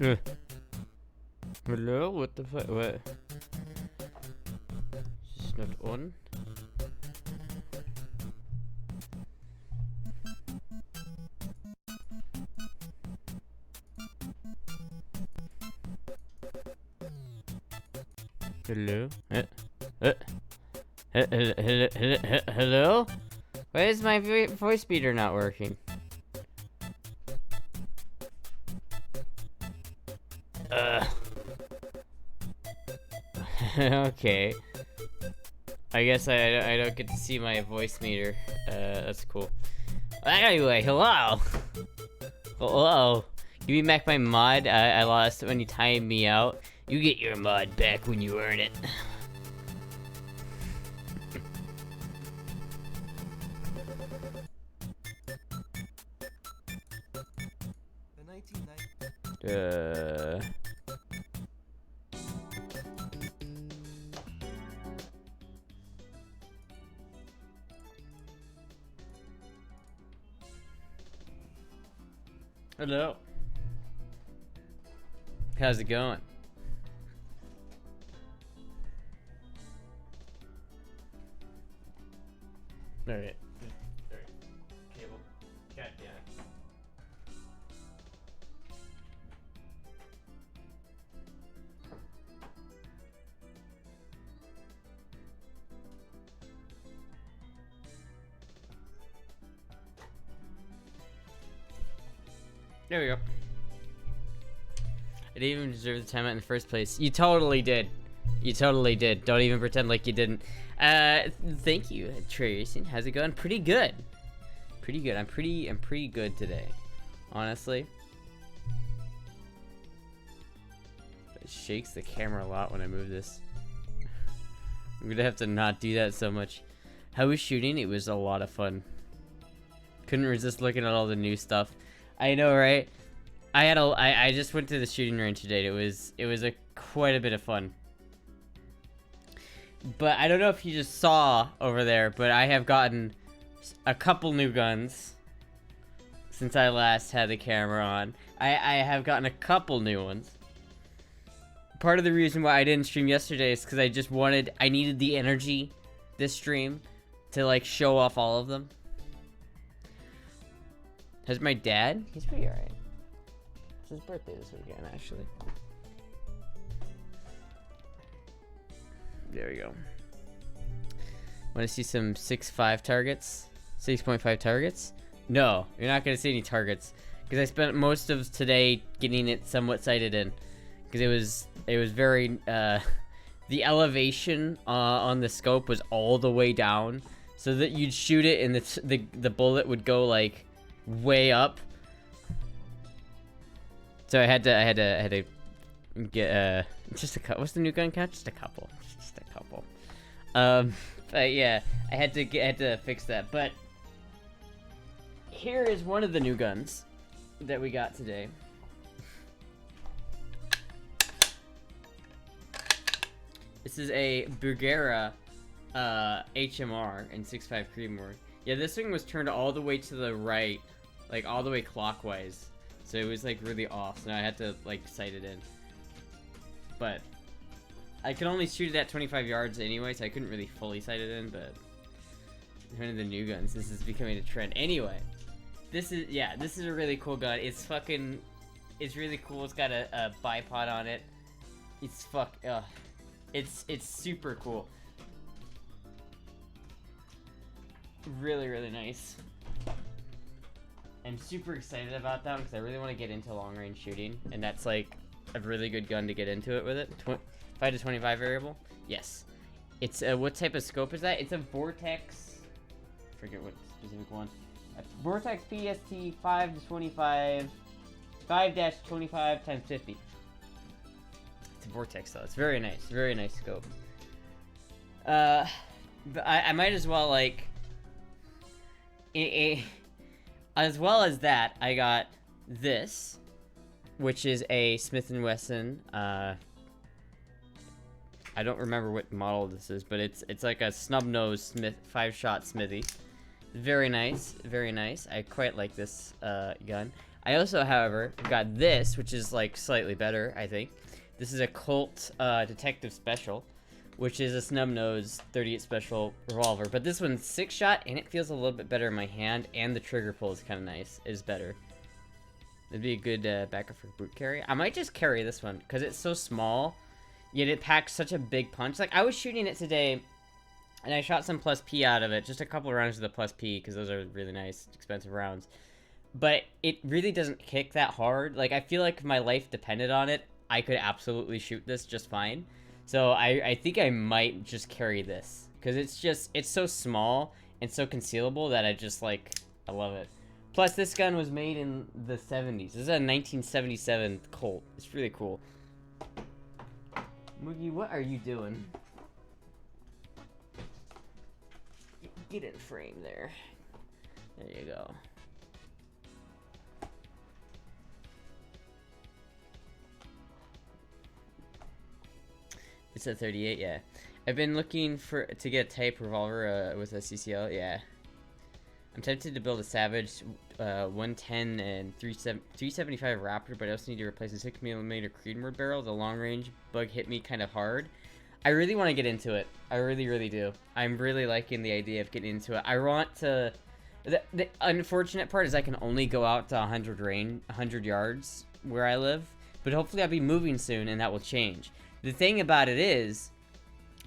Hello? What the fuck? What? Is this not on? Hello? Hello? Why is my voice meter not working? Okay. I guess I don't get to see my voice meter. That's cool. Anyway, hello! Hello. Give me back my mod. I lost it when you timed me out. You get your mod back when you earn it. Hello. How's it going? Alright. Cable. God damn it. There we go. I didn't even deserve the timeout in the first place. You totally did. You totally did. Don't even pretend like you didn't. Thank you, Tracy. How's it going? Pretty good. Pretty good. I'm pretty good today. Honestly. It shakes the camera a lot when I move this. I'm gonna have to not do that so much. How was shooting? It was a lot of fun. Couldn't resist looking at all the new stuff. I know, right? I just went to the shooting range today. It was quite a bit of fun. But I don't know if you just saw over there, but I have gotten a couple new guns since I last had the camera on. I have gotten a couple new ones. Part of the reason why I didn't stream yesterday is because I needed the energy this stream to like show off all of them. Has my dad? He's pretty alright. It's his birthday this weekend, actually. There we go. Want to see some 6.5 targets? 6.5 targets? No, you're not going to see any targets. Because I spent most of today getting it somewhat sighted in. Because it was very, the elevation on the scope was all the way down. So that you'd shoot it and the bullet would go like way up. So I had to get just a couple. What's the new gun count? Just a couple. But yeah, I had to fix that. But here is one of the new guns that we got today. This is a Bergera HMR in 6.5 Creedmoor. Yeah, this thing was turned all the way to the right, like all the way clockwise. So it was like really off. So I had to like sight it in. But I could only shoot it at 25 yards anyway, so I couldn't really fully sight it in, but one of the new guns. This is becoming a trend. Anyway, this is a really cool gun. It's really cool. It's got a bipod on it. It's super cool. Really, really nice. I'm super excited about that because I really want to get into long range shooting, and that's like a really good gun to get into it with it. 5 to 25 variable. Yes. It's what type of scope is that? It's a Vortex. Forget what specific one. A Vortex PST 5 to 25. 5-25 times 50. It's a Vortex though. It's very nice. Very nice scope. But I might as well like. As well as that, I got this, which is a Smith & Wesson. I don't remember what model this is, but it's like a snub-nosed Smith 5-shot Smithy. Very nice, very nice. I quite like this gun. I also, however, got this, which is like slightly better, I think. This is a Colt Detective Special, which is a snub nose 38 special revolver. But this one's 6-shot, and it feels a little bit better in my hand, and the trigger pull is kind of nice. It is better. It'd be a good backup for boot carry. I might just carry this one because it's so small, yet it packs such a big punch. Like, I was shooting it today, and I shot some plus P out of it. Just a couple rounds of the plus P because those are really nice, expensive rounds. But it really doesn't kick that hard. Like, I feel like if my life depended on it, I could absolutely shoot this just fine. So I think I might just carry this because it's so small and so concealable that I love it. Plus, this gun was made in the 70s. This is a 1977 Colt. It's really cool. Moogie, what are you doing? Get in frame there. There you go. It's a 38, yeah. I've been looking to get a type revolver with a CCL, yeah. I'm tempted to build a Savage 110 and 375 Raptor, but I also need to replace a 6mm Creedmoor barrel. The long range bug hit me kind of hard. I really want to get into it. I really, really do. I'm really liking the idea of getting into it. I want to... The unfortunate part is I can only go out to 100 yards where I live, but hopefully I'll be moving soon and that will change. The thing about it is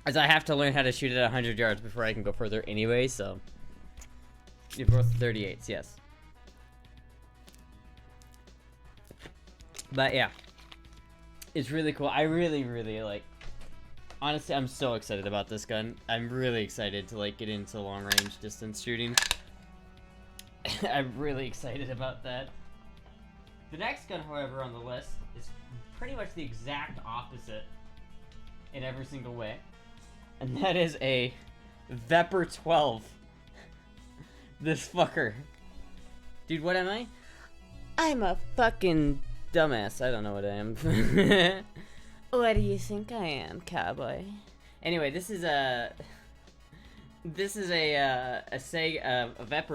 I have to learn how to shoot at 100 yards before I can go further anyway, so... You're both 38s, yes. But yeah. It's really cool. I really, really like... Honestly, I'm so excited about this gun. I'm really excited to like get into long range distance shooting. I'm really excited about that. The next gun, however, on the list is pretty much the exact opposite in every single way. And that is a Vepr 12. This fucker. Dude, what am I? I'm a fucking dumbass. I don't know what I am. What do you think I am, cowboy? Anyway, this is a Vepr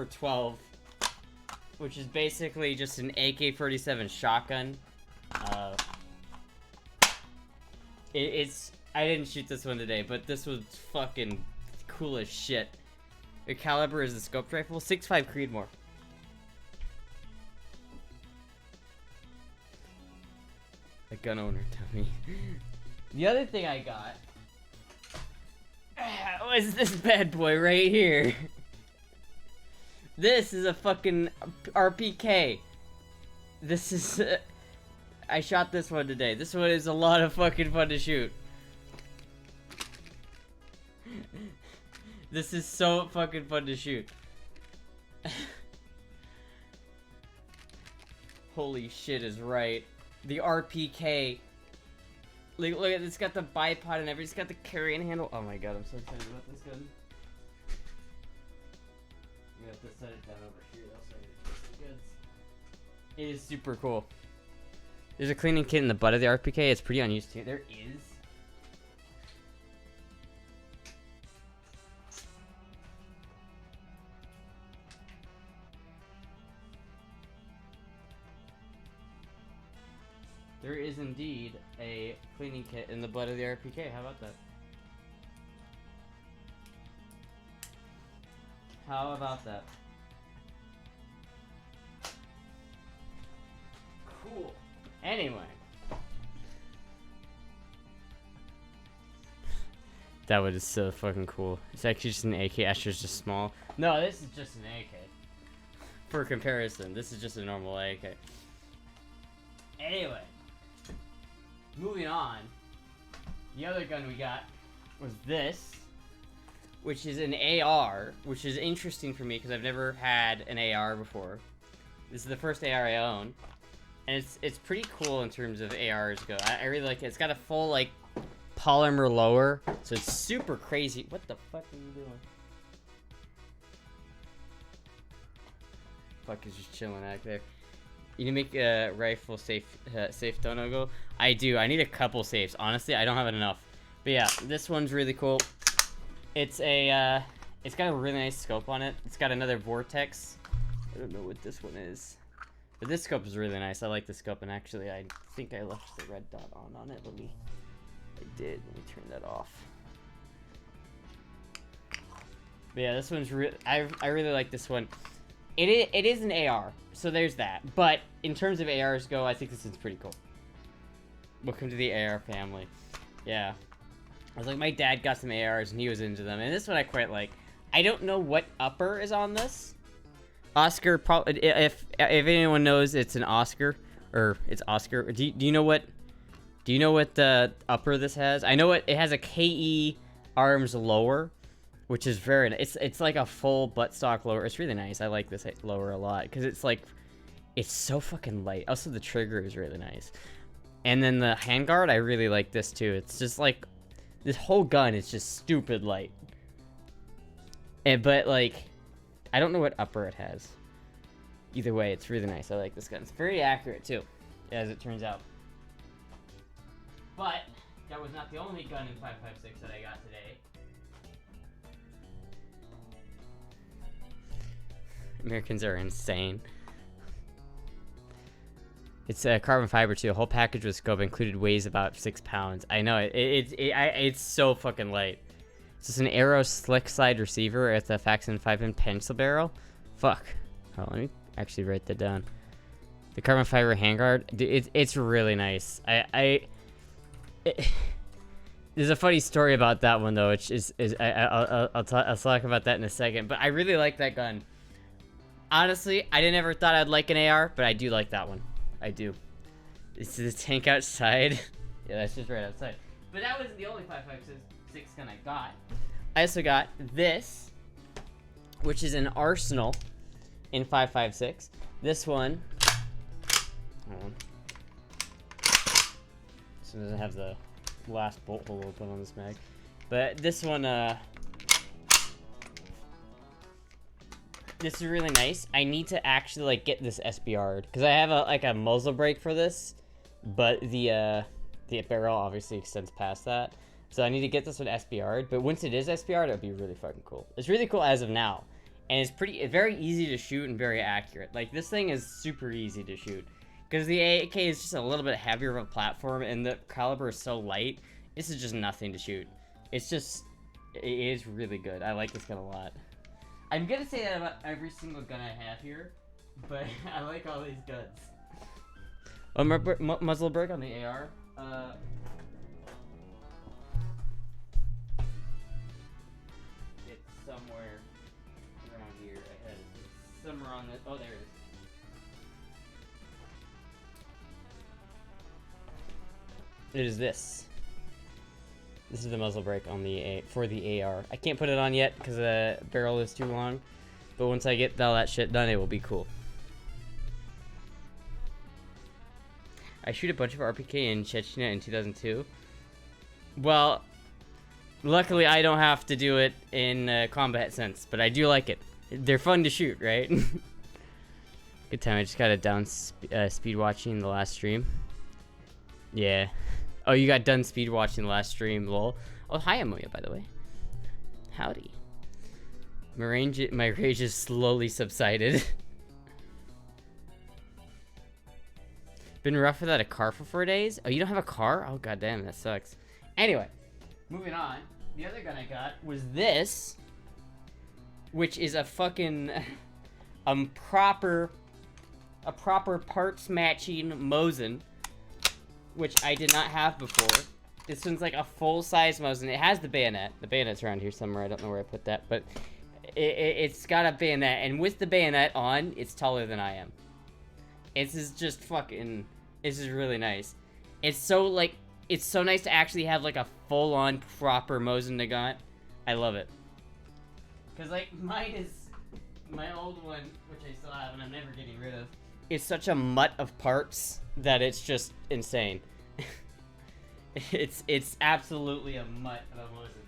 12, which is basically just an AK-47 shotgun. I didn't shoot this one today, but this was fucking cool as shit. The caliber is the scoped rifle, 6.5 Creedmoor. A gun owner, dummy. The other thing I got was this bad boy right here. This is a fucking RPK. This is... I shot this one today. This one is a lot of fucking fun to shoot. This is so fucking fun to shoot. Holy shit is right. The RPK. Look at it's got the bipod and everything. It's got the carrying handle. Oh my god, I'm so excited about this gun. We have to set it down over here. That's why I get the goods. It is super cool. There's a cleaning kit in the butt of the RPK. It's pretty unused too. There is. There is indeed a cleaning kit in the butt of the RPK. How about that? How about that? Cool. Anyway. That one is so fucking cool. It's actually just an AK. Astra's just small. No, this is just an AK. For comparison, this is just a normal AK. Anyway. Moving on, the other gun we got was this, which is an AR, which is interesting for me because I've never had an AR before. This is the first AR I own, and it's pretty cool in terms of ARs go. I really like it. It's got a full like polymer lower, so it's super crazy. What the fuck are you doing? Fuck is just chilling out there. You need to make a rifle safe dono go. I do. I need a couple safes. Honestly, I don't have enough. But yeah, this one's really cool. It's a it's got a really nice scope on it. It's got another vortex. I don't know what this one is. But this scope is really nice. I like the scope, and actually, I think I left the red dot on it. I did. Let me turn that off. But yeah, this one's I really like this one. It is an AR, so there's that. But in terms of ARs go, I think this one's pretty cool. Welcome to the AR family. Yeah. I was like, my dad got some ARs and he was into them, and this one I quite like. I don't know what upper is on this. Oscar, probably, if anyone knows, it's an Oscar, or it's Oscar. Do you know what the upper this has? I know it has a KE arms lower, which is very nice. It's like a full buttstock lower. It's really nice. I like this lower a lot because it's so fucking light. Also, the trigger is really nice. And then the handguard, I really like this too. It's just like, this whole gun is just stupid light. But like, I don't know what upper it has. Either way, it's really nice. I like this gun. It's very accurate too, as it turns out. But that was not the only gun in 5.56 that I got today. Americans are insane. It's a carbon fiber too. A whole package with scope included, weighs about 6 pounds. I know it's so fucking light. It's just an Arrow slick slide receiver with a Faxon 5-pin pencil barrel. Fuck. Oh, let me actually write that down. The carbon fiber handguard. It's really nice. There's a funny story about that one though, which I'll talk about that in a second. But I really like that gun. Honestly, I never thought I'd like an AR, but I do like that one. I do. Is the tank outside? Yeah, that's just right outside. But that wasn't the only 5.56 gun I got. I also got this, which is an Arsenal in 5.56. This one. Hold on. This one doesn't have the last bolt hole open on this mag. But this one, this is really nice. I need to actually like get this SBR'd because I have a muzzle brake for this, but the barrel obviously extends past that. So I need to get this one SBR'd. But once it is SBR'd, it would be really fucking cool. It's really cool as of now, and it's very easy to shoot and very accurate. Like this thing is super easy to shoot because the AK is just a little bit heavier of a platform, and the caliber is so light. This is just nothing to shoot. It is really good. I like this gun a lot. I'm gonna say that about every single gun I have here, but I like all these guns. Muzzle brake on the AR. It's somewhere around here. I had it somewhere on this. Oh, there it is. It is this. This is the muzzle brake on for the AR. I can't put it on yet because the barrel is too long. But once I get all that shit done, it will be cool. I shoot a bunch of RPK in Chechnya in 2002. Well, luckily I don't have to do it in combat sense, but I do like it. They're fun to shoot, right? Good time. I just got it down speed watching the last stream. Yeah. Oh, you got done speed watching the last stream, lol. Oh, hi, Amoya, by the way. Howdy. My rage is slowly subsided. Been rough without a car for 4 days? Oh, you don't have a car? Oh, goddamn, that sucks. Anyway, moving on. The other gun I got was this, which is a fucking proper parts matching Mosin, which I did not have before. This one's like a full-size Mosin. It has the bayonet. The bayonet's around here somewhere. I don't know where I put that, but it's got a bayonet, and with the bayonet on, it's taller than I am. This is just fucking... This is really nice. It's so nice to actually have like a full-on proper Mosin Nagant. I love it. Because like mine is my old one, which I still have and I'm never getting rid of. It's such a mutt of parts that it's just insane. It's absolutely a mutt of a Mosin.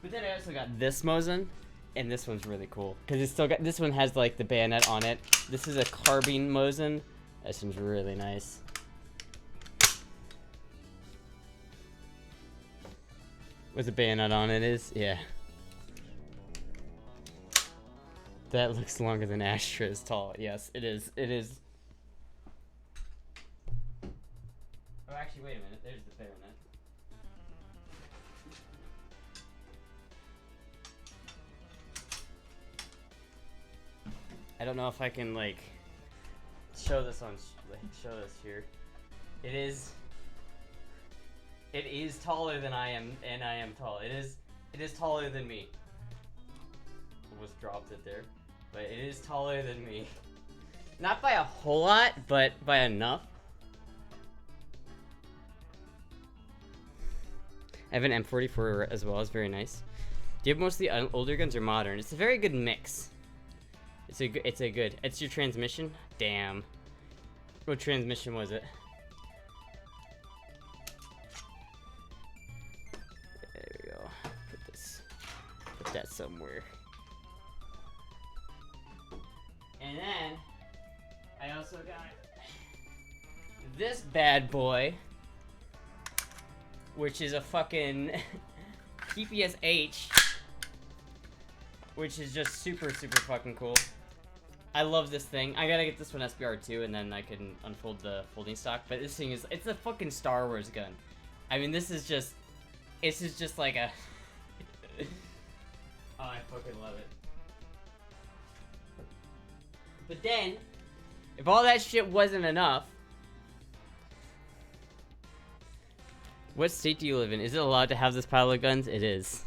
But then I also got this Mosin, and this one's really cool because it's still got, this one has like the bayonet on it. This is a carbine Mosin. This one's really nice. With the bayonet on it is, yeah. That looks longer than Astra is tall. Yes, it is. It is. Oh, actually, wait a minute. There's the bayonet. I don't know if I can, like, show this on, show this here. It is taller than I am, and I am tall. It is taller than me. Almost dropped it there. But it is taller than me. Not by a whole lot, but by enough. I have an M44 as well, it's very nice. Do you have most of the older guns or modern? It's a very good mix. It's your transmission? Damn. What transmission was it? There we go. Put that somewhere. And then, I also got this bad boy, which is a fucking PPSH, which is just super fucking cool. I love this thing. I gotta get this one SBR too, and then I can unfold the folding stock. But this thing it's a fucking Star Wars gun. I mean, this is just like a, oh, I fucking love it. But then, if all that shit wasn't enough, what state do you live in? Is it allowed to have this pile of guns? It is.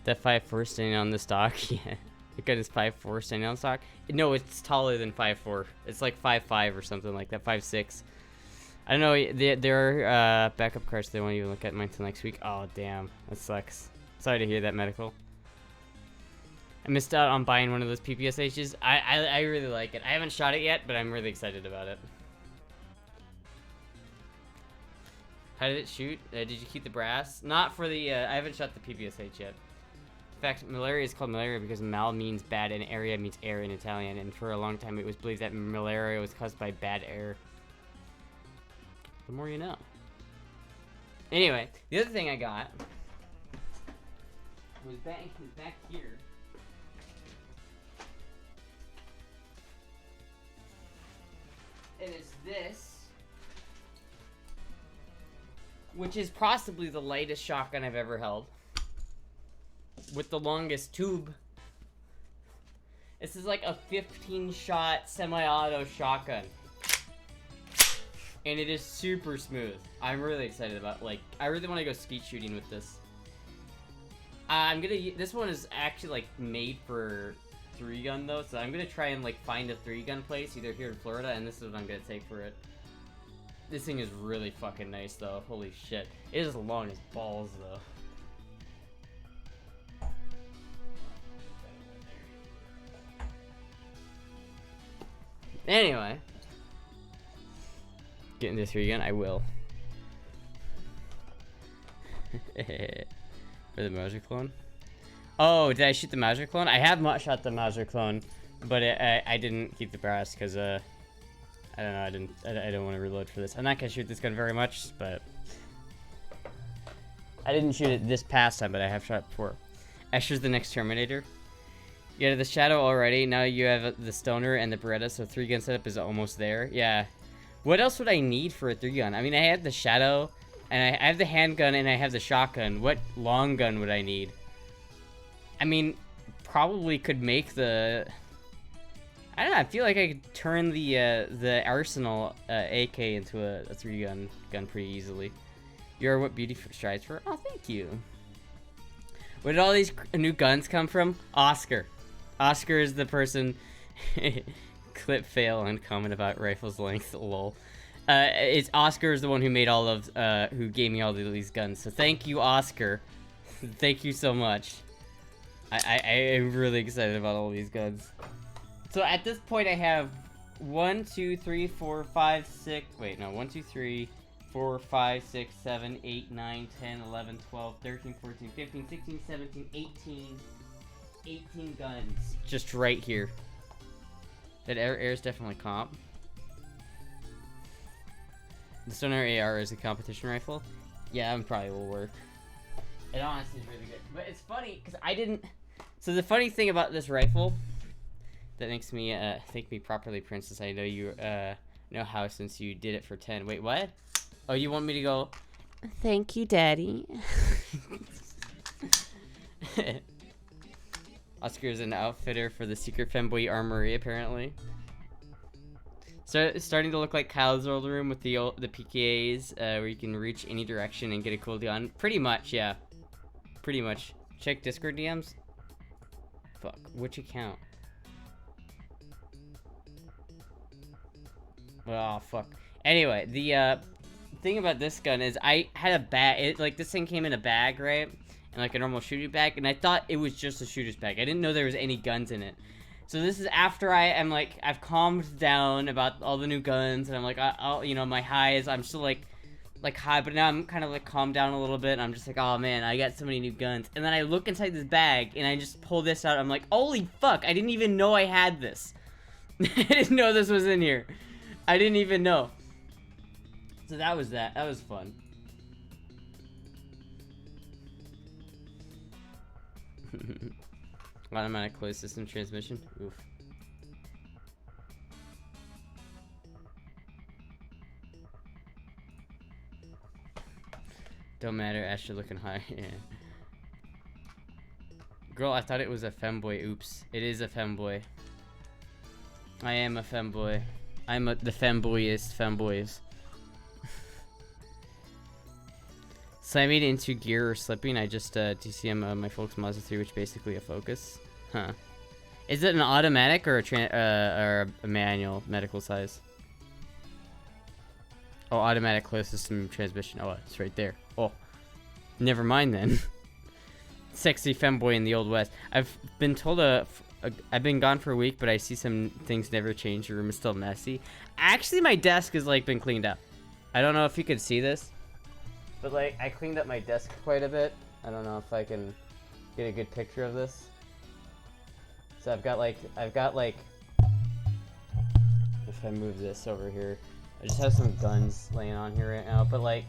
That 5.4 standing on the stock? Yeah. The gun is 5.4 standing on stock? No, it's taller than 5.4. It's like 5.5 or something like that, 5.6. I don't know, there are backup cards, they won't even look at mine until next week. Oh, damn. That sucks. Sorry to hear that, medical. I missed out on buying one of those PPSHs. I really like it. I haven't shot it yet, but I'm really excited about it. How did it shoot? Did you keep the brass? Not for the, I haven't shot the PPSH yet. In fact, malaria is called malaria because mal means bad and area means air in Italian, and for a long time it was believed that malaria was caused by bad air. The more you know. Anyway, the other thing I got was back here. And it's this, which is possibly the lightest shotgun I've ever held, with the longest tube. This is like a 15-shot semi-auto shotgun, and it is super smooth. I'm really excited about, like, I really want to go skeet shooting with this. This one is actually like made for 3-gun though, so I'm gonna try and like find a 3-gun place either here in Florida, and this is what I'm gonna take for it. This thing is really fucking nice though. Holy shit. It is long as balls though. Anyway, get into 3-gun, I will. For the Mauser clone. Oh, did I shoot the Mauser clone? I have not shot the Mauser clone, but I didn't keep the brass because I don't know. I don't want to reload for this. I'm not gonna shoot this gun very much, but I didn't shoot it this past time, but I have shot it before. Escher's the next Terminator. You have the Shadow already. Now you have the Stoner and the Beretta, so 3-gun setup is almost there. Yeah. What else would I need for a 3-gun? I mean, I had the Shadow, and I have the handgun, and I have the shotgun. What long gun would I need? I mean, probably could make the... I don't know, I feel like I could turn the Arsenal AK into a 3-gun gun pretty easily. You're what beauty strives for? Oh, thank you. Where did all these new guns come from? Oscar. Oscar is the person... Clip fail and comment about rifles length, lol. It's Oscar is the one who made all of, who gave me all of these guns. So thank you, Oscar. Thank you so much. I am really excited about all these guns. So at this point I have 1, 2, 3, 4, 5, 6, wait, no, 1, 2, 3, 4, 5, 6, 7, 8, 9, 10, 11, 12, 13, 14, 15, 16, 17, 18 guns. Just right here. That air is definitely comp. The Stoner AR is a competition rifle. Yeah, it probably will work. It honestly is really good. But it's funny, because I didn't... So the funny thing about this rifle That makes me thank me properly, princess. I know you know how since you did it for 10. Wait, what? Oh, you want me to go? Thank you, daddy. Oscar is an outfitter for the secret Femboy Armory, apparently. So it's starting to look like Kyle's old room with the PKAs, where you can reach any direction and get a cooldown. Pretty much, yeah. Pretty much. Check Discord DMs. Fuck, which account? Oh, fuck. Anyway, the thing about this gun is I had a bag. Like, this thing came in a bag, right? And like a normal shooting bag, and I thought it was just a shooter's bag. I didn't know there was any guns in it. So this is after I've calmed down about all the new guns, and I'm like, I'll, you know, my highs. I'm still like high, but now I'm kind of like calmed down a little bit, and I'm just like, oh man, I got so many new guns. And then I look inside this bag, and I just pull this out. I'm like, holy fuck, I didn't even know I had this. I didn't know this was in here. I didn't even know. So that was that. That was fun. Automatic closed system transmission. Oof. Don't matter, Astra looking high. Yeah. Girl, I thought it was a femboy. Oops. It is a femboy. I am a femboy. I'm the femboyest femboys. Slamming into gear or slipping, I just TCM my folks Mazda 3, which basically a focus. Huh. Is it an automatic or a manual medical size? Oh, automatic closed system transmission. Oh, it's right there. Oh, never mind then. Sexy femboy in the Old West. I've been told I've been gone for a week, but I see some things never change. The room is still messy. Actually, my desk has like been cleaned up. I don't know if you could see this, but like I cleaned up my desk quite a bit. I don't know if I can get a good picture of this. So I've got like if I move this over here, I just have some guns laying on here right now, but like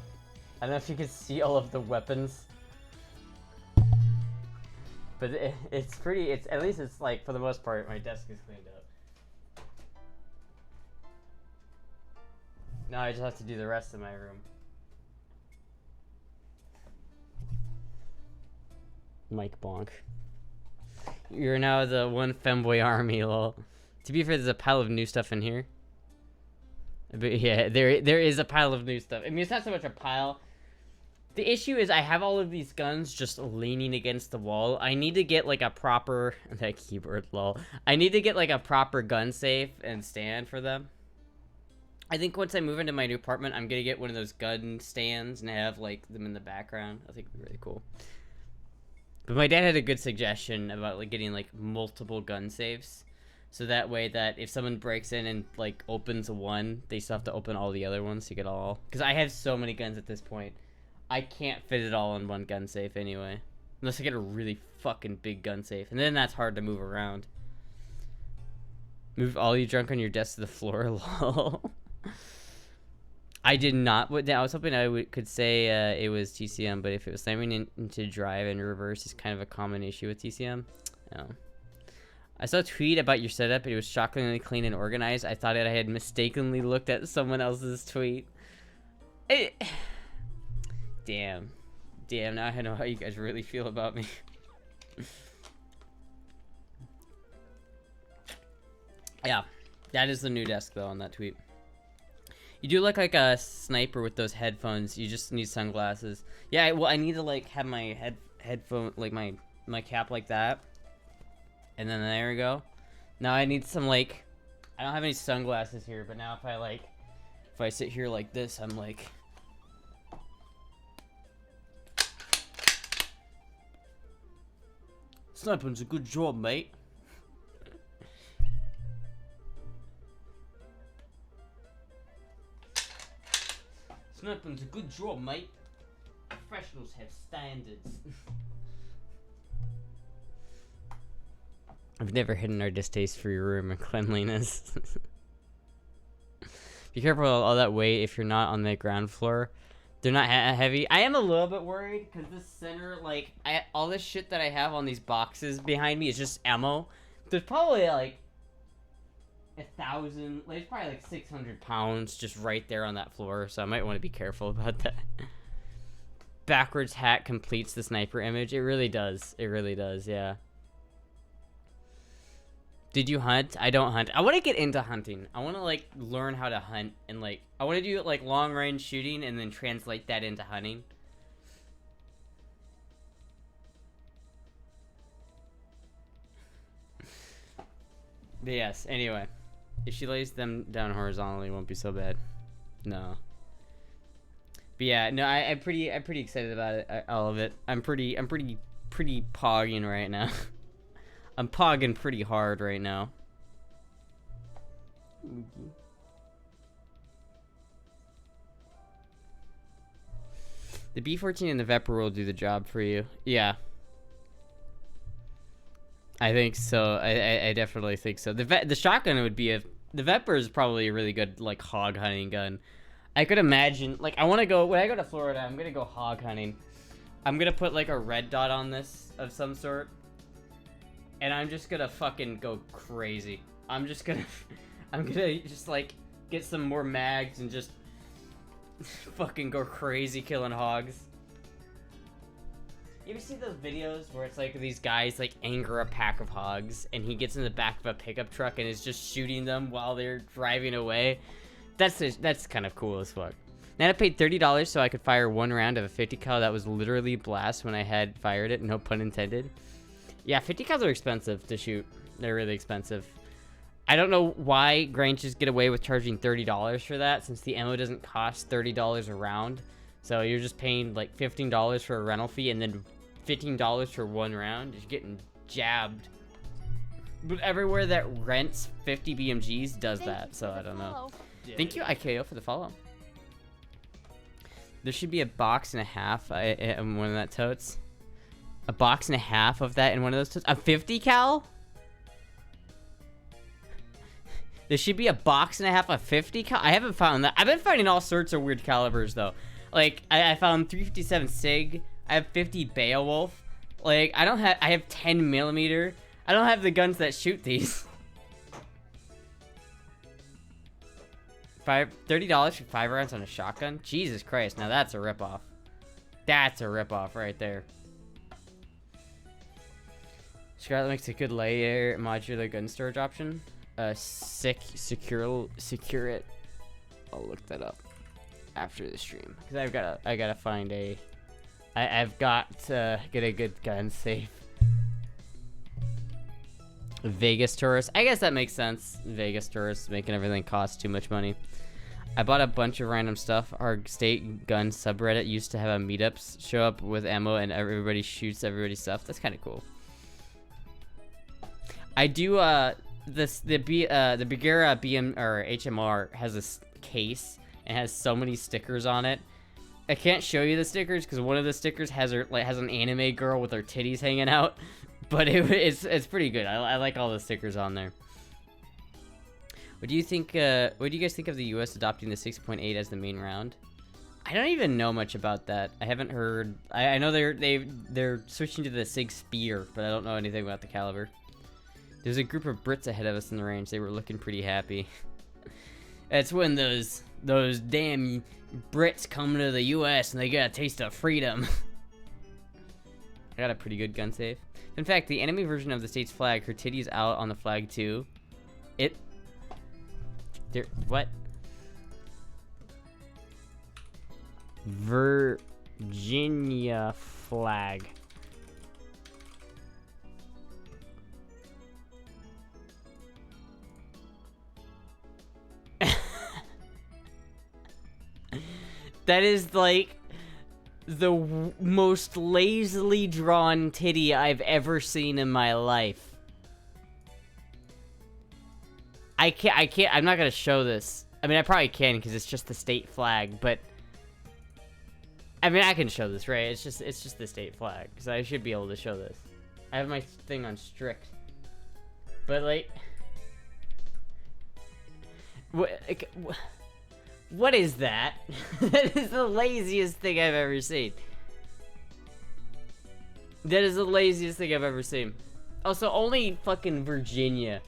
I don't know if you can see all of the weapons. But it's pretty, at least it's like, for the most part, my desk is cleaned up. Now I just have to do the rest of my room. Mike Bonk. You're now the one femboy army, lol. To be fair, there's a pile of new stuff in here. But yeah, there is a pile of new stuff. I mean, it's not so much a pile. The issue is I have all of these guns just leaning against the wall. I need to get like a proper, that keyboard lol. I need to get like a proper gun safe and stand for them. I think once I move into my new apartment, I'm gonna get one of those gun stands and have like them in the background. I think it'd be really cool. But my dad had a good suggestion about like getting like multiple gun safes. So that way that if someone breaks in and like opens one, they still have to open all the other ones to get all. Because I have so many guns at this point. I can't fit it all in one gun safe anyway. Unless I get a really fucking big gun safe. And then that's hard to move around. Move all you drunk on your desk to the floor, lol. I did not. I was hoping I could say it was TCM, but if it was slamming into drive and reverse is kind of a common issue with TCM. No. I saw a tweet about your setup. It was shockingly clean and organized. I thought I had mistakenly looked at someone else's tweet. Damn, now I know how you guys really feel about me. Yeah, that is the new desk though on that tweet. You do look like a sniper with those headphones. You just need sunglasses. Yeah, well, I need to like have my headphone, like my cap like that. And then there we go. Now I need some like, I don't have any sunglasses here, but now if I sit here like this, I'm like. Sniping's a good job, mate. Sniping's a good job, mate. Professionals have standards. I've never hidden our distaste for your room and cleanliness. Be careful of all that weight if you're not on the ground floor. They're not heavy. I am a little bit worried because this center, like, all this shit that I have on these boxes behind me is just ammo. There's probably like 1,000, like, it's probably like 600 pounds just right there on that floor, so I might want to be careful about that. Backwards hat completes the sniper image. It really does. It really does, yeah. Did you hunt? I don't hunt. I want to get into hunting. I want to, like, learn how to hunt, and, like, I want to do, like, long-range shooting and then translate that into hunting. But yes, anyway. If she lays them down horizontally, it won't be so bad. No. But yeah, no, I'm pretty excited about it, all of it. I'm pretty pogging right now. I'm pogging pretty hard right now. The B-14 and the Vepr will do the job for you. Yeah. I think so. I definitely think so. The shotgun would be the Vepr is probably a really good, like, hog hunting gun. I could imagine, like, I want to go, when I go to Florida, I'm gonna go hog hunting. I'm gonna put, like, a red dot on this of some sort, and I'm just gonna fucking go crazy. I'm gonna just, like, get some more mags and just fucking go crazy killing hogs. You ever see those videos where it's like these guys like anger a pack of hogs and he gets in the back of a pickup truck and is just shooting them while they're driving away? That's kind of cool as fuck. Then I paid $30 so I could fire one round of a 50 cal that was literally blast when I had fired it, no pun intended. Yeah, 50 cals are expensive to shoot. They're really expensive. I don't know why Granges get away with charging $30 for that, since the ammo doesn't cost $30 a round. So you're just paying like $15 for a rental fee and then $15 for one round. You're getting jabbed. But everywhere that rents 50 BMGs does that, so I don't know. Thank you, IKO, for the follow. There should be a box and a half in one of that totes. A box and a half of that in one of those totes. A 50 cal? There should be a box and a half of 50 cal. I haven't found that. I've been finding all sorts of weird calibers though. Like I found 357 Sig. I have 50 Beowulf. Like I have 10 millimeter. I don't have the guns that shoot these. $30 for 5 rounds on a shotgun? Jesus Christ, now that's a ripoff. That's a ripoff right there. Scarlet makes a good layer modular gun storage option. Secure it. I'll look that up after the stream because I gotta find I've got to get a good gun safe. Vegas tourists. I guess that makes sense. Vegas tourists making everything cost too much money. I bought a bunch of random stuff. Our state gun subreddit used to have a meetups show up with ammo and everybody shoots everybody's stuff. That's kind of cool. I do the Bagheera BM or HMR has this case and has so many stickers on it. I can't show you the stickers because one of the stickers has an anime girl with her titties hanging out, but it's pretty good. I like all the stickers on there. What do you think? What do you guys think of the U.S. adopting the 6.8 as the main round? I don't even know much about that. I haven't heard. I know they're switching to the Sig Spear, but I don't know anything about the caliber. There's a group of Brits ahead of us in the range. They were looking pretty happy. That's when those damn Brits come to the U.S. and they get a taste of freedom. I got a pretty good gun safe. In fact, the enemy version of the state's flag, her titty's out on the flag too. What? Virginia flag. That is like the most lazily drawn titty I've ever seen in my life. I can't, I'm not gonna show this. I mean, I probably can because it's just the state flag, but I mean, I can show this, right? It's just the state flag, because I should be able to show this. I have my thing on strict. But like, what is that? That is the laziest thing I've ever seen. That is the laziest thing I've ever seen. Also, only fucking Virginia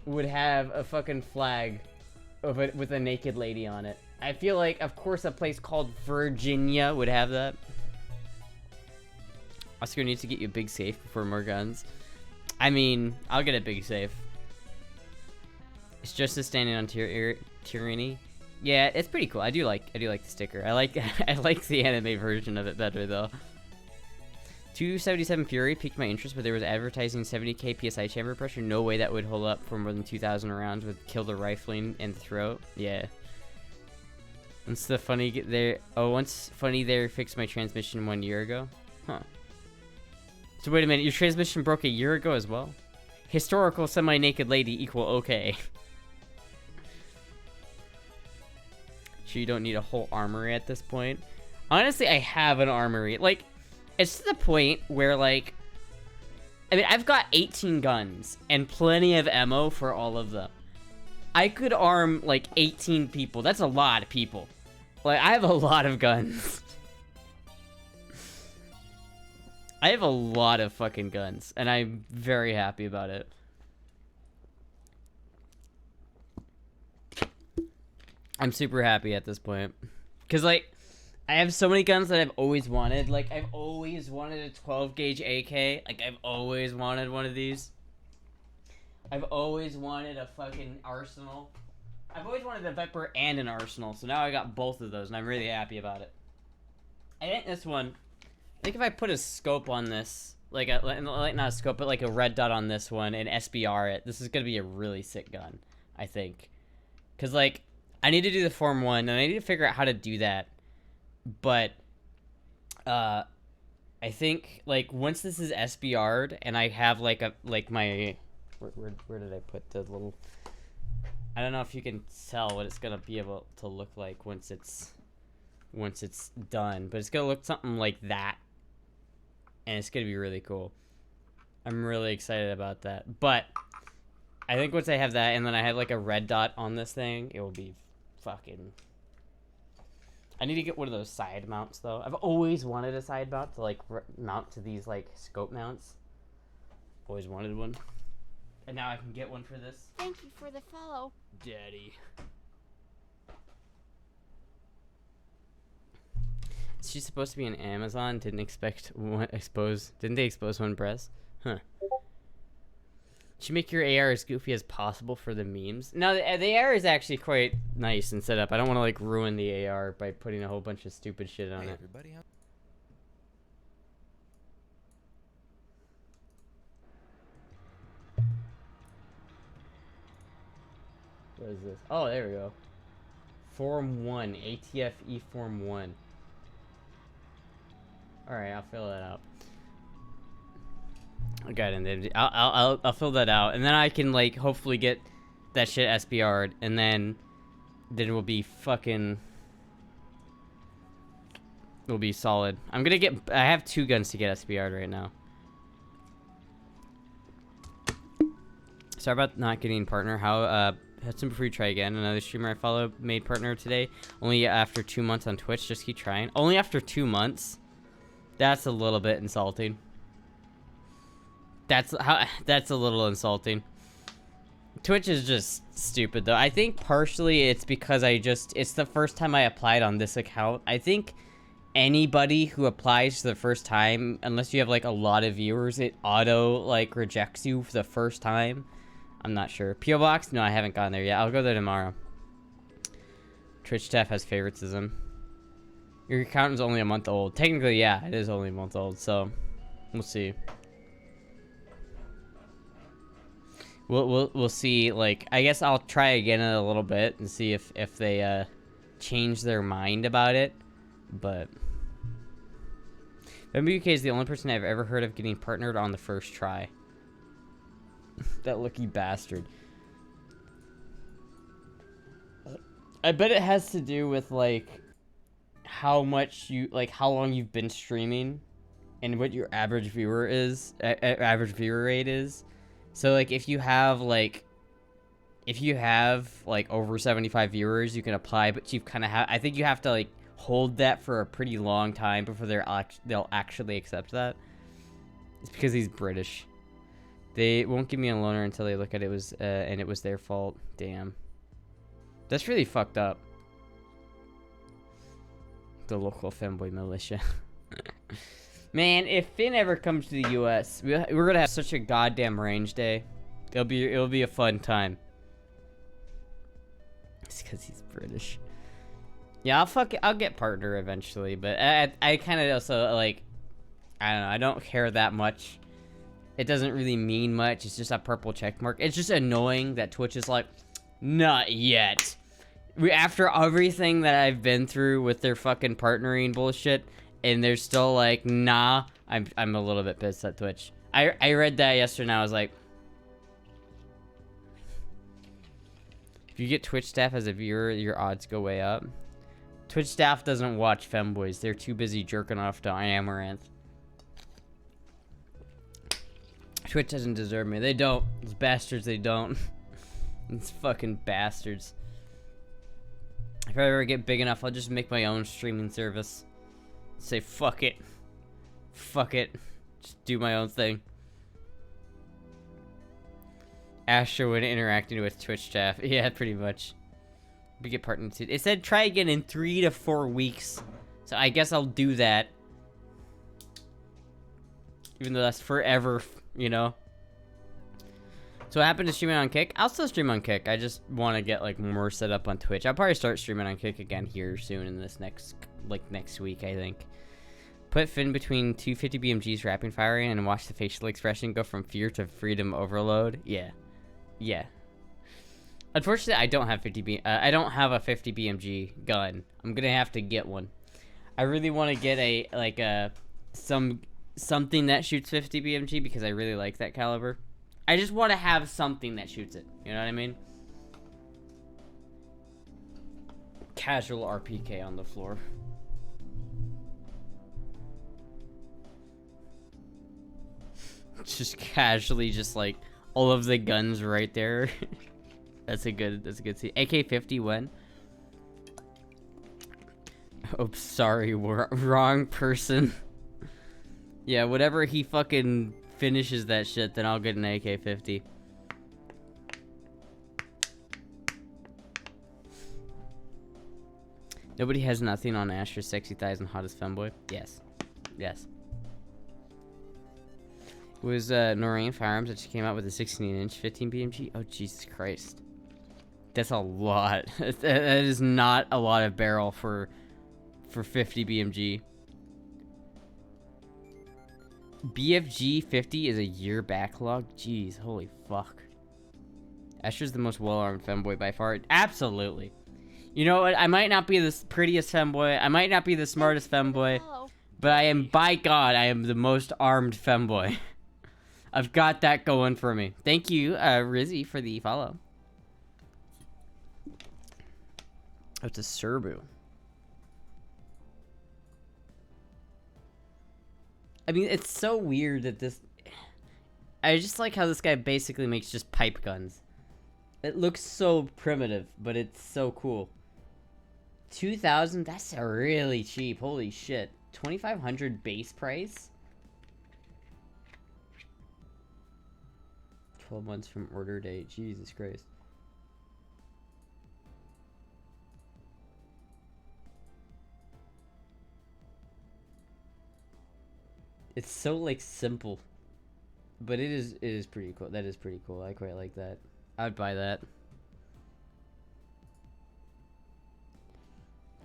would have a fucking flag with a naked lady on it. I feel like, of course, a place called Virginia would have that. Oscar needs to get you a big safe before more guns. I mean, I'll get a big safe. It's just a standing on tyranny. Yeah, it's pretty cool. I do like the sticker. I like the anime version of it better though. 277 Fury piqued my interest, but there was advertising 70k PSI chamber pressure. No way that would hold up for more than 2,000 rounds with kill the rifling and the throat. Yeah. Once funny there fixed my transmission 1 year ago. Huh. So wait a minute, your transmission broke a year ago as well? Historical semi-naked lady equal okay. Sure you don't need a whole armory at this point? Honestly, I have an armory. Like, it's to the point where, like, I mean, I've got 18 guns and plenty of ammo for all of them. I could arm, like, 18 people. That's a lot of people. Like, I have a lot of guns. I have a lot of fucking guns, and I'm very happy about it. I'm super happy at this point. Because, like, I have so many guns that I've always wanted. Like, I've always wanted a 12 gauge AK. Like, I've always wanted one of these. I've always wanted a fucking arsenal. I've always wanted a Viper and an arsenal. So now I got both of those, and I'm really happy about it. I think this one... I think if I put a scope on this, like not a scope, but like a red dot on this one and SBR it, this is going to be a really sick gun, I think. Because, like, I need to do the Form 1, and I need to figure out how to do that. But, I think, like, once this is SBR'd, and I have, like, my... Where did I put the little... I don't know if you can tell what it's going to be able to look like once it's done. But it's going to look something like that. And it's going to be really cool. I'm really excited about that. But I think once I have that, and then I have, like, a red dot on this thing, it will be fucking... I need to get one of those side mounts, though. I've always wanted a side mount to, like, mount to these, like, scope mounts. Always wanted one. And now I can get one for this. Thank you for the follow. Daddy. Is she supposed to be on Amazon? Didn't they expose one breast? Huh. Should make your AR as goofy as possible for the memes. No, the AR is actually quite nice and set up. I don't want to, like, ruin the AR by putting a whole bunch of stupid shit on it. Everybody, What is this? Oh, there we go. Form 1. ATFE Form 1. Alright, I'll fill that out. I got it in there. I'll fill that out. And then I can, like, hopefully get that shit SBR'd. And then it will be fucking... It'll be solid. I'm gonna get... I have 2 guns to get SBR'd right now. Sorry about not getting partner. How, Hudson, before you try again. Another streamer I follow made partner today. Only after 2 months on Twitch. Just keep trying. Only after 2 months? That's a little bit insulting. That's a little insulting. Twitch is just stupid, though. I think partially it's because it's the first time I applied on this account. I think anybody who applies for the first time, unless you have, like, a lot of viewers, it auto, like, rejects you for the first time. I'm not sure. P.O. Box? No, I haven't gotten there yet. I'll go there tomorrow. Twitch staff has favoritism. Your account is only a month old. Technically, yeah, it is only a month old, so we'll see. We'll see. Like, I guess I'll try again in a little bit and see if they change their mind about it. But MBUK is the only person I've ever heard of getting partnered on the first try. That lucky bastard. I bet it has to do with, like, how much you, like, how long you've been streaming and what your average viewer is, average viewer rate is. So, like, if you have, like, over 75 viewers, you can apply, but you kind of have, I think you have to, like, hold that for a pretty long time before they'll actually accept that. It's because he's British. They won't give me a loaner until they look at it was and it was their fault. Damn. That's really fucked up. The local femboy militia. Man, if Finn ever comes to the US, we're gonna have such a goddamn range day. It'll be a fun time. It's because he's British. Yeah, I'll get partner eventually, but I kind of also like, I don't know, I don't care that much. It doesn't really mean much. It's just a purple check mark. It's just annoying that Twitch is like, not yet. After everything that I've been through with their fucking partnering bullshit, and they're still like, nah. I'm a little bit pissed at Twitch. I read that yesterday and I was like, if you get Twitch staff as a viewer, your odds go way up. Twitch staff doesn't watch femboys. They're too busy jerking off to Amaranth. Twitch doesn't deserve me. They don't. Those bastards, they don't. These fucking bastards. If I ever get big enough, I'll just make my own streaming service. Say, fuck it. Fuck it. Just do my own thing. Astra when interacting with Twitch staff. Yeah, pretty much. We get partnered too. It said try again in 3 to 4 weeks. So I guess I'll do that. Even though that's forever, you know. So what happened to streaming on Kick? I'll still stream on Kick. I just want to get like more set up on Twitch. I'll probably start streaming on Kick again here soon in this next week, I think. Put Finn between 250 BMGs rapid firing and watch the facial expression go from fear to freedom overload. Yeah. Yeah. Unfortunately, I don't have I don't have a 50 BMG gun. I'm gonna have to get one. I really want to get something that shoots 50 BMG because I really like that caliber. I just want to have something that shoots it. You know what I mean? Casual RPK on the floor. Just casually, just like all of the guns right there. That's a good scene. AK-50 when? Oh, sorry, wrong person. Yeah, whatever he fucking finishes that shit, then I'll get an AK-50. Nobody has nothing on Astra's sexy thighs and hottest femboy. Yes. Yes. It was Noreen Firearms that she came out with a 16-inch 15 BMG. Oh, Jesus Christ. That's a lot. That is not a lot of barrel for 50 BMG. BFG 50 is a year backlog. Jeez, holy fuck. Astra's the most well-armed femboy by far. Absolutely. You know what? I might not be the prettiest femboy. I might not be the smartest femboy. But I am, by God, I am the most armed femboy. I've got that going for me. Thank you, Rizzy, for the follow. Oh, it's a Serbu. I mean, it's so weird that this... I just like how this guy basically makes just pipe guns. It looks so primitive, but it's so cool. 2,000? That's really cheap. Holy shit. 2,500 base price? 12 months from order date. Jesus Christ. It's so like simple, but it is pretty cool. That is pretty cool. I quite like that. I'd buy that.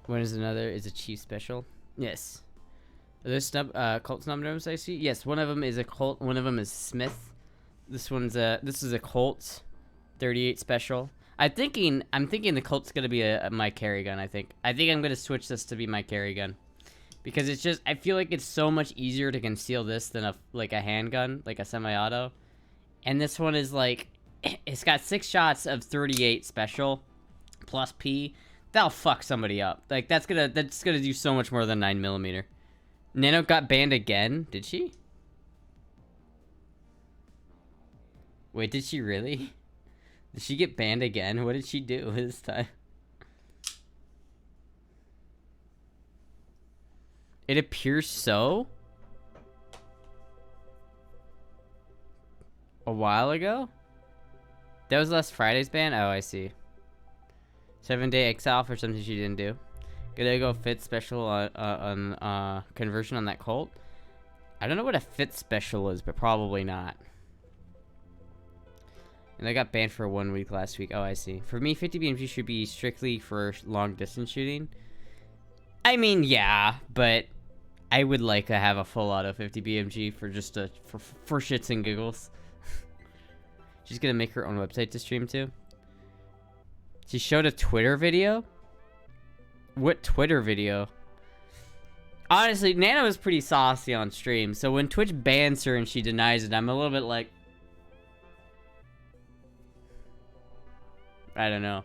When is another? Is a chief special? Yes. Are there cult snub gnomes I see? Yes. One of them is a cult. One of them is Smith. This is a Colt 38 special. I'm thinking the Colt's gonna be my carry gun. I think I'm gonna switch this to be my carry gun, because it's just, I feel like it's so much easier to conceal this than a handgun, like a semi-auto. And this one is like, it's got 6 shots of 38 special plus P. That'll fuck somebody up. Like that's gonna do so much more than 9mm. Nano got banned again. Did she? Wait, did she really? Did she get banned again? What did she do this time? It appears so. A while ago? That was last Friday's ban? Oh, I see. 7-day exile for something she didn't do. Gonna go fit special on conversion on that cult. I don't know what a fit special is, but probably not. And I got banned for 1 week last week. Oh, I see. For me, 50 BMG should be strictly for long distance shooting. I mean, yeah, but I would like to have a full auto 50 BMG for just for shits and giggles. She's gonna make her own website to stream to. She showed a Twitter video? What Twitter video? Honestly, Nana was pretty saucy on stream, so when Twitch bans her and she denies it, I'm a little bit like... I don't know.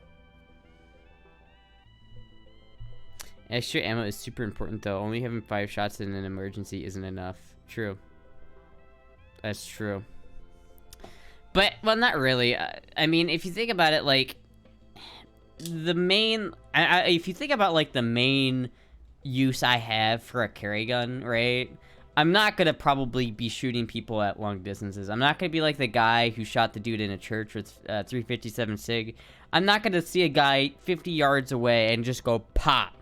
Extra ammo is super important though. Only having 5 shots in an emergency isn't enough. True. That's true. But, well, not really. I mean, if you think about it, like, the main... if you think about, like, the main use I have for a carry gun, right? I'm not gonna probably be shooting people at long distances. I'm not gonna be like the guy who shot the dude in a church with 357 SIG. I'm not gonna see a guy 50 yards away and just go pop.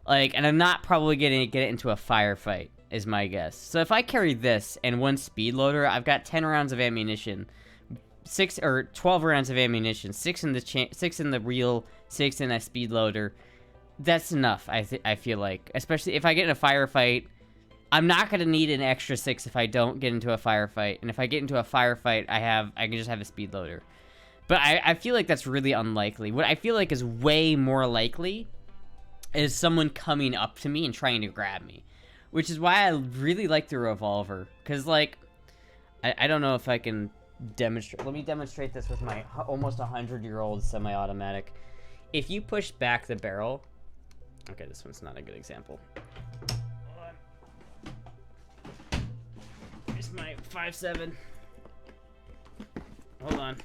Like, and I'm not probably gonna get it into a firefight, is my guess. So if I carry this and 1 speed loader, I've got 10 rounds of ammunition. 6 or 12 rounds of ammunition, 6 in the reel, 6 in a speed loader. That's enough. I feel like, especially if I get in a firefight, I'm not gonna need an extra 6 if I don't get into a firefight. And if I get into a firefight, I can just have a speed loader. But I feel like that's really unlikely. What I feel like is way more likely is someone coming up to me and trying to grab me, which is why I really like the revolver. Cause like, I don't know if I can demonstrate. Let me demonstrate this with my almost 100-year-old semi-automatic. If you push back the barrel, okay, this one's not a good example. Here's my 5.7. Hold on.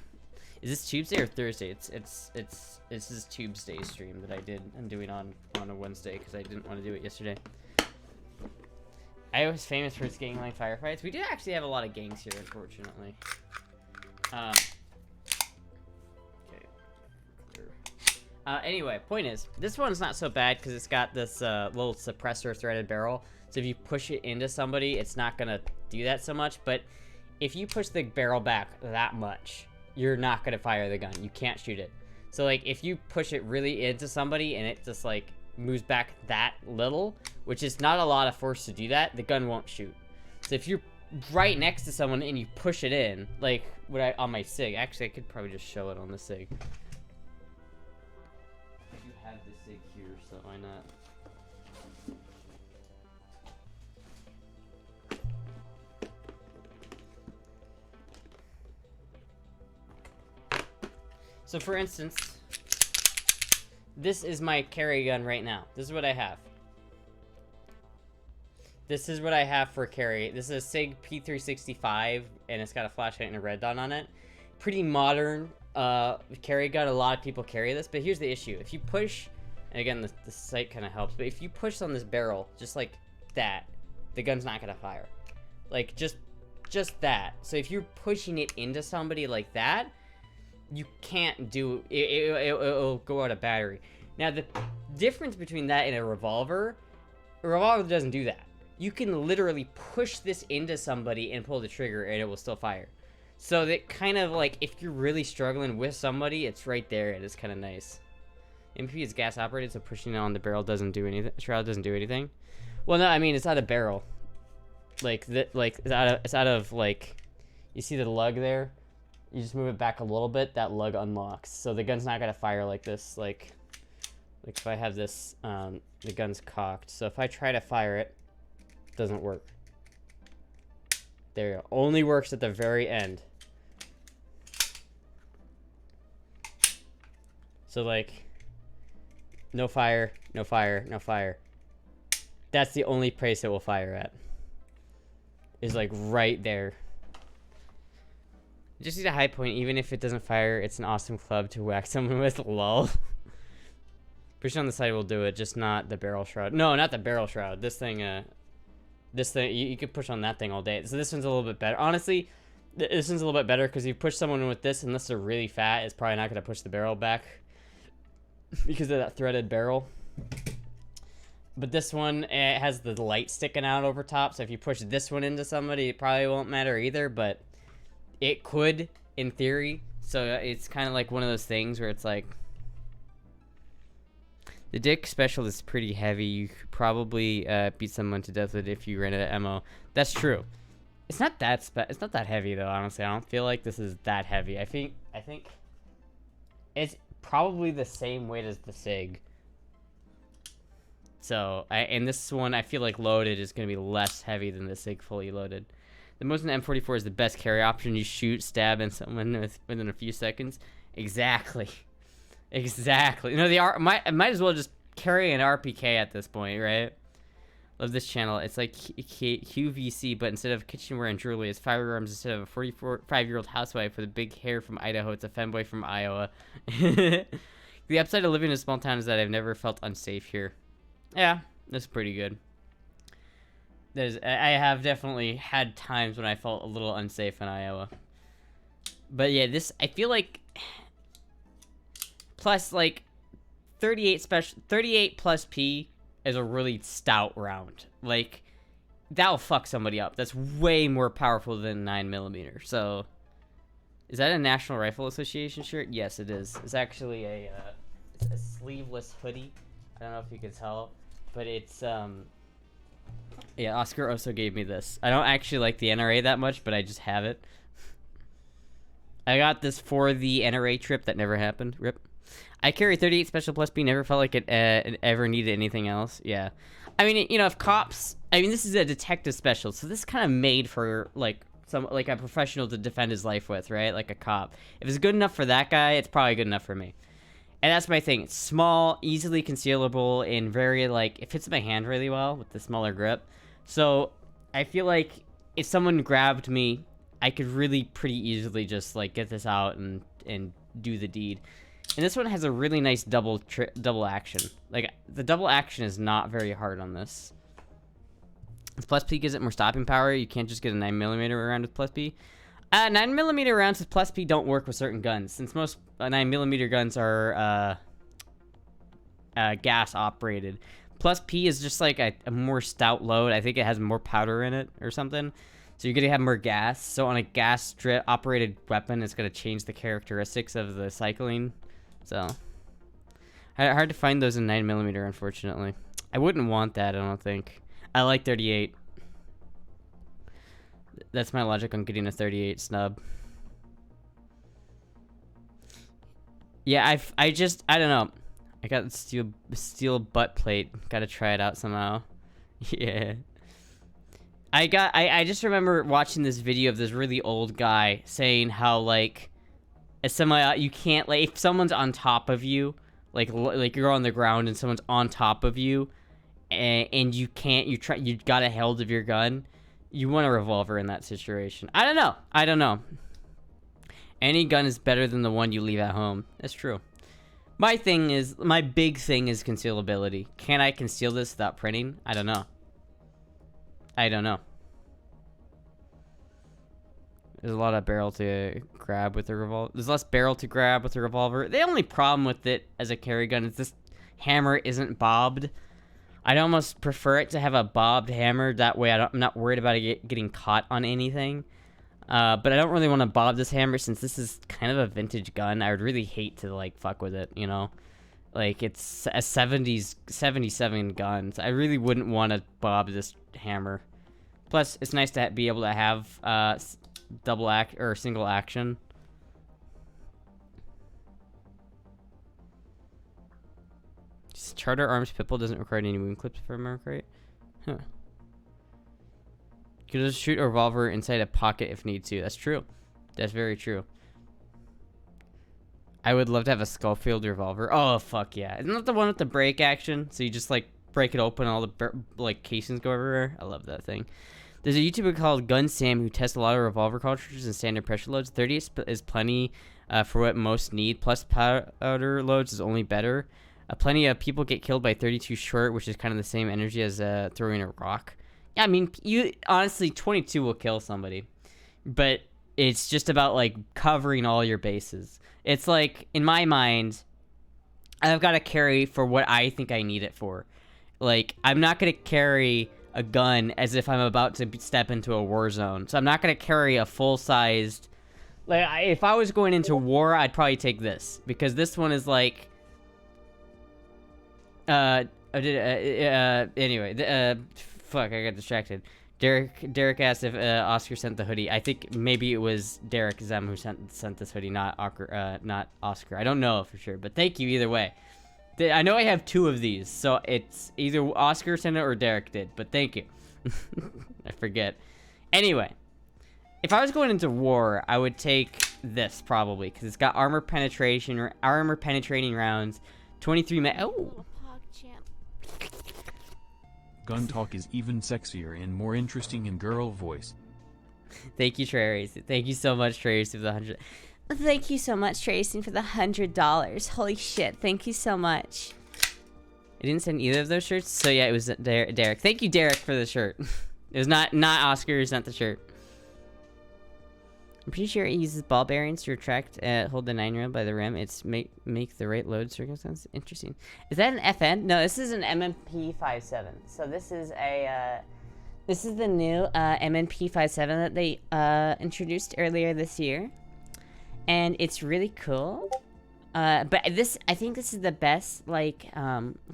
Is this Tuesday or Thursday? It's this Tuesday stream that I'm doing on a Wednesday because I didn't want to do it yesterday. I was famous for its gangland firefights. We do actually have a lot of gangs here, unfortunately. Okay. Anyway, point is, this one's not so bad because it's got this little suppressor threaded barrel. So if you push it into somebody, it's not gonna do that so much. But if you push the barrel back that much, you're not gonna fire the gun. You can't shoot it. So like, if you push it really into somebody and it just like moves back that little, which is not a lot of force to do that, the gun won't shoot. So if you're right next to someone and you push it in, like what on my SIG, actually I could probably just show it on the SIG. You have the SIG here, so why not? So for instance, this is my carry gun right now. This is what I have. This is what I have for carry. This is a SIG P365, and it's got a flashlight and a red dot on it. Pretty modern carry gun. A lot of people carry this, but here's the issue. If you push, and again, the sight kind of helps, but if you push on this barrel, just like that, the gun's not gonna fire. Like, just that. So if you're pushing it into somebody like that, you can't do it'll go out of battery. Now the difference between that and a revolver doesn't do that. You can literally push this into somebody and pull the trigger and it will still fire. So that kind of like, if you're really struggling with somebody, it's right there and it's kind of nice. MP is gas operated, so pushing it on the barrel doesn't do anything. Shroud doesn't do anything. Well, no, I mean it's out of barrel. Like that, like it's out of like, you see the lug there? You just move it back a little bit, that lug unlocks. So the gun's not gonna fire like this, like if I have this, the gun's cocked. So if I try to fire it, it doesn't work. There you go. Only works at the very end. So like, no fire, no fire, no fire. That's the only place it will fire at. Is like right there. Just need a high point, even if it doesn't fire, it's an awesome club to whack someone with, lol. Pushing on the side will do it, just not the barrel shroud. No, not the barrel shroud. This thing, you could push on that thing all day. So this one's a little bit better. Honestly, This one's a little bit better because you push someone with this, unless they're really fat, it's probably not going to push the barrel back because of that threaded barrel. But this one, it has the light sticking out over top, so if you push this one into somebody, it probably won't matter either, but it could, in theory. So it's kind of like one of those things where it's like, the dick special is pretty heavy. You could probably beat someone to death with it if you ran out of ammo. That's true. It's not that it's not that heavy though. Honestly, I don't feel like this is that heavy. I think it's probably the same weight as the Sig. So and this one I feel like loaded is gonna be less heavy than the Sig fully loaded. The Mosin M44 is the best carry option. You shoot, stab, and someone within a few seconds. Exactly. Exactly. No, might as well just carry an RPK at this point, right? Love this channel. It's like QVC, but instead of kitchenware and jewelry, it's firearms instead of a 45-year-old housewife with a big hair from Idaho. It's a femboy from Iowa. The upside of living in a small town is that I've never felt unsafe here. Yeah, that's pretty good. I have definitely had times when I felt a little unsafe in Iowa. But yeah, I feel like plus like 38 plus P is a really stout round. Like that'll fuck somebody up. That's way more powerful than 9mm. So is that a National Rifle Association shirt? Yes, it is. It's actually it's a sleeveless hoodie. I don't know if you can tell, but it's yeah, Oscar also gave me this. I don't actually like the NRA that much, but I just have it. I got this for the NRA trip that never happened. Rip. I carry 38 Special Plus B. Never felt like it ever needed anything else. Yeah. I mean, you know, if cops... I mean, this is a detective special, so this is kind of made for, like, a professional to defend his life with, right? Like a cop. If it's good enough for that guy, it's probably good enough for me. And that's my thing. It's small, easily concealable, and very, like... It fits my hand really well with the smaller grip. So, I feel like if someone grabbed me, I could really pretty easily just, like, get this out and do the deed. And this one has a really nice double action. Like, the double action is not very hard on this. This Plus P gives it more stopping power. You can't just get a 9mm round with Plus P. 9mm rounds with Plus P don't work with certain guns, since most 9mm guns are gas operated. Plus P is just like a more stout load. I think it has more powder in it or something. So you're going to have more gas. So on a gas operated weapon, it's going to change the characteristics of the cycling. So hard to find those in 9mm, unfortunately. I wouldn't want that, I don't think. I like 38. That's my logic on getting a 38 snub. Yeah, I don't know. I got the steel butt plate. Gotta try it out somehow. Yeah. I just remember watching this video of this really old guy saying how, like, you can't, like, if someone's on top of you, like you're on the ground and someone's on top of you, and you got a held of your gun, you want a revolver in that situation. I don't know. Any gun is better than the one you leave at home. That's true. My big thing is concealability. Can I conceal this without printing? I don't know. There's a lot of barrel to grab with the revolver. There's less barrel to grab with the revolver. The only problem with it as a carry gun is this hammer isn't bobbed. I'd almost prefer it to have a bobbed hammer. That way I'm not worried about it getting caught on anything. But I don't really want to bob this hammer since this is kind of a vintage gun. I would really hate to, like, fuck with it, you know? Like, it's a 77 gun. So I really wouldn't want to bob this hammer. Plus, it's nice to be able to have single action. Charter Arms Pipple doesn't require any wound clips for America, right? Huh. You can just shoot a revolver inside a pocket if need to. That's true. That's very true. I would love to have a Schofield revolver. Oh, fuck yeah. Isn't that the one with the break action? So you just, like, break it open and all the, like, casings go everywhere? I love that thing. There's a YouTuber called Gun Sam who tests a lot of revolver cartridges and standard pressure loads. 30 is plenty for what most need. Plus powder loads is only better. Plenty of people get killed by 32 short, which is kind of the same energy as throwing a rock. Yeah, I mean, honestly, 22 will kill somebody. But it's just about like covering all your bases. It's like, in my mind, I've got to carry for what I think I need it for. Like, I'm not going to carry a gun as if I'm about to step into a war zone. So I'm not going to carry a full-sized... Like, if I was going into war, I'd probably take this. Because this one is like... Anyway, fuck, I got distracted. Derek asked if Oscar sent the hoodie. I think maybe it was Derek Zem who sent this hoodie, not Oscar. I don't know for sure, but thank you either way. I know I have 2 of these, so it's either Oscar sent it or Derek did, but thank you. I forget. Anyway, if I was going into war, I would take this probably, because it's got armor penetrating rounds, 23 oh. Gun talk is even sexier and more interesting in girl voice. Thank you, Tracy. Thank you so much, Tracy, for the 100. Thank you so much, Tracy, for the $100. Holy shit! Thank you so much. I didn't send either of those shirts, so yeah, it was Derek. Thank you, Derek, for the shirt. It was not Oscar who sent the shirt. I'm pretty sure it uses ball bearings to retract, hold the 9mm by the rim. It's make the right load circumstance. Interesting. Is that an FN? No, this is an MMP57. So this is a, this is the new MMP57 that they introduced earlier this year, and it's really cool. But this, I think this is the best like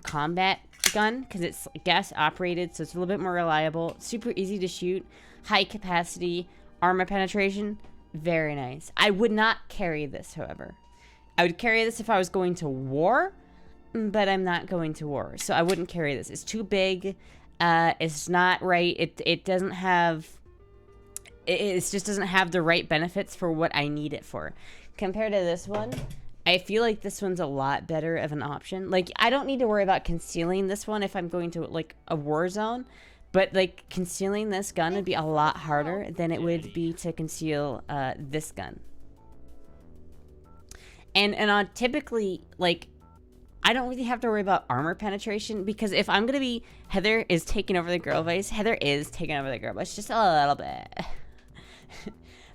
combat gun because it's gas operated, so it's a little bit more reliable, super easy to shoot, high capacity, armor penetration. Very nice. I would not carry this, however. I would carry this if I was going to war, but I'm not going to war, so I wouldn't carry this. It's too big. It's not right. It doesn't have... It just doesn't have the right benefits for what I need it for. Compared to this one, I feel like this one's a lot better of an option. Like, I don't need to worry about concealing this one if I'm going to, like, a war zone. But, like, concealing this gun would be a lot harder than it would be to conceal this gun. And on typically, like, I don't really have to worry about armor penetration because if I'm going to be... Heather is taking over the girl voice. Heather is taking over the girl voice. Just a little bit.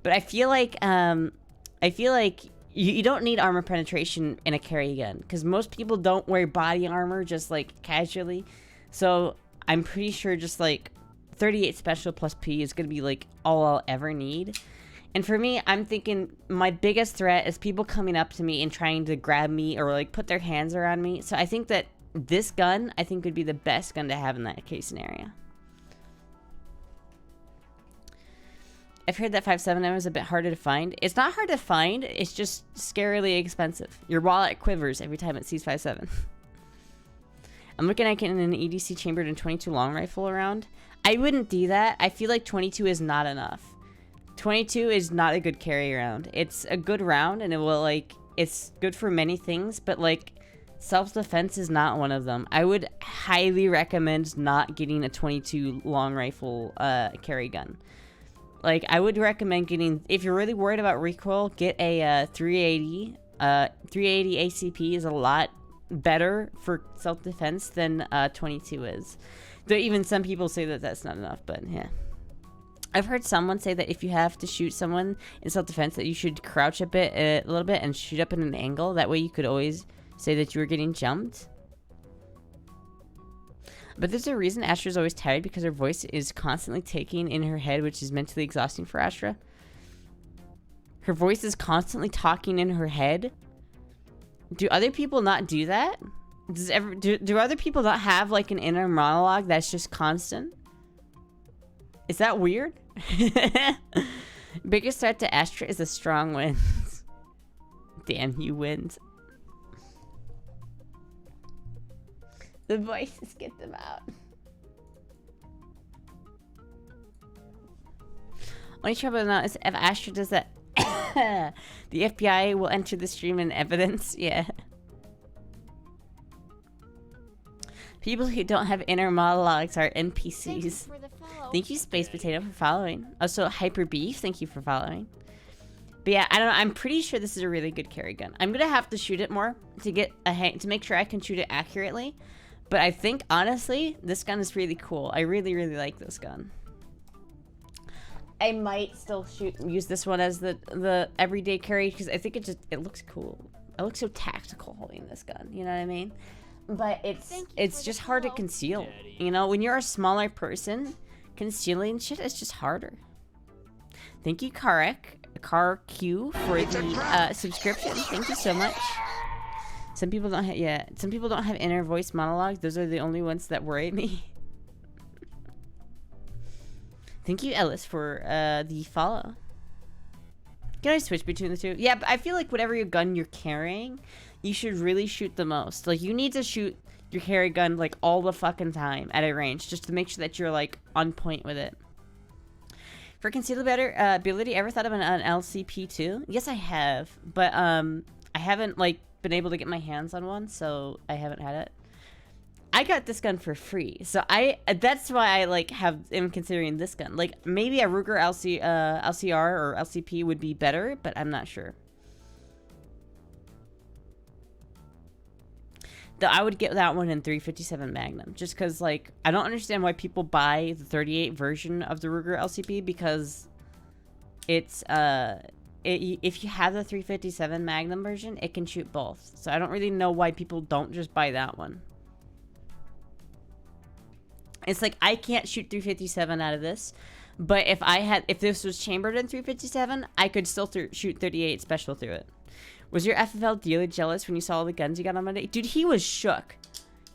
But I feel like you don't need armor penetration in a carry gun because most people don't wear body armor just, like, casually. So... I'm pretty sure just like 38 special plus P is going to be like all I'll ever need. And for me, I'm thinking my biggest threat is people coming up to me and trying to grab me or like put their hands around me. So I think that this gun, I think would be the best gun to have in that case scenario. I've heard that 5.7M is a bit harder to find. It's not hard to find. It's just scarily expensive. Your wallet quivers every time it sees 5.7. I'm looking at getting an EDC chambered and 22 long rifle around. I wouldn't do that. I feel like 22 is not enough. 22 is not a good carry round. It's a good round and it will like, it's good for many things, but like self-defense is not one of them. I would highly recommend not getting a 22 long rifle carry gun. Like I would recommend getting, if you're really worried about recoil, get a 380. 380 ACP is a lot better for self-defense than 22 is. Though even some people say that that's not enough, but yeah. I've heard someone say that if you have to shoot someone in self-defense that you should crouch a little bit and shoot up at an angle. That way you could always say that you were getting jumped. But there's a reason Astra's always tired because her voice is constantly taking in her head, which is mentally exhausting for Astra. Her voice is constantly talking in her head. Do other people not do that? Do other people not have like an inner monologue that's just constant? Is that weird? Biggest threat to Astra is a strong wind. Damn you, wind. The voices get them out. Only trouble now is if Astra does that, the FBI will enter the stream in evidence. Yeah. People who don't have inner monologues are NPCs. Thank you, Space Potato, for following. Also, Hyper Beef, thank you for following. But yeah, I don't know. I'm pretty sure this is a really good carry gun. I'm gonna have to shoot it more to get to make sure I can shoot it accurately. But I think honestly, this gun is really cool. I really, really like this gun. I might still use this one as the everyday carry because I think it looks cool. I look so tactical holding this gun, you know what I mean? But it's just hard to conceal. You know, when you're a smaller person, concealing shit is just harder. Thank you, Car Q, for the subscription. Thank you so much. Some people don't have some people don't have inner voice monologues. Those are the only ones that worry me. Thank you, Ellis, for the follow. Can I switch between the two? Yeah, but I feel like whatever your gun you're carrying, you should really shoot the most. Like, you need to shoot your carry gun, like, all the fucking time at a range, just to make sure that you're, like, on point with it. For concealability, ability, ever thought of an LCP too? Yes, I have. But, I haven't, like, been able to get my hands on one, so I haven't had it. I got this gun for free, so that's why I like am considering this gun. Like maybe a Ruger LCR or LCP would be better, but I'm not sure. Though I would get that one in 357 Magnum, just because like I don't understand why people buy the 38 version of the Ruger LCP because it's if you have the 357 Magnum version, it can shoot both. So I don't really know why people don't just buy that one. It's like, I can't shoot 357 out of this, but if this was chambered in 357, I could still shoot 38 special through it. Was your FFL dealer jealous when you saw all the guns you got on Monday? Dude, he was shook.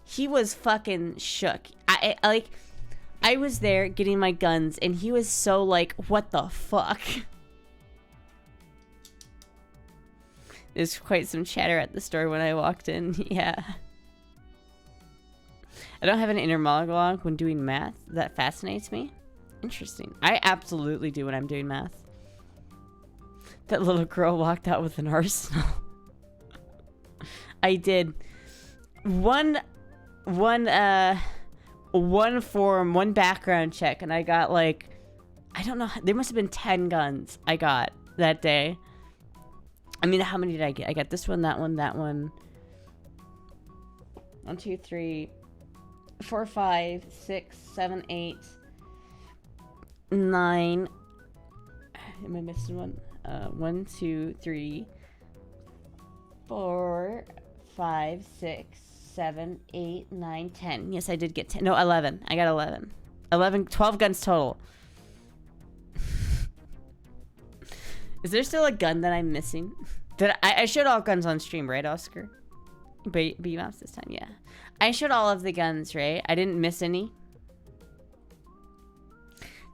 He was fucking shook. I was there getting my guns, and he was so like, what the fuck? There's quite some chatter at the store when I walked in, yeah. I don't have an inner monologue when doing math. That fascinates me. Interesting. I absolutely do when I'm doing math. That little girl walked out with an arsenal. I did. One background check, and I got like, I don't know, there must have been 10 guns I got that day. I mean, how many did I get? I got this one, that one, that one. 1, 2, 3... 4, 5, 6, 7, 8, 9. Am I missing one? 1, 2, 3, 4, 5, 6, 7, 8, 9, 10. Yes, I did get 10. No, 11. I got 11. 12 guns total. Is there still a gun that I'm missing? I showed all guns on stream, right, Oscar? B-Mouse this time, yeah. I showed all of the guns, right? I didn't miss any.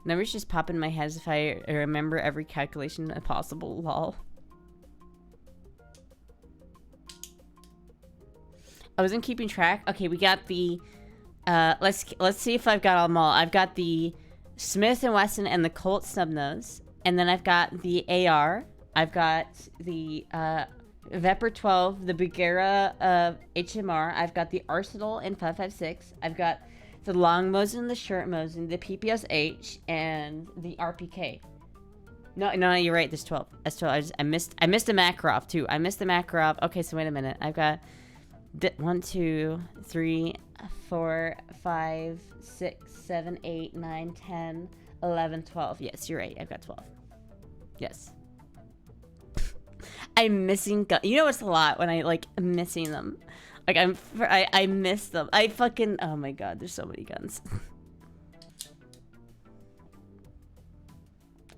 Numbers just pop in my head as if I remember every calculation possible, lol. I wasn't keeping track. Okay, we got the, let's see if I've got them all. I've got the Smith & Wesson and the Colt Snubnose. And then I've got the AR. I've got the, Vepr 12, the Bagheera HMR. I've got the Arsenal in 5.56. I've got the Long Mosin, the Short Mosin, the PPSH, and the RPK. No, you're right. There's 12. That's 12. I missed the Makarov too. I missed the Makarov. Okay, so wait a minute. I've got 1, 2, 3, 4, 5, 6, 7, 8, 9, 10, 11, 12. Yes, you're right. I've got 12. Yes. I'm missing guns. You know it's a lot when I like missing them. Like I miss them. I fucking, oh my god, there's so many guns.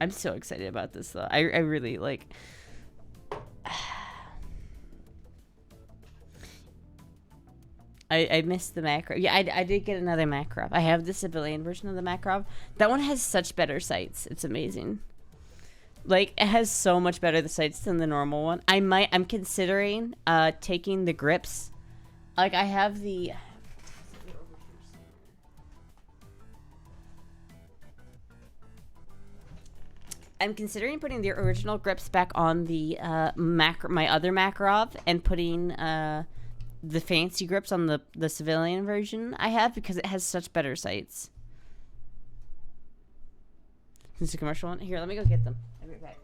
I'm so excited about this though. I really like. I missed the Makarov. Yeah, I did get another Makarov. I have the civilian version of the Makarov. That one has such better sights. It's amazing. Like, it has so much better the sights than the normal one. I'm considering taking the grips. Like, I have the... I'm considering putting the original grips back on the my other Makarov and putting the fancy grips on the civilian version I have because it has such better sights. This is a commercial one. Here, let me go get them. I'll be right back.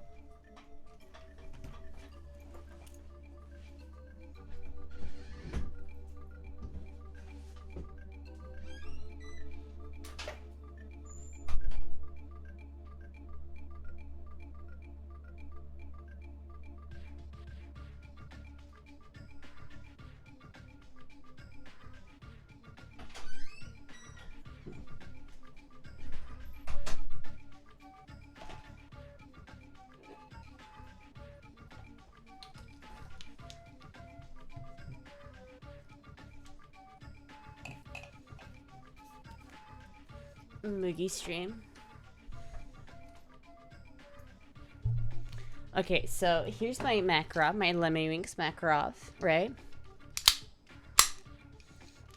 Moogie stream. Okay, so here's my Makarov, my Lemmy-Winks Makarov, right?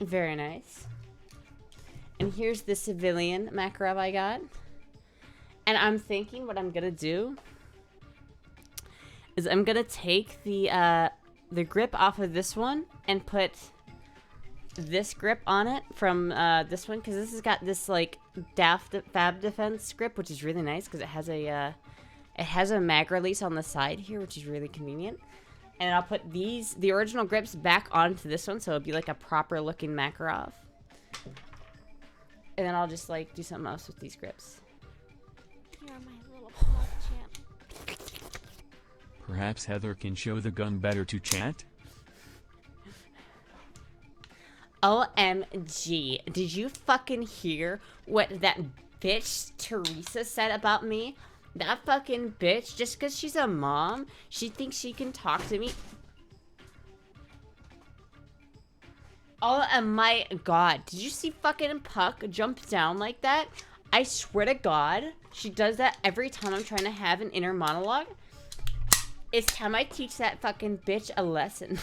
Very nice. And here's the civilian Makarov I got. And I'm thinking what I'm gonna do is I'm gonna take the grip off of this one and put this grip on it from this one, because this has got this like Fab Defense grip, which is really nice because it has a mag release on the side here, which is really convenient. And I'll put the original grips back onto this one, so it'll be like a proper looking Makarov. And then I'll just like do something else with these grips. You're my little pug champ. Perhaps Heather can show the gun better to chat? OMG. Did you fucking hear what that bitch Teresa said about me? That fucking bitch, just because she's a mom, she thinks she can talk to me. Oh my god. Did you see fucking Puck jump down like that? I swear to god, she does that every time I'm trying to have an inner monologue. It's time I teach that fucking bitch a lesson.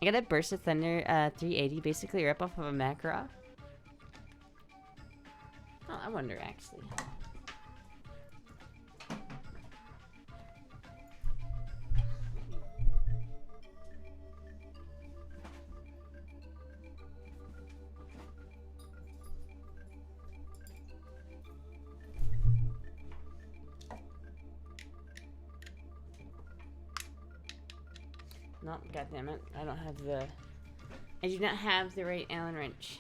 I got a Burst of Thunder 380, basically rip off of a Makarov. Oh, I wonder actually. Nope, goddammit. I do not have the right Allen wrench.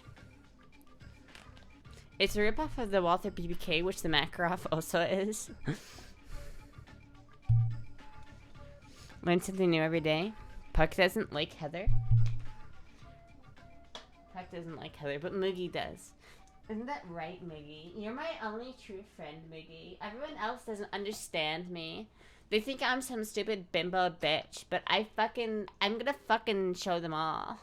It's a ripoff of the Walther BBK, which the Makarov also is. Learn something new every day. Puck doesn't like Heather. Puck doesn't like Heather, but Moogie does. Isn't that right, Moogie? You're my only true friend, Moogie. Everyone else doesn't understand me. They think I'm some stupid bimbo bitch, but I'm gonna fucking show them all.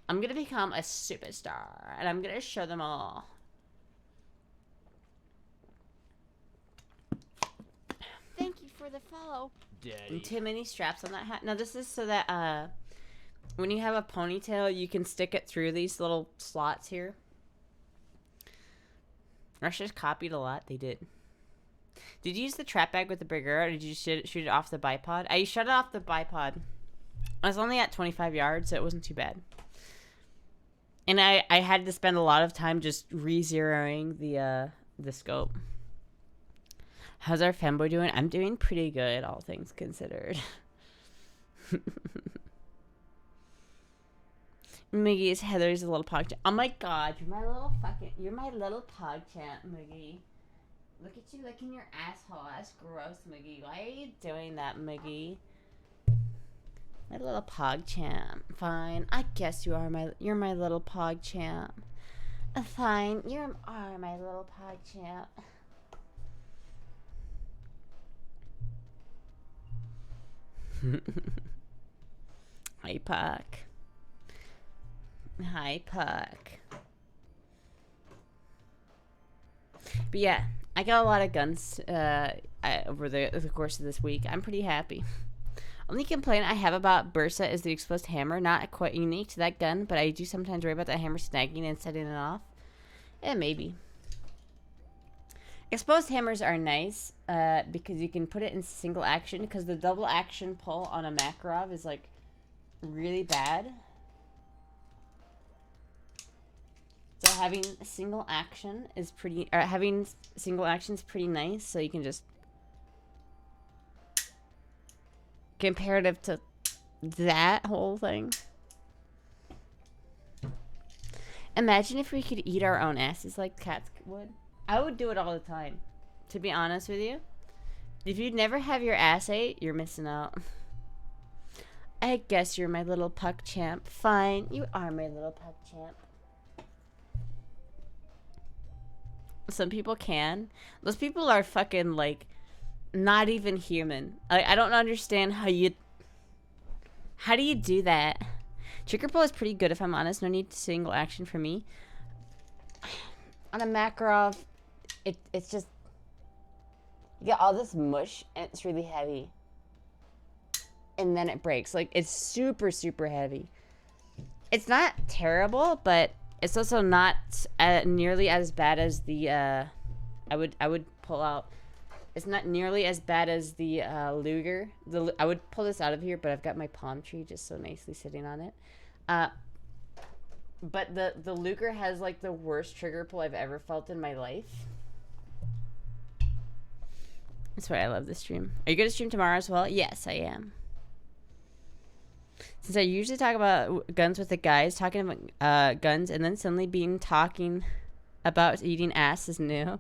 I'm gonna become a superstar, and I'm gonna show them all. Thank you for the follow. Daddy. Too many straps on that hat. No, this is so that, when you have a ponytail, you can stick it through these little slots here. Russia's copied a lot. They did. Did you use the trap bag with the bigger, or did you shoot it off the bipod? I shot it off the bipod. I was only at 25 yards, so it wasn't too bad. And I had to spend a lot of time just re-zeroing the scope. How's our Femboy doing? I'm doing pretty good, all things considered. Miggy's Heather's a little pog champ. Oh my god, you're my little pog champ, Miggy. Look at you licking your asshole. That's gross, Miggy. Why are you doing that, Miggy? My little pog champ. Fine. I guess you're my little pog champ. Fine. You are my little pog champ. Hi, Puck. Hi, Puck. But yeah, I got a lot of guns over the course of this week. I'm pretty happy. Only complaint I have about Bursa is the exposed hammer. Not quite unique to that gun, but I do sometimes worry about that hammer snagging and setting it off. Maybe. Exposed hammers are nice because you can put it in single action, because the double action pull on a Makarov is like really bad. So having single action is pretty nice, so you can just, comparative to that whole thing. Imagine if we could eat our own asses like cats would. I would do it all the time, to be honest with you. If you'd never have your ass ate, you're missing out. I guess you're my little Puck champ. Fine, you are my little Puck champ. Some people can. Those people are fucking, like, not even human. I don't understand how do you do that? Trigger pull is pretty good, if I'm honest. No need to single action for me. on a Makarov, it's just, you get all this mush and it's really heavy. And then it breaks. Like, it's super, super heavy. It's not terrible, but it's also not nearly as bad as the, I would pull out. It's not nearly as bad as the Luger. I would pull this out of here, but I've got my palm tree just so nicely sitting on it. But the Luger has like the worst trigger pull I've ever felt in my life. That's why I love this stream. Are you going to stream tomorrow as well? Yes, I am. Since I usually talk about guns with the guys, talking about guns, and then suddenly talking about eating ass is new.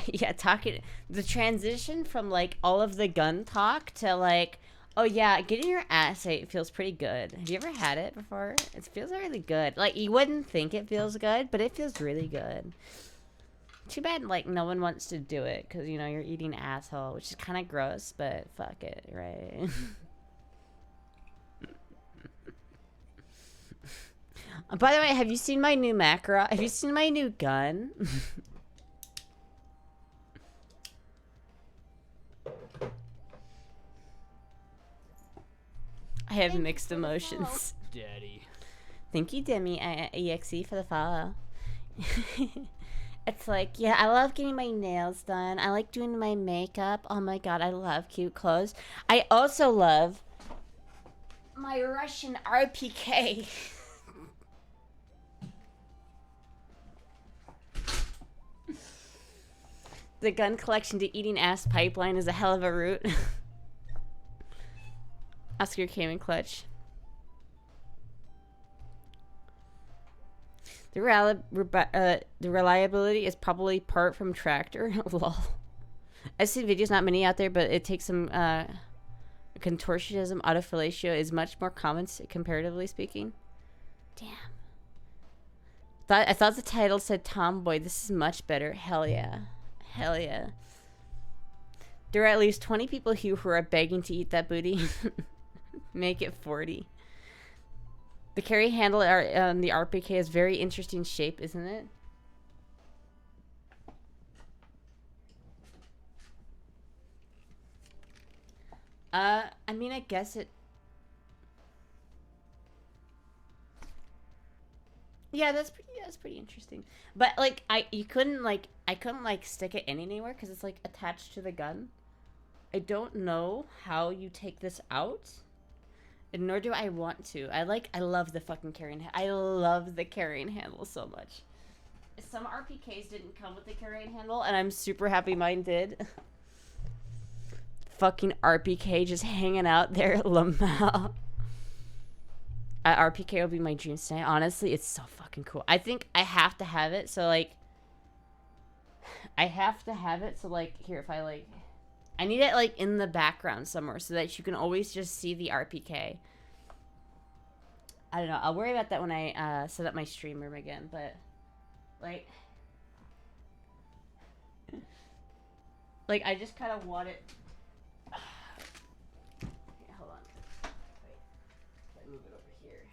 Yeah, the transition from like all of the gun talk to like, oh yeah, getting your ass ate feels pretty good. Have you ever had it before? It feels really good. Like, you wouldn't think it feels good, but it feels really good. Too bad like no one wants to do it because, you know, you're eating asshole, which is kind of gross, but fuck it, right? By the way, have you seen my new macro? Have you seen my new gun? I have mixed emotions. Daddy. Thank you, Demi EXE, for the follow. It's like, yeah, I love getting my nails done. I like doing my makeup. Oh my god, I love cute clothes. I also love my Russian RPK. The gun collection to eating ass pipeline is a hell of a route. Oscar came in clutch. The reliability is probably part from tractor. Lol. I've seen videos, not many out there, but it takes some contortionism. Autofellatio is much more common, comparatively speaking. Damn. I thought the title said tomboy. This is much better. Hell yeah. Hell yeah. There are at least 20 people who are begging to eat that booty. Make it 40. The carry handle on the RPK is very interesting shape, isn't it? I mean, I guess it... Yeah, that's pretty interesting. But like, I couldn't stick it anywhere because it's like attached to the gun. I don't know how you take this out. And nor do I want to. I love the fucking carrying handle. I love the carrying handle so much. Some RPKs didn't come with the carrying handle, and I'm super happy mine did. Fucking RPK just hanging out there, Lamau. RPK will be my dream tonight. Honestly, it's so fucking cool. I think I have to have it, so like... here, if I like... I need it like in the background somewhere so that you can always just see the RPK. I don't know. I'll worry about that when I set up my stream room again, but like I just kind of want it. Okay, hold on. Wait. Let me move it over here.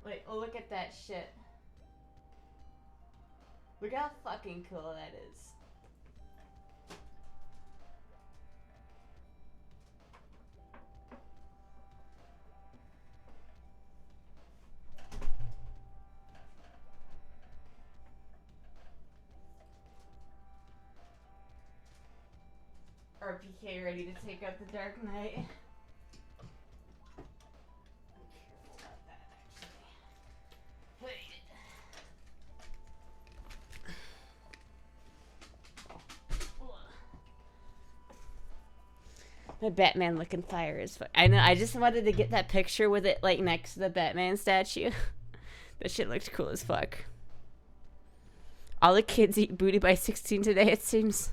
Wait, oh, look at that shit. Look how fucking cool that is. RPK ready to take up the Dark Knight. My Batman looking fire is fuck. I know, I just wanted to get that picture with it like next to the Batman statue. That shit looked cool as fuck. All the kids eat booty by 16 today, it seems.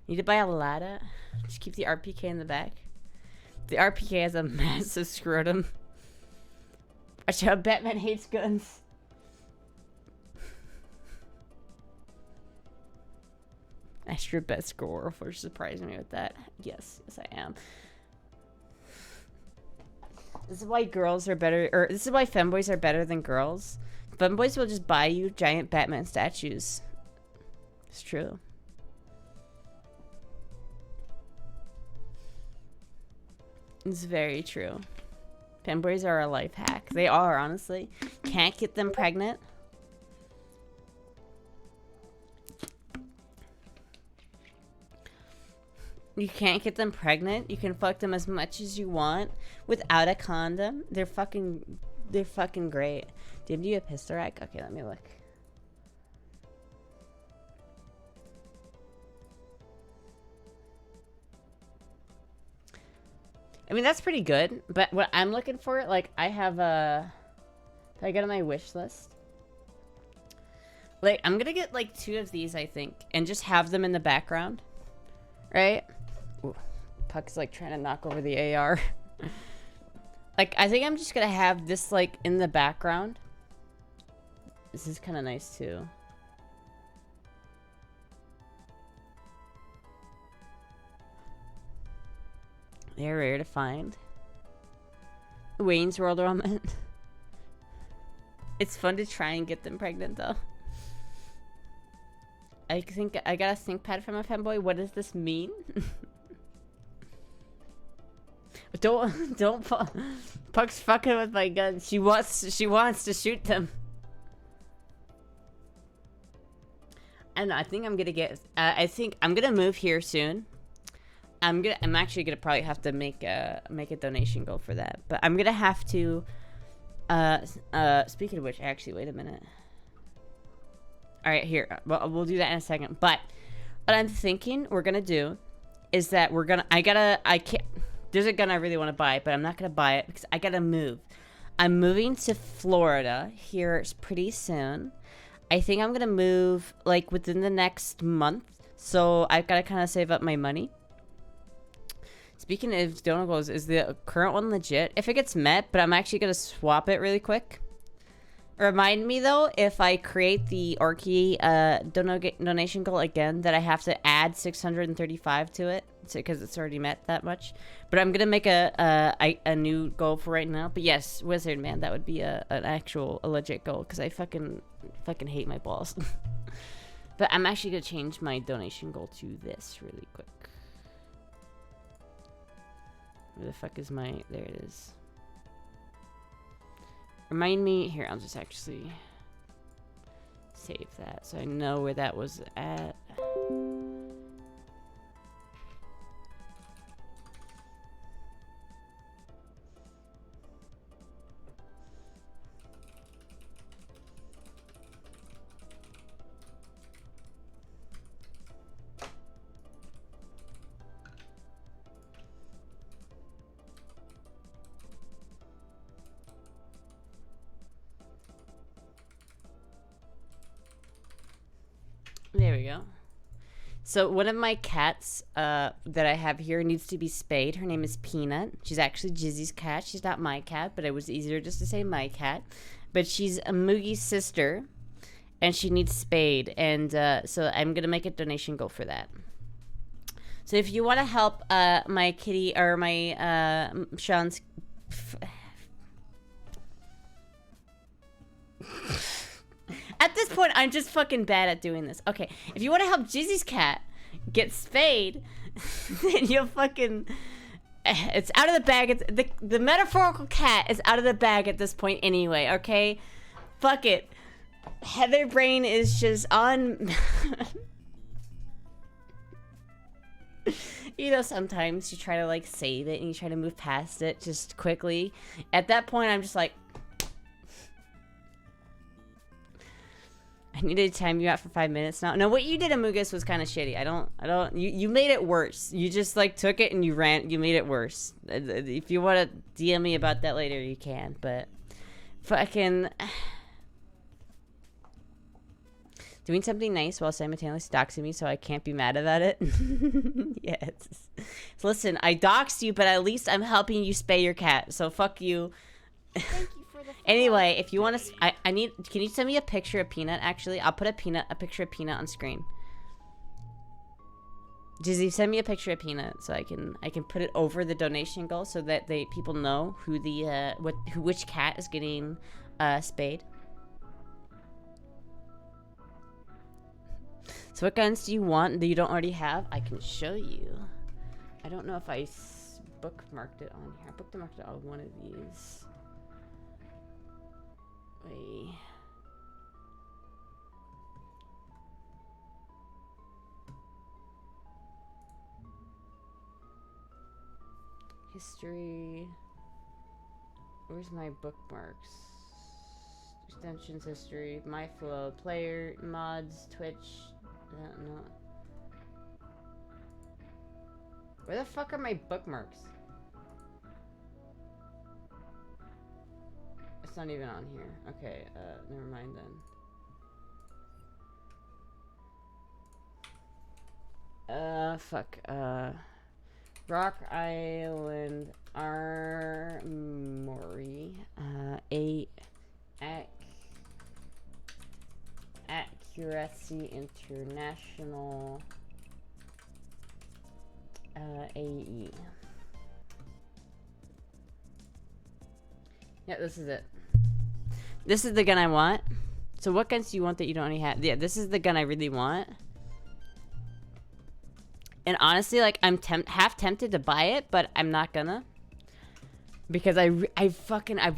Need to buy a ladder. Just keep the RPK in the back. The RPK has a massive scrotum. Watch out, Batman hates guns. Astra best score for surprising me with that. Yes, yes I am. This is why girls are better, or this is why femboys are better than girls. Femboys will just buy you giant Batman statues. It's true. It's very true. Femboys are a life hack. They are, honestly. Can't get them pregnant. You can't get them pregnant. You can fuck them as much as you want without a condom. They're fucking great. Do you have a pistol rack? Okay, let me look. I mean, that's pretty good. But what I'm looking for, like, I have a... I got on my wish list. Like, I'm gonna get, like, 2 of these, I think. And just have them in the background. Right? Ooh, Puck's, like, trying to knock over the AR. Like, I think I'm just gonna have this, like, in the background. This is kind of nice, too. They're rare to find. Wayne's World Ramen. It's fun to try and get them pregnant, though. I think I got a ThinkPad from a femboy. What does this mean? don't Puck's fucking with my guns. She wants to shoot them. I don't know. I think I'm gonna get. I think I'm gonna move here soon. I'm actually gonna probably have to make a donation goal for that. But I'm gonna have to. Speaking of which, actually, wait a minute. All right, here. Well, we'll do that in a second. But what I'm thinking we're gonna do is that I can't. There's a gun I really want to buy, but I'm not gonna buy it because I gotta move. I'm moving to Florida here pretty soon. I think I'm gonna move like within the next month, so I've gotta kind of save up my money. Speaking of donor goals, is the current one legit? If it gets met, but I'm actually gonna swap it really quick. Remind me though, if I create the Orky donation goal again, that I have to add 635 to it because it's already met that much. But I'm gonna make a new goal for right now. But yes, Wizard man, that would be a legit goal because I fucking hate my balls. But I'm actually gonna change my donation goal to this really quick. Where the fuck is my... There it is. Remind me... Here, I'll just actually save that so I know where that was at. There we go. So one of my cats that I have here needs to be spayed. Her name is Peanut. She's actually Jizzy's cat. She's not my cat, but it was easier just to say my cat. But she's a Moogie's sister, and she needs spayed. And so I'm going to make a donation goal for that. So if you want to help my kitty, or my Sean's... At this point, I'm just fucking bad at doing this. Okay, if you want to help Jizzy's cat get spayed, then you'll fucking... It's out of the bag. It's, the metaphorical cat is out of the bag at this point anyway, okay? Fuck it. Heather Brain is just on... You know, sometimes you try to, like, save it and you try to move past it just quickly. At that point, I'm just like... I need to time you out for 5 minutes now. No, what you did, Amugus, was kind of shitty. You made it worse. You just, like, took it and you made it worse. If you want to DM me about that later, you can, but fucking... Doing something nice while simultaneously doxing me so I can't be mad about it. Yes. So listen, I doxed you, but at least I'm helping you spay your cat, so fuck you. Thank you for Anyway, if you want to, I need. Can you send me a picture of Peanut? Actually, I'll put a picture of Peanut on screen. Jizzy, send me a picture of Peanut so I can put it over the donation goal so that people know who the which cat is getting spayed. So what guns do you want that you don't already have? I can show you. I don't know if I bookmarked it on here. I bookmarked it on one of these. Wait. History. Where's my bookmarks? Extensions, history, my flow, player, mods, Twitch. No. Where the fuck are my bookmarks? It's not even on here. Okay, never mind then. Fuck. Rock Island Armory. Accuracy International. AE. Yeah, this is it. This is the gun I want. So what guns do you want that you don't already have? Yeah, this is the gun I really want. And honestly, like, I'm half tempted to buy it, but I'm not gonna. Because I've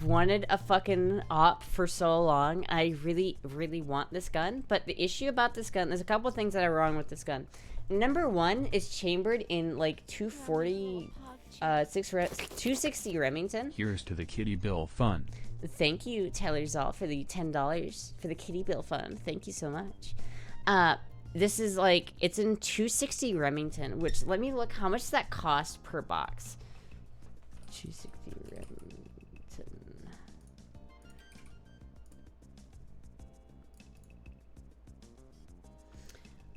wanted a fucking op for so long. I really, really want this gun. But the issue about this gun, there's a couple things that are wrong with this gun. Number one is chambered in like 260 Remington. Here's to the Kitty Bill fund. Thank you, Taylor Zoll, for the $10 for the Kitty Bill fund. Thank you so much. This is like, it's in 260 Remington, which, let me look, how much does that cost per box? 260 Remington.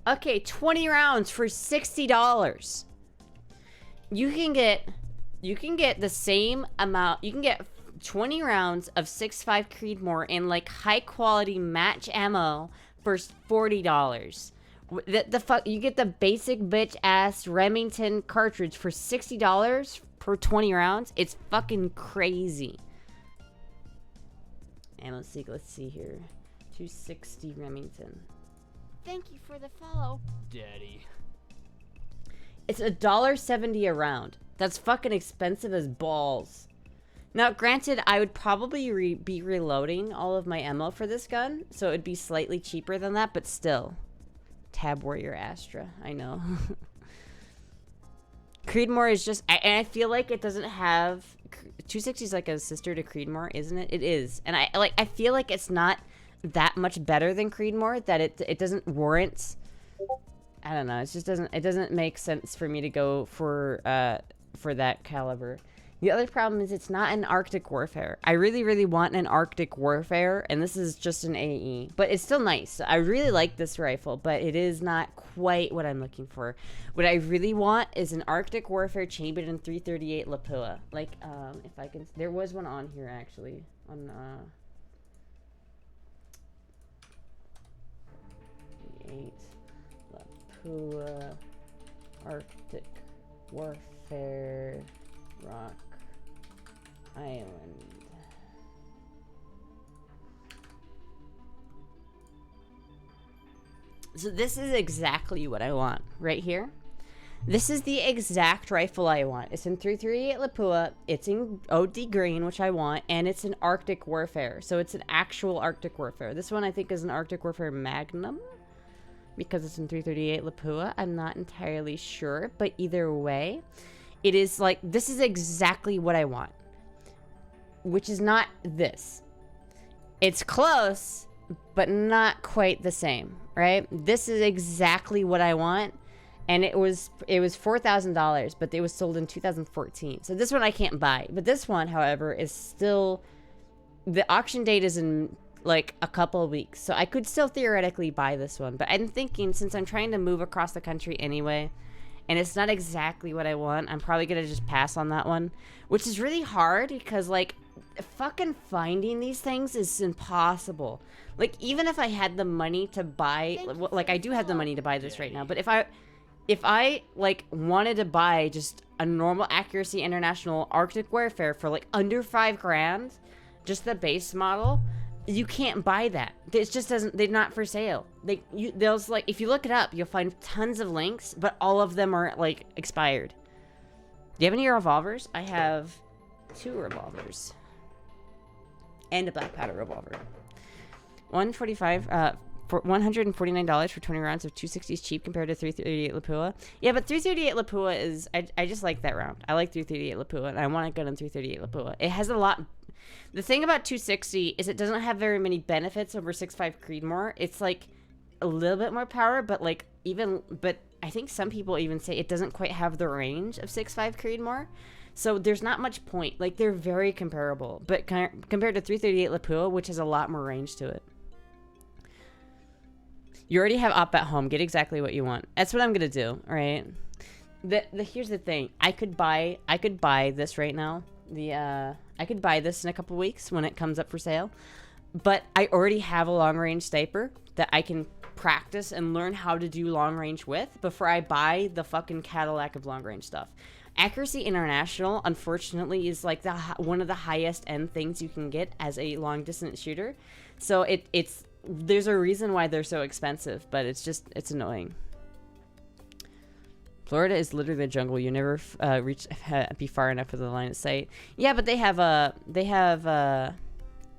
Okay, 20 rounds for $60. You can get the same amount. You can get 20 rounds of 6.5 Creedmoor in like high quality match ammo for $40. The fuck, you get the basic bitch ass Remington cartridge for $60 per 20 rounds. It's fucking crazy. And let's see here. 260 Remington. Thank you for the follow, Daddy. It's $1.70 a round. That's fucking expensive as balls. Now, granted, I would probably be reloading all of my ammo for this gun, so it would be slightly cheaper than that, but still. Tab Warrior Astra, I know. Creedmoor is just, and I feel like it doesn't have, 260 is like a sister to Creedmoor, isn't it? It is, and I feel like it's not that much better than Creedmoor, that it doesn't warrant, I don't know, it just doesn't make sense for me to go for that caliber. The other problem is it's not an Arctic Warfare. I really, really want an Arctic Warfare, and this is just an AE. But it's still nice. I really like this rifle, but it is not quite what I'm looking for. What I really want is an Arctic Warfare chambered in 338 Lapua. Like, if I can... There was one on here, actually. On, Lapua Arctic Warfare Rock Island. So this is exactly what I want right here. This is the exact rifle I want. It's in 338 Lapua. It's in OD green, which I want, and it's an Arctic Warfare. So it's an actual Arctic Warfare. This one I think is an Arctic Warfare Magnum because it's in 338 Lapua. I'm not entirely sure, but either way, it is like, this is exactly what I want, which is not this. It's close, but not quite the same, right? This is exactly what I want, and it was $4,000, but it was sold in 2014. So this one I can't buy, but this one, however, is still, the auction date is in like a couple of weeks, so I could still theoretically buy this one. But I'm thinking, since I'm trying to move across the country anyway, and it's not exactly what I want, I'm probably gonna just pass on that one, which is really hard because, like, fucking finding these things is impossible. Like, even if I had the money to buy, like, I do have the money to buy this right now, but if I like wanted to buy just a normal accuracy international Arctic Warfare for like under $5,000, just the base model, you can't buy that. It just doesn't. They're not for sale. Those, like, if you look it up, you'll find tons of links, but all of them are like expired. Do you have any revolvers? I have 2 revolvers and a black powder revolver. 145 for $149 for 20 rounds of 260 is cheap compared to 338 Lapua. Yeah, but 338 Lapua is I just like that round. I like 338 Lapua, and I want a gun in 338 Lapua. It has a lot. The thing about 260 is it doesn't have very many benefits over 6.5 Creedmoor. It's like a little bit more power, but I think some people even say it doesn't quite have the range of 6.5 Creedmoor. So there's not much point. Like, they're very comparable, but compared to 338 Lapua, which has a lot more range to it. You already have op at home. Get exactly what you want. That's what I'm gonna do. All right. Here's the thing. I could buy this right now. I could buy this in a couple weeks when it comes up for sale. But I already have a long range sniper that I can practice and learn how to do long range with before I buy the fucking Cadillac of long range stuff. Accuracy International, unfortunately, is like one of the highest end things you can get as a long distance shooter. So there's a reason why they're so expensive, but it's annoying. Florida is literally the jungle. You never be far enough for the line of sight. Yeah, but they have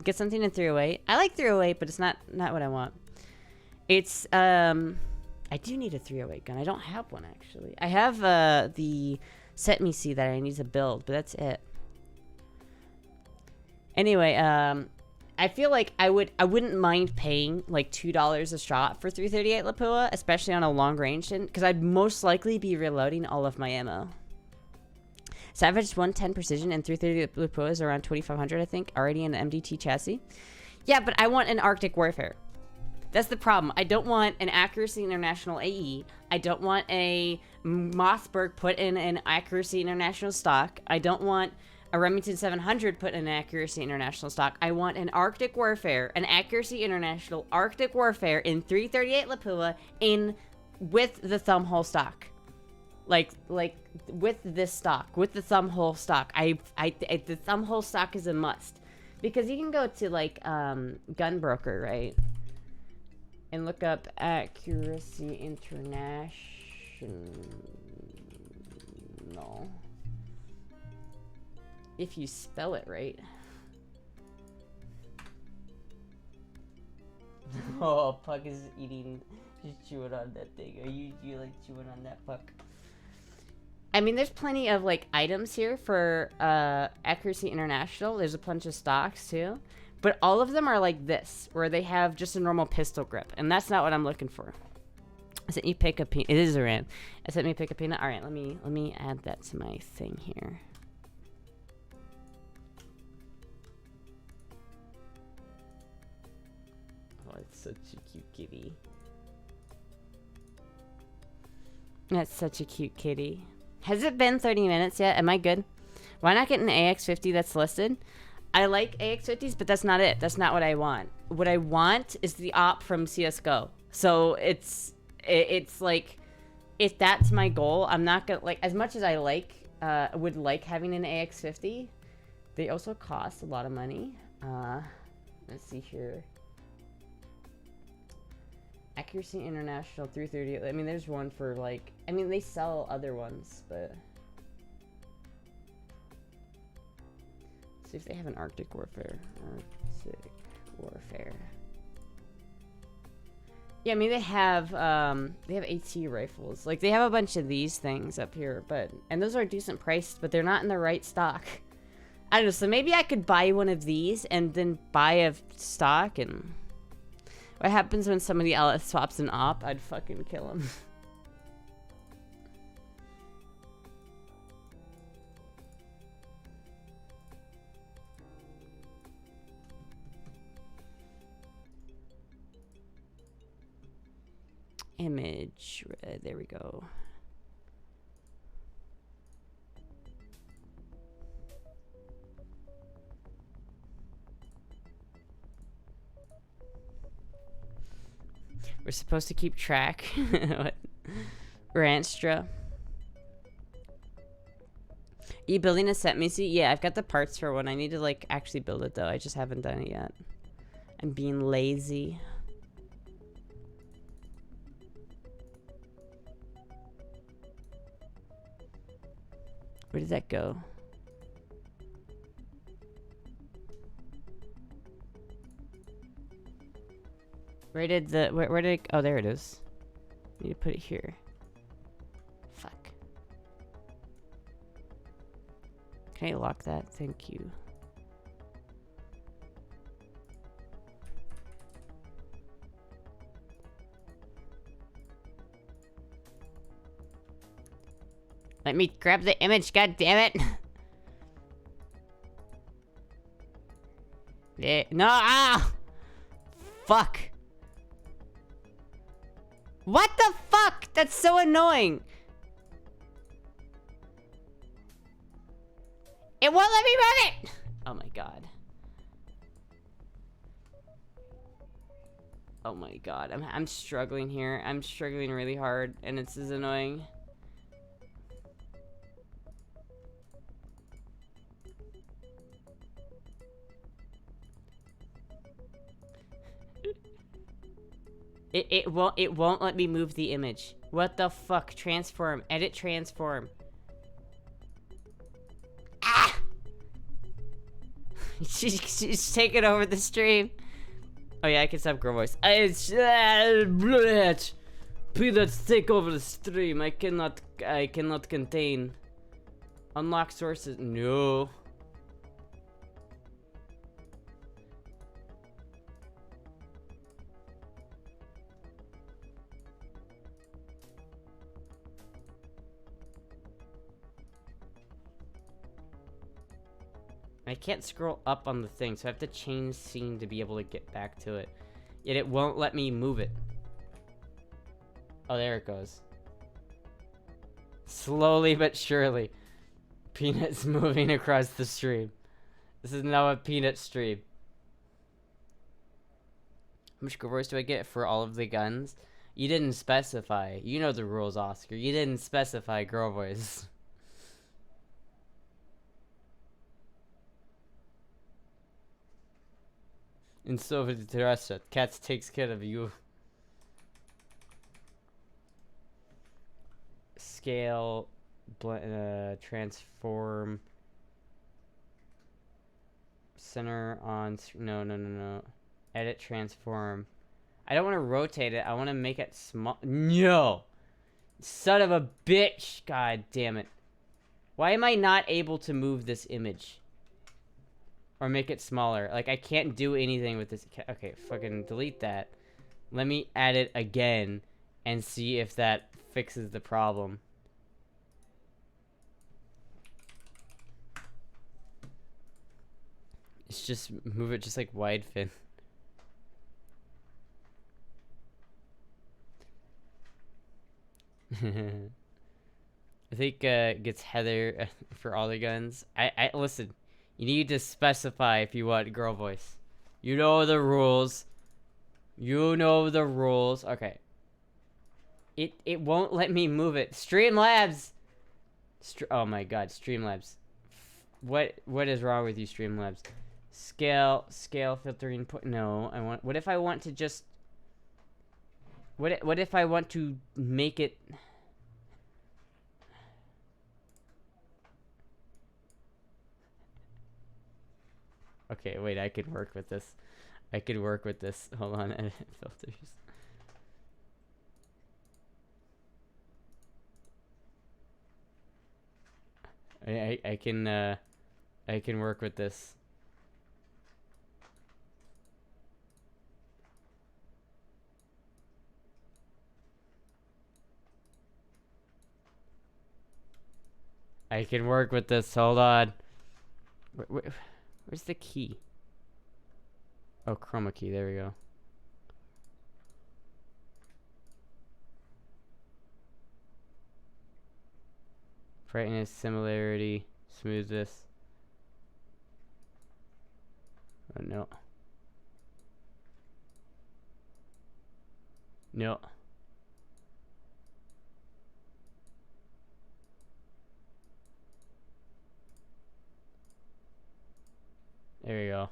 get something in 308. I like 308, but it's not what I want. It's I do need a 308 gun. I don't have one actually. I have the Set Me See that I need to build, but that's it. Anyway, I feel like I wouldn't mind paying like $2 a shot for 338 Lapua, especially on a long range, because I'd most likely be reloading all of my ammo. Savage 110 precision and 338 Lapua is around 2,500, I think, already in the MDT chassis. Yeah, but I want an Arctic Warfare. That's the problem. I don't want an Accuracy International AE. I don't want a Mossberg put in an Accuracy International stock. I don't want a Remington 700 put in an Accuracy International stock. I want an Arctic Warfare, an Accuracy International Arctic Warfare in 338 Lapua with the thumbhole stock. Like with this stock, with the thumbhole stock. The thumbhole stock is a must. Because you can go to like Gunbroker, right? And look up Accuracy International. If you spell it right. Oh, Puck is eating, just chewing on that thing. Are you like chewing on that, Puck? I mean, there's plenty of like items here for Accuracy International. There's a bunch of stocks too. But all of them are like this, where they have just a normal pistol grip. And that's not what I'm looking for. I sent you pick a peanut. It is Iran. I sent me pick a peanut. All right, let me add that to my thing here. Oh, it's such a cute kitty. That's such a cute kitty. Has it been 30 minutes yet? Am I good? Why not get an AX50 that's listed? I like AX50s, but that's not it. That's not what I want. What I want is the op from CSGO. So it's like, if that's my goal, I'm not gonna, like, as much as I would like having an AX50, they also cost a lot of money. Let's see here. Accuracy International 330. I mean, there's one for like, I mean, they sell other ones, but see if they have an Arctic Warfare. Arctic Warfare. Yeah, I mean, they have AT rifles. Like, they have a bunch of these things up here, and those are decent priced, but they're not in the right stock. I don't know, so maybe I could buy one of these and then buy a stock, and what happens when somebody else swaps an op? I'd fucking kill him. Image, there we go. We're supposed to keep track. What? Astra. You building a set, Missy? Yeah, I've got the parts for one. I need to like actually build it though. I just haven't done it yet. I'm being lazy. Where did that go? Where did the where did it, oh, there it is. Need to put it here. Fuck. Can I lock that? Thank you. Let me grab the image, god damn it. No, ah! Fuck. What the fuck? That's so annoying. It won't let me run it. Oh my god. Oh my god. I'm struggling here. I'm struggling really hard, and it's as annoying. It won't let me move the image. What the fuck? Transform. Edit transform. Ah! she's taking over the stream. Oh yeah, I can stop girl voice. It's Peanuts take over the stream. I cannot contain. Unlock sources. No. I can't scroll up on the thing, so I have to change scene to be able to get back to it. Yet it won't let me move it. Oh, there it goes. Slowly but surely. Peanut's moving across the stream. This is now a Peanut stream. How much girl voice do I get for all of the guns? You didn't specify. You know the rules, Oscar. You didn't specify girl voice. In Soviet Russia, Cats takes care of you. Scale, transform, center on. No. Edit, transform. I don't want to rotate it. I want to make it small. No, son of a bitch! God damn it! Why am I not able to move this image? Or make it smaller. Like, I can't do anything with this. Okay, fucking delete that. Let me add it again and see if that fixes the problem. It's just, move it just like wide fin. I think it gets Heather for all the guns. Listen. You need to specify if you want girl voice. You know the rules. You know the rules. Okay. It won't let me move it. Streamlabs! Oh my god, Streamlabs. What is wrong with you, Streamlabs? Scale filtering no, what if I want to just what if I want to make it Okay, wait, I can work with this. I can work with this. Hold on, edit filters. I can work with this. I can work with this. Hold on. Where's the key? Oh, chroma key. There we go. Brightness, similarity, smoothness. Oh no. No. There we go.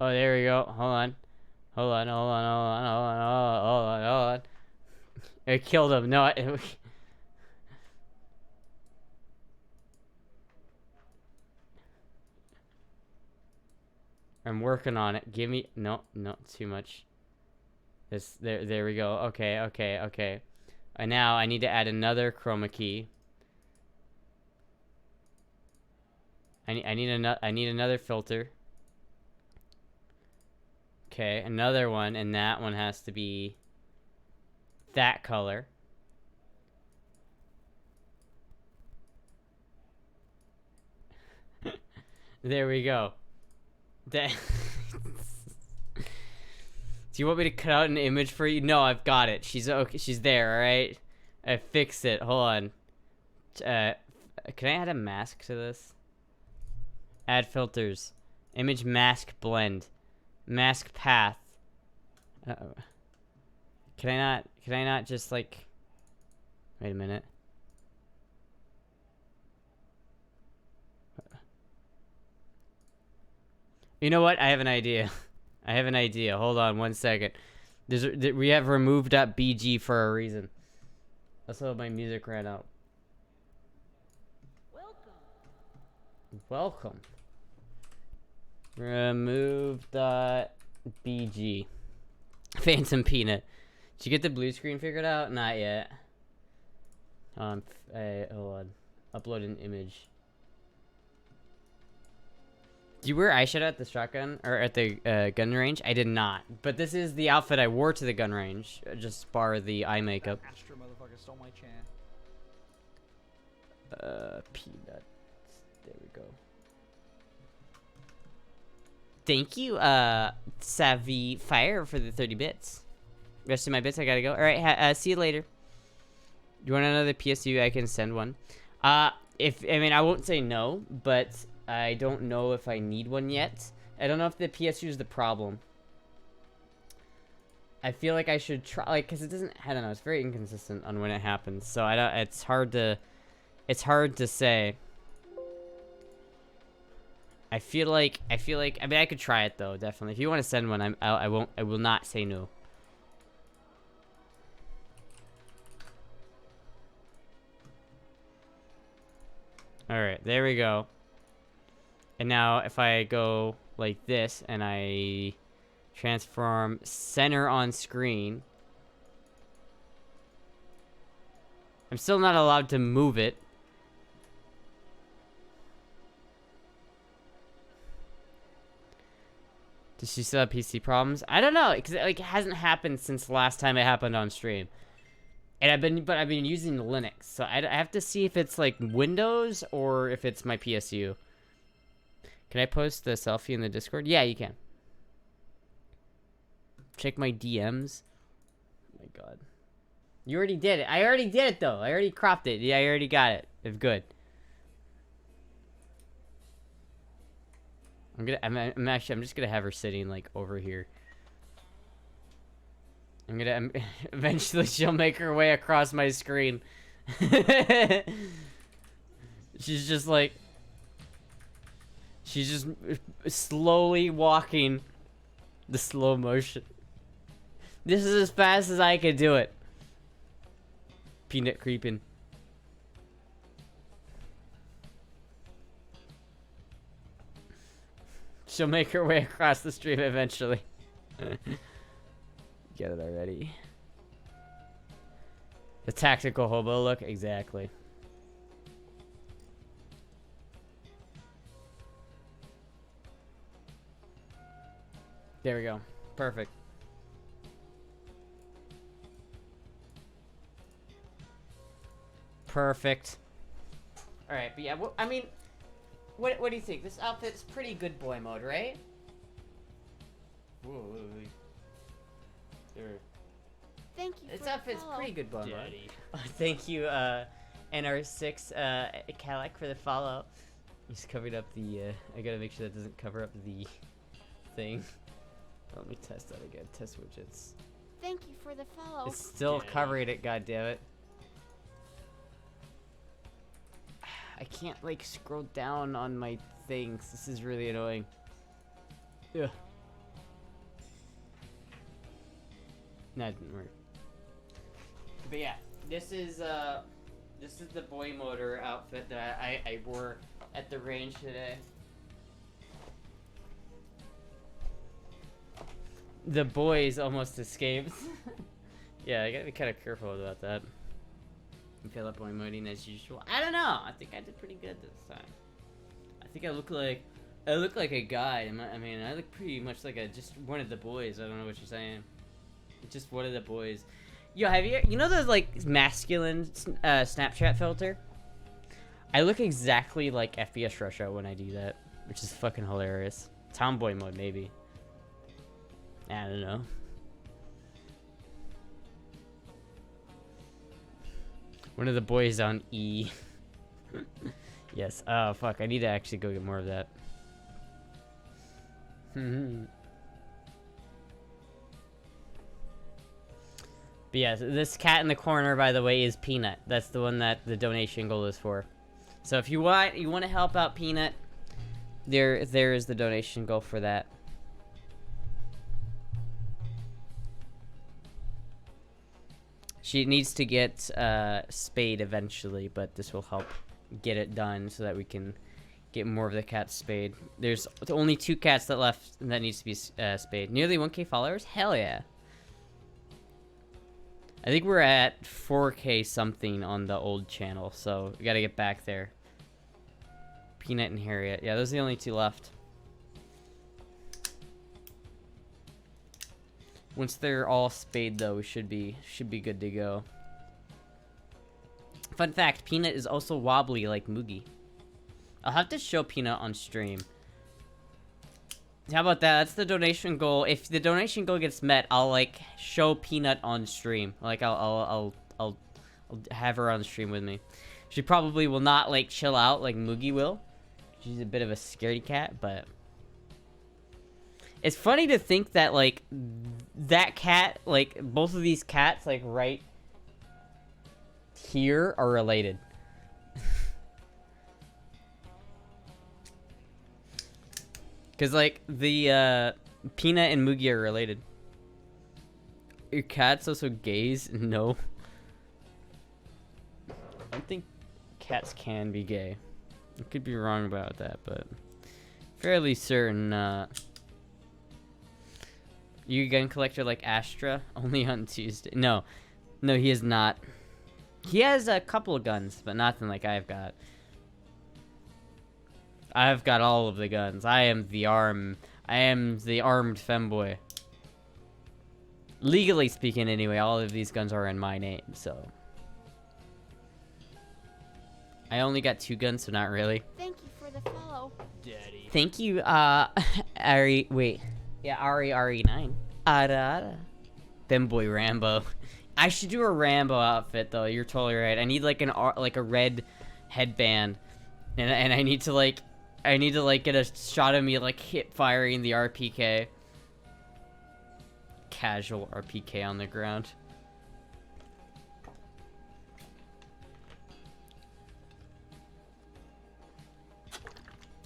Oh, there we go. Hold on. Hold on, hold on, hold on, hold on, hold on, hold on. I killed him. No, I'm working on it. Give me... No, no, too much. There we go. Okay, okay, okay. And now I need to add another chroma key. I need another filter. Okay, another one, and that one has to be that color. There we go. That. Do you want me to cut out an image for you? No, I've got it. She's okay. She's there. All right. I fixed it. Hold on. Can I add a mask to this? Add filters. Image mask blend. Mask path. Uh-oh. Can I not just like... Wait a minute. You know what? I have an idea. I have an idea. Hold on one second. We have remove.bg for a reason. Also, my music ran out. Welcome. Remove.bg. Phantom Peanut. Did you get the blue screen figured out? Not yet. Hold on. Upload an image. Do you wear eyeshadow at the shotgun or at the gun range? I did not. But this is the outfit I wore to the gun range. Just bar the eye makeup. Astra motherfucker stole my chan. Peanuts. There we go. Thank you, Savvy Fire, for the 30 bits. Rest of my bits, I gotta go. All right, see you later. You want another PSU? I can send one. I won't say no, but I don't know if I need one yet. I don't know if the PSU is the problem. I feel like I should try, like, cause it doesn't. I don't know. It's very inconsistent on when it happens, so I don't. It's hard to say. I feel like. I mean, I could try it though, definitely. If you want to send one, I will not say no. All right, there we go. And now if I go like this and I transform center on screen, I'm still not allowed to move it. Does she still have PC problems? I don't know, because it hasn't happened since the last time it happened on stream. And I've been using Linux, so I have to see if it's like Windows or if it's my PSU. Can I post the selfie in the Discord? Yeah, you can. Check my DMs. Oh my god. You already did it. I already did it though. I already cropped it. Yeah, I already got it. It's good. I'm just gonna have her sitting like over here. Eventually she'll make her way across my screen. She's just slowly walking the slow motion. This is as fast as I could do it. Peanut creeping. She'll make her way across the stream eventually. Get it already. The tactical hobo look, exactly. There we go. Perfect. Perfect. All right, but yeah, I mean, what do you think? This outfit's pretty good boy mode, right? Whoa. Thank you. This outfit's pretty good boy mode. Thank you, NR6 Calic for the follow. He's covered up the. I gotta make sure that doesn't cover up the thing. Let me test that again. Test widgets. Thank you for the follow. It's still covering it, goddammit. I can't like scroll down on my things. This is really annoying. Ugh. No, it didn't work. But yeah, this is the boy motor outfit that I wore at the range today. The boys almost escaped. Yeah, I gotta be kind of careful about that. I feel like boy moding as usual. I don't know. I think I did pretty good this time. I think I look like a guy. I mean, I look pretty much like just one of the boys. I don't know what you're saying. Just one of the boys. Yo, have you know those like masculine Snapchat filter? I look exactly like FPS Russia when I do that, which is fucking hilarious. Tomboy mode maybe. I don't know. One of the boys on E. Yes. Oh fuck! I need to actually go get more of that. But yeah, this cat in the corner, by the way, is Peanut. That's the one that the donation goal is for. So if you want to help out Peanut, there is the donation goal for that. She needs to get spayed eventually, but this will help get it done so that we can get more of the cats spayed. There's only 2 cats that left that needs to be spayed. Nearly 1K followers? Hell yeah. I think we're at 4K something on the old channel, so we gotta get back there. Peanut and Harriet. Yeah, those are the only 2 left. Once they're all spayed, though, we should be good to go. Fun fact, Peanut is also wobbly like Moogie. I'll have to show Peanut on stream. How about that? That's the donation goal. If the donation goal gets met, I'll like show Peanut on stream. Like I'll have her on stream with me. She probably will not like chill out like Moogie will. She's a bit of a scaredy cat, but it's funny to think that like that cat, like both of these cats, like right here are related. Cause like the Peanut and Moogie are related. Your cat's also gays? No. I don't think cats can be gay. I could be wrong about that, but fairly certain. You a gun collector like Astra? Only on Tuesday. No, he is not. He has a couple of guns, but nothing like I've got. I've got all of the guns. I am the armed femboy. Legally speaking, anyway, all of these guns are in my name, so. I only got 2 guns, so not really. Thank you for the follow. Daddy. Thank you, Ari. Wait. Yeah, Ari9. Ada. Femboy Rambo. I should do a Rambo outfit, though. You're totally right. I need like a red headband, and I need to like get a shot of me like hip firing the RPK. Casual RPK on the ground.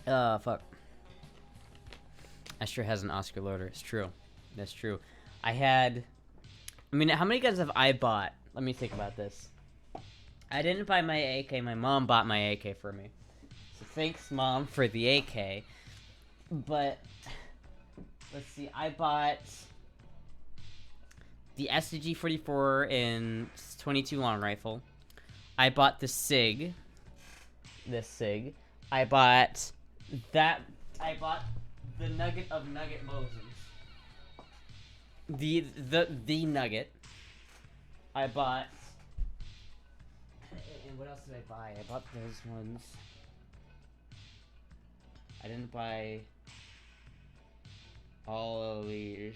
Fuck. Astra has an Oscar loader. It's true. That's true. I mean, how many guns have I bought? Let me think about this. I didn't buy my AK. My mom bought my AK for me. So thanks, Mom, for the AK. But, let's see. I bought the STG-44 in 22 long rifle. I bought the SIG. This SIG. I bought the Nugget of Nugget Mosins. The Nugget. I bought. And what else did I buy? I bought those ones. I didn't buy all of these.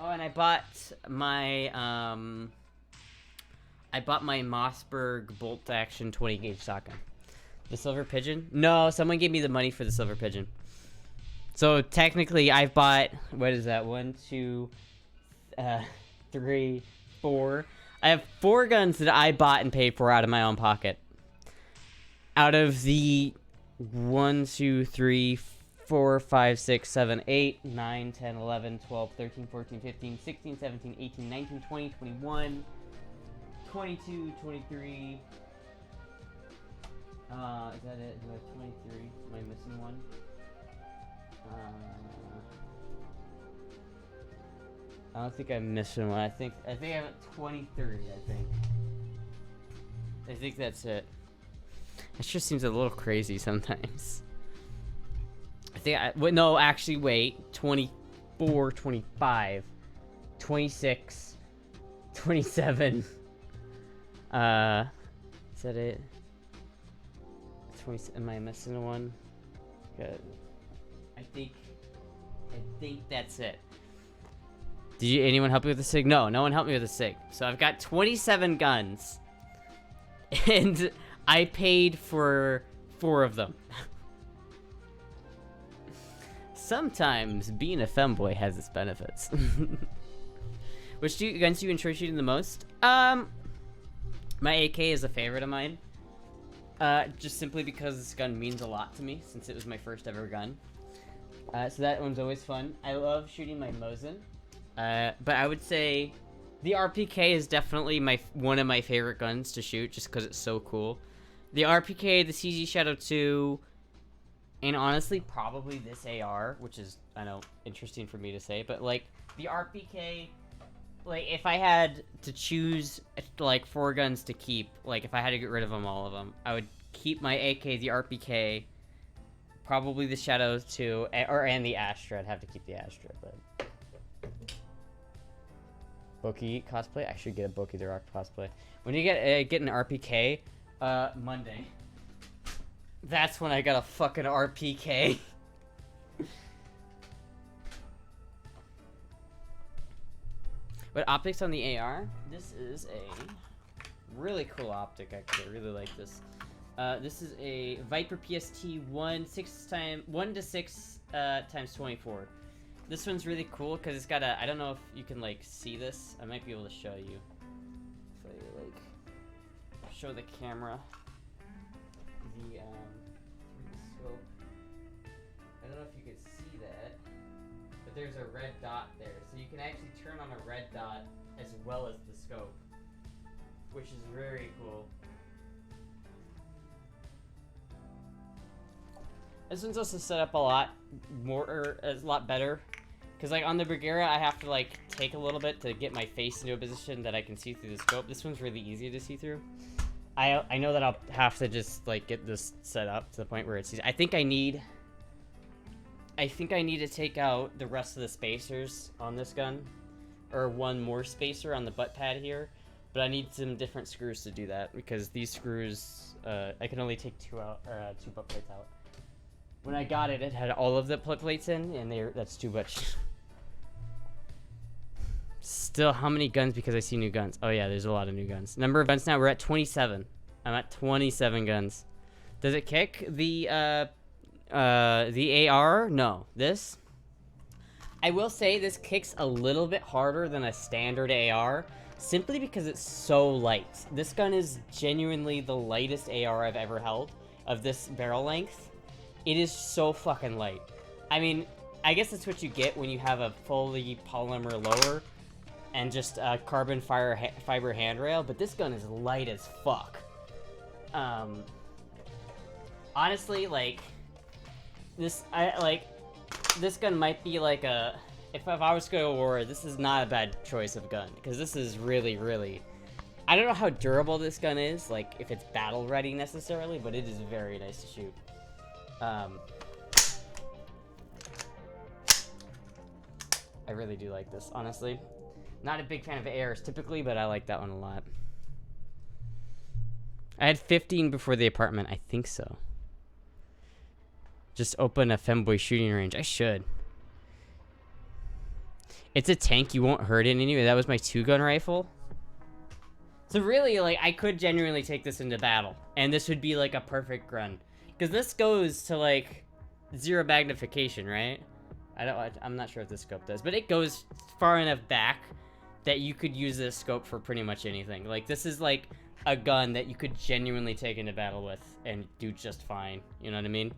Oh, and I bought my Mossberg bolt action 20 gauge shotgun. The silver pigeon? No, someone gave me the money for the silver pigeon. So technically, I've bought, what is that? 1, 2, 3, 4. I have 4 guns that I bought and paid for out of my own pocket. Out of the 1, 2, 3, 4, 5, 6, 7, 8, 9, 10, 11, 12, 13, 14, 15, 16, 17, 18, 19, 20, 21, 22, 23. Is that it? Do I have 23? Am I missing one? I don't think I'm missing one. I think I'm at 23. I think that's it. It just seems a little crazy sometimes. No, actually, wait. 24, 25, 26, 27. Is that it? 20. Am I missing one? Good. I think that's it. Did anyone help me with the SIG? No, no one helped me with the SIG. So I've got 27 guns. And I paid for 4 of them. Sometimes being a femboy has its benefits. Which guns do you enjoy shooting the most? My AK is a favorite of mine. Just simply because this gun means a lot to me, since it was my first ever gun. So that one's always fun. I love shooting my Mosin. But I would say the RPK is definitely one of my favorite guns to shoot, just because it's so cool. The RPK, the CZ Shadow 2, and honestly, probably this AR, which is, I know, interesting for me to say, but, like, the RPK, like, if I had to choose, like, 4 guns to keep, like, if I had to get rid of them, all of them, I would keep my AK, the RPK, probably the Shadow 2, and the Astra. I'd have to keep the Astra, but... Boki cosplay? I should get a Boki the Rock cosplay. When you get an RPK, Monday. That's when I got a fucking RPK. But optics on the AR? This is a really cool optic, actually. I really like this. This is a Viper PST 1 to 6 times 24. This one's really cool because it's got a, I don't know if you can like see this. I might be able to show you. If I like show the camera the scope. I don't know if you can see that, but there's a red dot there. So you can actually turn on a red dot as well as the scope, which is very cool. This one's also set up a lot better. Because, like, on the Bergera, I have to, like, take a little bit to get my face into a position that I can see through the scope. This one's really easy to see through. I know that I'll have to just, like, get this set up to the point where it's easy. I think I need to take out the rest of the spacers on this gun. Or one more spacer on the butt pad here. But I need some different screws to do that. Because these screws, I can only take 2 butt plates out. When I got it, it had all of the plates in, and that's too much. Still, how many guns? Because I see new guns. Oh yeah, there's a lot of new guns. Number of guns now, we're at 27. I'm at 27 guns. Does it kick the AR? No. This? I will say this kicks a little bit harder than a standard AR, simply because it's so light. This gun is genuinely the lightest AR I've ever held of this barrel length. It is so fucking light. I mean, I guess that's what you get when you have a fully polymer lower and just a carbon fiber handrail, but this gun is light as fuck. Honestly, like, this gun might be like a, if I was to go to war, this is not a bad choice of gun, because this is really, really, I don't know how durable this gun is, like, if it's battle ready necessarily, but it is very nice to shoot. I really do like this, honestly. Not a big fan of ARs typically, but I like that one a lot. I had 15 before the apartment, I think so. Just open a femboy shooting range. I should. It's a tank, you won't hurt it anyway. That was my 2-gun rifle. So really, like, I could genuinely take this into battle, and this would be like a perfect gun, because this goes to like 0 magnification, right? I'm not sure what this scope does, but it goes far enough back that you could use this scope for pretty much anything. Like, this is like a gun that you could genuinely take into battle with and do just fine. You know what I mean?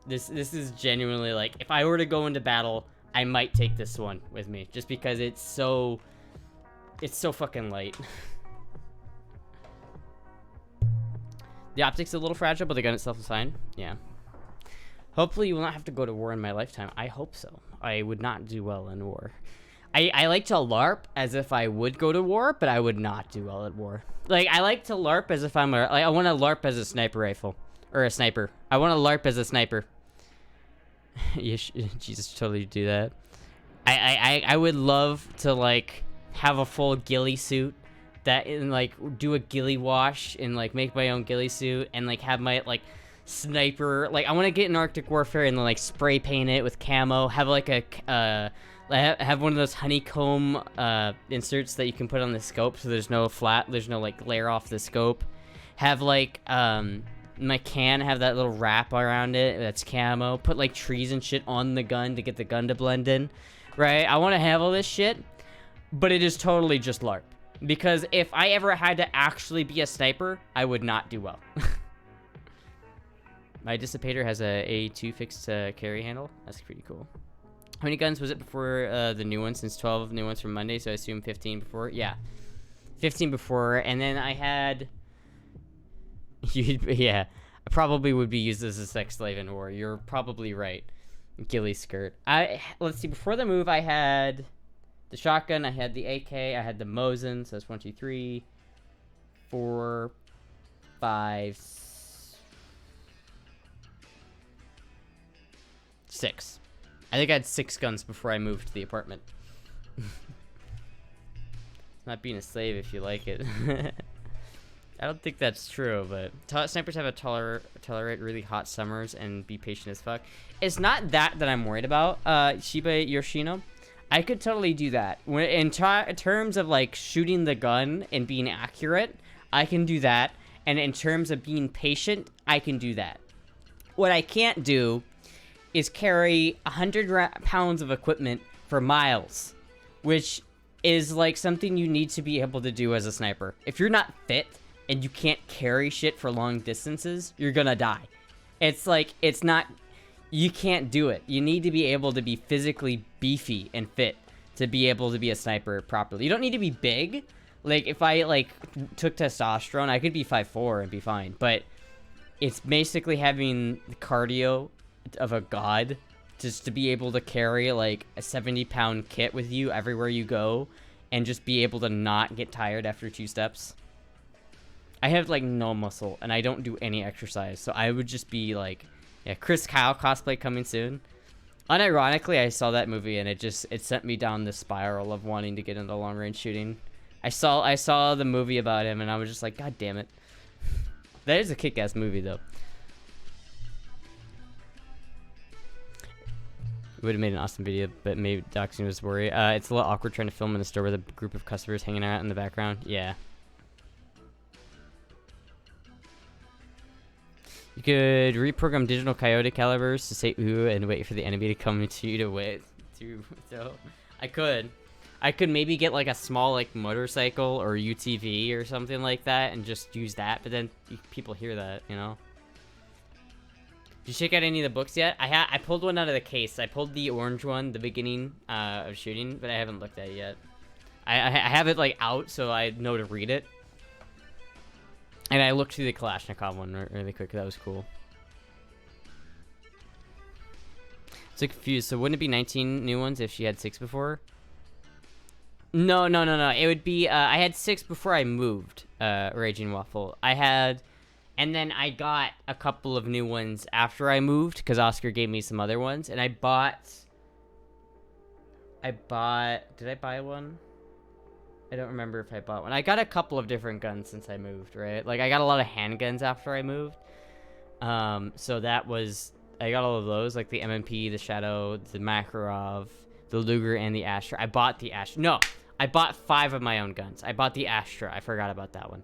This is genuinely like, if I were to go into battle, I might take this one with me, just because it's so fucking light. The optics are a little fragile, but the gun itself is fine. Yeah. Hopefully you will not have to go to war in my lifetime. I hope so. I would not do well in war. I like to LARP as if I would go to war, but I would not do well at war. Like, I like to LARP as if I'm a... Like, I want to LARP as a sniper rifle. Or a sniper. I want to LARP as a sniper. Jesus, totally do that. I would love to, like, have a full ghillie suit. That, and, like, do a ghillie wash and, like, make my own ghillie suit. And, like, have my, like... sniper, like, I want to get in Arctic Warfare and then, like, spray paint it with camo, have like a have one of those honeycomb inserts that you can put on the scope, so there's no like glare off the scope. Have like my can have that little wrap around it that's camo. Put like trees and shit on the gun to get the gun to blend in, right? I want to have all this shit, but it is totally just LARP, because if I ever had to actually be a sniper, I would not do well. My dissipator has a A2 fixed carry handle. That's pretty cool. How many guns was it before the new one? Since 12 new ones from Monday, so I assume 15 before. Yeah, 15 before, and then I had. Yeah, I probably would be used as a sex slave in war. You're probably right. Ghillie skirt. Let's see. Before the move, I had the shotgun. I had the AK. I had the Mosin. So that's 1, 2, 3, 4, 5, 6. I think I had 6 guns before I moved to the apartment. Not being a slave if you like it. I don't think that's true, but snipers have a tolerate really hot summers and be patient as fuck. It's not that I'm worried about, Shiba Yoshino. I could totally do that. In terms of like shooting the gun and being accurate, I can do that. And in terms of being patient, I can do that. What I can't do is carry 100 pounds of equipment for miles, which is like something you need to be able to do as a sniper. If you're not fit and you can't carry shit for long distances, you're gonna die. It's like, it's not, you can't do it. You need to be able to be physically beefy and fit to be able to be a sniper properly. You don't need to be big. Like, if I like took testosterone, I could be 5'4" and be fine, but it's basically having the cardio of a god just to be able to carry like a 70-pound kit with you everywhere you go and just be able to not get tired after 2 steps. I have like no muscle and I don't do any exercise, so I would just be like, yeah, Chris Kyle cosplay coming soon. Unironically, I saw that movie and it sent me down this spiral of wanting to get into long range shooting. I saw the movie about him and I was just like, god damn it. That is a kick-ass movie though. It would have made an awesome video, but maybe doxing was worried. It's a little awkward trying to film in the store with a group of customers hanging out in the background. Yeah. You could reprogram digital coyote calibers to say ooh and wait for the enemy to come to you to wait. So I could maybe get like a small like motorcycle or UTV or something like that and just use that, but then people hear that, you know. Did you check out any of the books yet? I pulled one out of the case. I pulled the orange one, the beginning of shooting, but I haven't looked at it yet. I have it like out so I know to read it. And I looked through the Kalashnikov one really quick. That was cool. So confused. So wouldn't it be 19 new ones if she had 6 before? No. It would be, I had 6 before I moved, Raging Waffle. And then I got a couple of new ones after I moved, because Oscar gave me some other ones. And I bought, did I buy one? I don't remember if I bought one. I got a couple of different guns since I moved, right? Like, I got a lot of handguns after I moved. So that was, I got all of those, like the MMP, the Shadow, the Makarov, the Luger, and the Astra. I bought the Astra. No, I bought 5 of my own guns. I bought the Astra. I forgot about that one.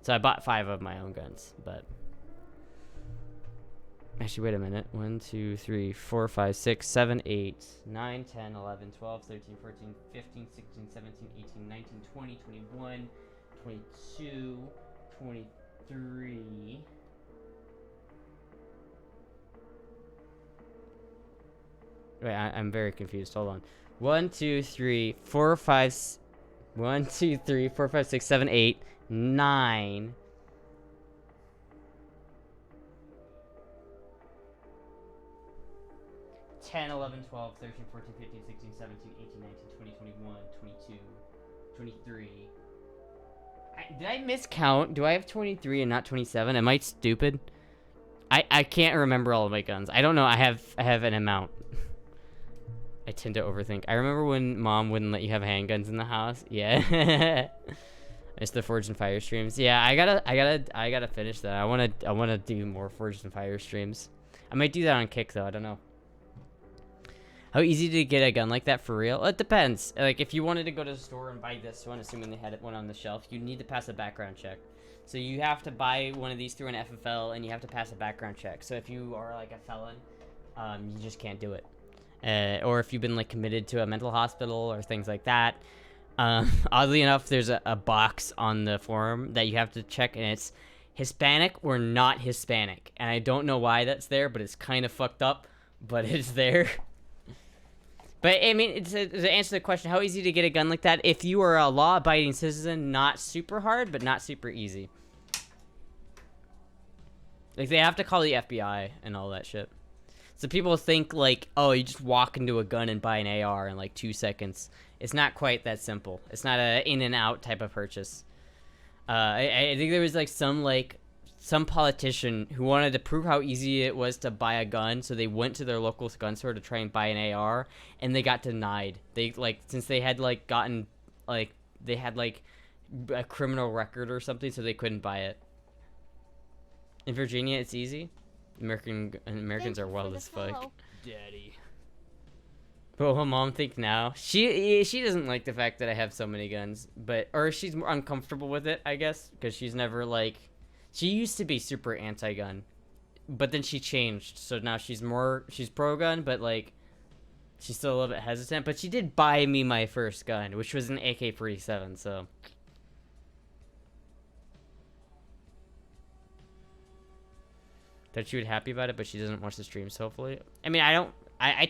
So I bought 5 of my own guns, but... Actually, wait a minute. 1, 2, 3, 4, 5, 6, 7, 8, 9, 10, 11, 12, 13, 14, 15, 16, 17, 18, 19, 20, 21, 22, 23... Wait, I'm very confused. Hold on. 1, 2, 3, 4, 5... 1, 2, 3, 4, 5, 6, 7, 8, 9... 10, 11, 12, 13, 14, 15, 16, 17, 18, 19, 20, 21, 22, 23. Did I miscount? Do I have 23 and not 27? Am I stupid? I can't remember all of my guns. I don't know. I have an amount. I tend to overthink. I remember when Mom wouldn't let you have handguns in the house. Yeah. It's the Forged and Fire streams. Yeah, I gotta finish that. I wanna do more Forged and Fire streams. I might do that on Kick though. I don't know. How easy to get a gun like that for real? It depends. Like, if you wanted to go to the store and buy this one, assuming they had one on the shelf, you need to pass a background check. So you have to buy one of these through an FFL, and you have to pass a background check. So if you are, like, a felon, you just can't do it. Or if you've been, like, committed to a mental hospital or things like that. Oddly enough, there's a box on the forum that you have to check, and it's Hispanic or not Hispanic. And I don't know why that's there, but it's kind of fucked up, but it's there. But, I mean, to answer the question, how easy to get a gun like that? If you are a law-abiding citizen, not super hard, but not super easy. Like, they have to call the FBI and all that shit. So people think, like, oh, you just walk into a gun and buy an AR in, like, 2 seconds. It's not quite that simple. It's not a in-and-out type of purchase. I think there was, like, some politician who wanted to prove how easy it was to buy a gun, so they went to their local gun store to try and buy an AR, and they got denied. They, like, since they had, like, gotten, like, they had, like, a criminal record or something, so they couldn't buy it. In Virginia, it's easy. Americans are wild as fuck. Daddy. But what will Mom think now? She doesn't like the fact that I have so many guns, or she's more uncomfortable with it, I guess, because she's never, like... She used to be super anti-gun, but then she changed, so now she's pro-gun, but, like, she's still a little bit hesitant. But she did buy me my first gun, which was an AK-47, so... That she was happy about it, but she doesn't watch the streams, hopefully. I mean, I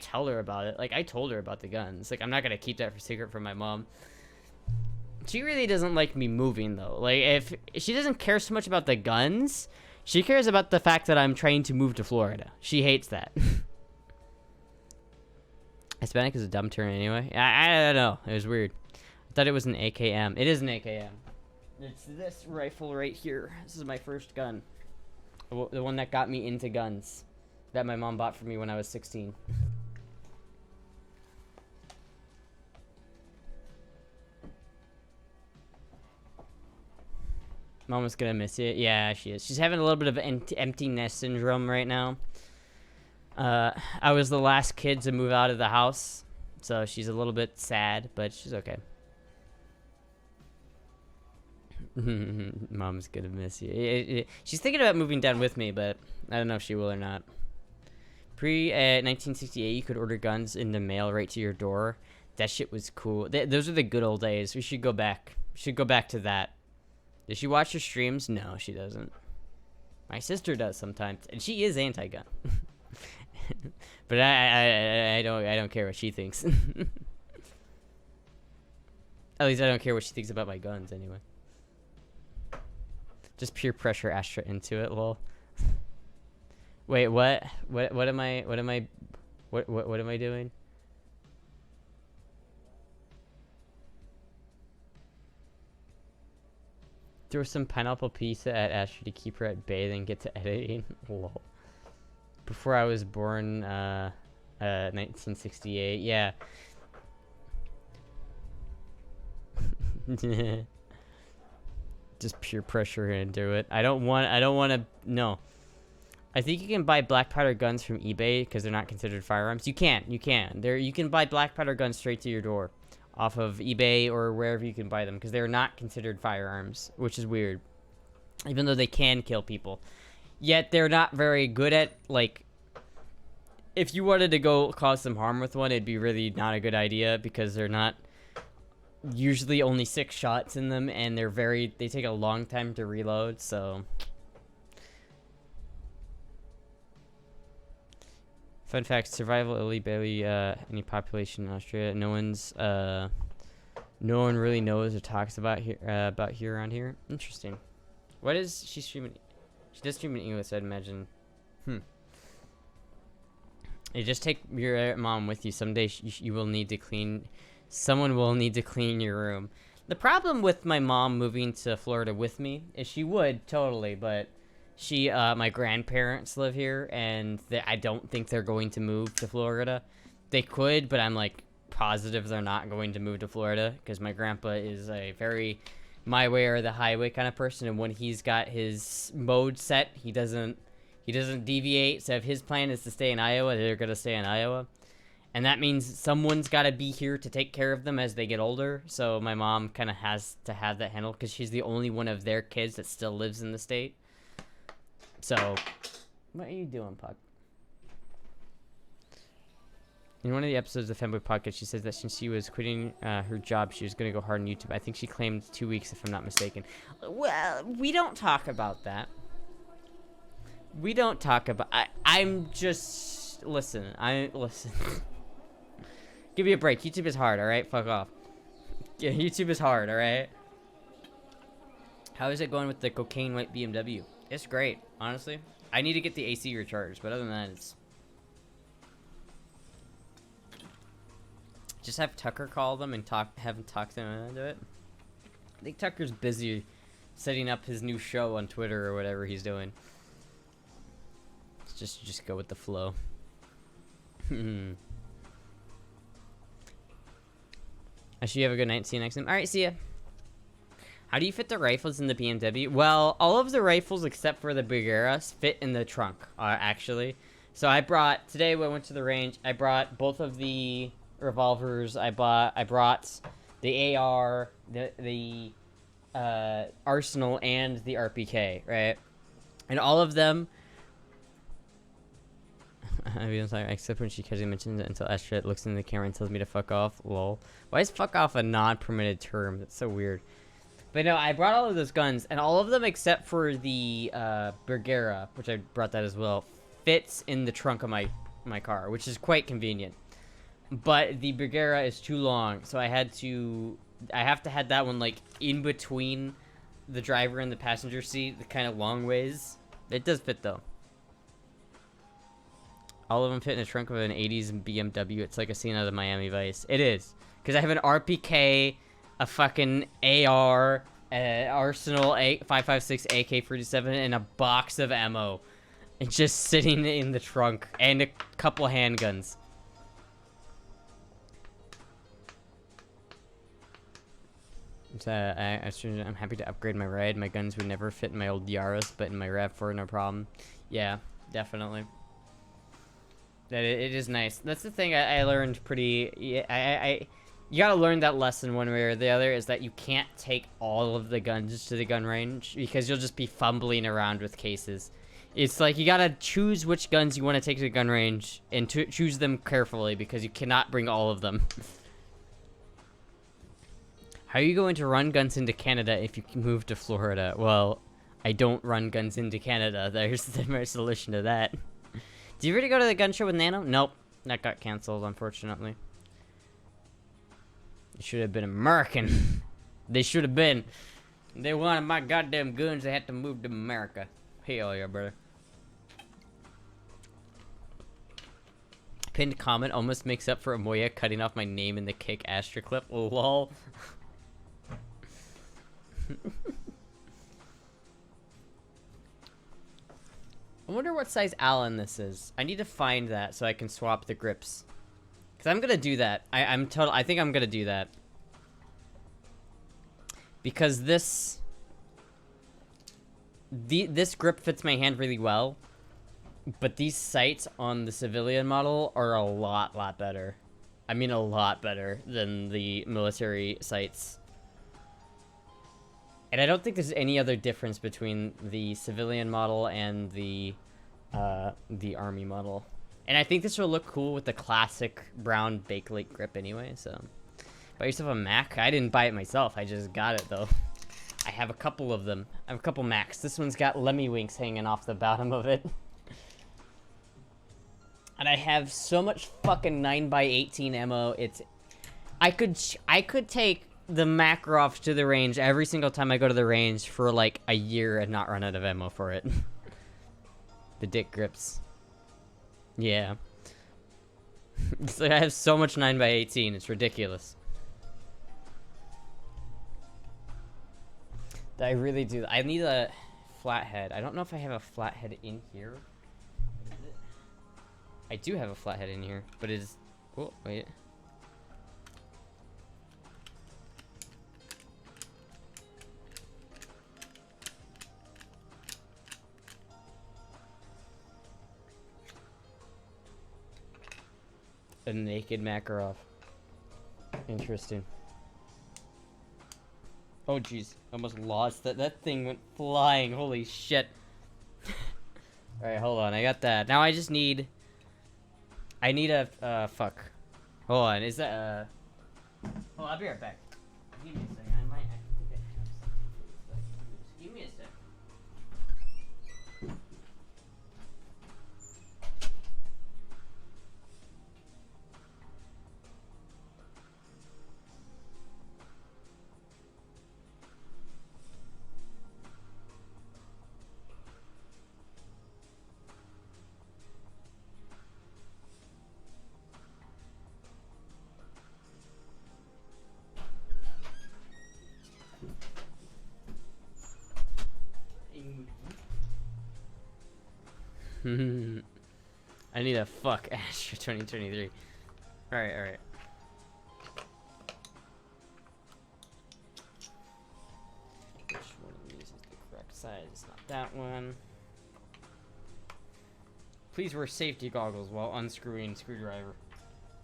tell her about it. Like, I told her about the guns. Like, I'm not gonna keep that for secret from my mom. She really doesn't like me moving, though. Like, if she doesn't care so much about the guns, she cares about the fact that I'm trying to move to Florida. She hates that. Hispanic is a dumb term anyway. I don't know. It was weird. I thought it was an AKM. It is an AKM. It's this rifle right here. This is my first gun. The one that got me into guns. That my mom bought for me when I was 16. Mom was gonna miss it. Yeah, she is. She's having a little bit of empty nest syndrome right now. I was the last kid to move out of the house, so she's a little bit sad, but she's okay. Mom's gonna miss you. She's thinking about moving down with me, but I don't know if she will or not. Pre-1968, you could order guns in the mail right to your door. That shit was cool. Those are the good old days. We should go back. We should go back to that. Does she watch your streams? No, she doesn't. My sister does sometimes, and she is anti-gun. But I don't care what she thinks. At least I don't care what she thinks about my guns anyway. Just peer pressure Astra into it, lol. Wait, what am I doing? Throw some pineapple pizza at Astra to keep her at bay, then get to editing. Lol. Before I was born, 1968. Yeah. Just peer pressure into it. I don't want to. No. I think you can buy black powder guns from eBay because they're not considered firearms. You can. You can buy black powder guns straight to your door. off of eBay or wherever you can buy them, because they're not considered firearms, which is weird. Even though they can kill people. Yet they're not very good at, like, if you wanted to go cause some harm with one, it'd be really not a good idea, because they're not usually only 6 shots in them, and they take a long time to reload, so. Fun fact, survival elite barely any population in Australia. No one really knows or talks about here around here. Interesting. What is she streaming? She does stream in English, I'd imagine. You just take your mom with you. Someday you will need to clean. Someone will need to clean your room. The problem with my mom moving to Florida with me is she would totally, but my grandparents live here, and I don't think they're going to move to Florida. They could, but I'm like positive they're not going to move to Florida, because my grandpa is a very my way or the highway kind of person, and when he's got his mode set, he doesn't deviate. So if his plan is to stay in Iowa, they're gonna stay in Iowa, and that means someone's got to be here to take care of them as they get older. So my mom kind of has to have that handled, because she's the only one of their kids that still lives in the state. So, what are you doing, Puck? In one of the episodes of the Femboy podcast, she says that since she was quitting her job, she was going to go hard on YouTube. I think she claimed 2 weeks, if I'm not mistaken. Well, we don't talk about that. We don't talk about... I'm just... Listen. Give me a break. YouTube is hard, alright? Fuck off. Yeah, YouTube is hard, alright? How is it going with the cocaine white BMW? It's great, honestly. I need to get the AC recharged, but other than that, it's... Just have Tucker call them and have him talk them into it. I think Tucker's busy setting up his new show on Twitter or whatever he's doing. Just go with the flow. I should have a good night. See you next time. Alright, see ya. How do you fit the rifles in the BMW? Well, all of the rifles except for the Bergeras fit in the trunk, actually. So today when I went to the range, I brought both of the revolvers. I brought the AR, the Arsenal, and the RPK, right? And all of them... I mean, sorry, except when she casually mentions it until Astra looks in the camera and tells me to fuck off. Lol. Why is fuck off a non-permitted term? That's so weird. But no, I brought all of those guns, and all of them except for the Bergera, which I brought that as well, fits in the trunk of my car, which is quite convenient. But the Bergera is too long, so I have to have that one like in between the driver and the passenger seat, the kind of long ways. It does fit though. All of them fit in the trunk of an 80s BMW. It's like a scene out of Miami Vice. It is. Because I have an RPK, a fucking AR, Arsenal 5.56 AK-47, and a box of ammo. It's just sitting in the trunk. And a couple handguns. I'm happy to upgrade my ride. My guns would never fit in my old Yaris, but in my RAV4, no problem. Yeah, definitely. It is nice. That's the thing I learned pretty... You gotta learn that lesson one way or the other, is that you can't take all of the guns to the gun range, because you'll just be fumbling around with cases. It's like, you gotta choose which guns you want to take to the gun range, and choose them carefully, because you cannot bring all of them. How are you going to run guns into Canada if you move to Florida? Well, I don't run guns into Canada. There's the solution to that. Did you already go to the gun show with Nano? Nope. That got canceled, unfortunately. It should have been American. They should have been. They wanted my goddamn guns. They had to move to America. Hell yeah, brother. Pinned comment almost makes up for Amoya cutting off my name in the Kick Astra clip. Lol. I wonder what size Allen this is. I need to find that so I can swap the grips. Cause I'm gonna do that. I think I'm gonna do that. Because this grip fits my hand really well. But these sights on the civilian model are a lot better. I mean a lot better than the military sights. And I don't think there's any other difference between the civilian model and the army model. And I think this will look cool with the classic brown Bakelite grip anyway, so. Buy yourself a Mac? I didn't buy it myself, I just got it though. I have a couple of them. I have a couple Macs. This one's got Lemmy Winks hanging off the bottom of it. And I have so much fucking 9x18 ammo, I could take the Makarov to the range every single time I go to the range for like a year and not run out of ammo for it. The dick grips. Yeah. It's like I have so much 9x18, it's ridiculous. I really do. I need a flathead. I don't know if I have a flathead in here. I do have a flathead in here, but it is... Oh, wait. A naked Makarov. Interesting. Oh jeez, almost lost that. That thing went flying. Holy shit. Alright, hold on. I got that. Now I just need... I need a... fuck. Hold on, is that Oh, I'll be right back. Give me a second. I think I have something. Just give me a sec. I need a fuck Astra 2023. Alright. Which one of these is the correct size? It's not that one. Please wear safety goggles while unscrewing screwdriver.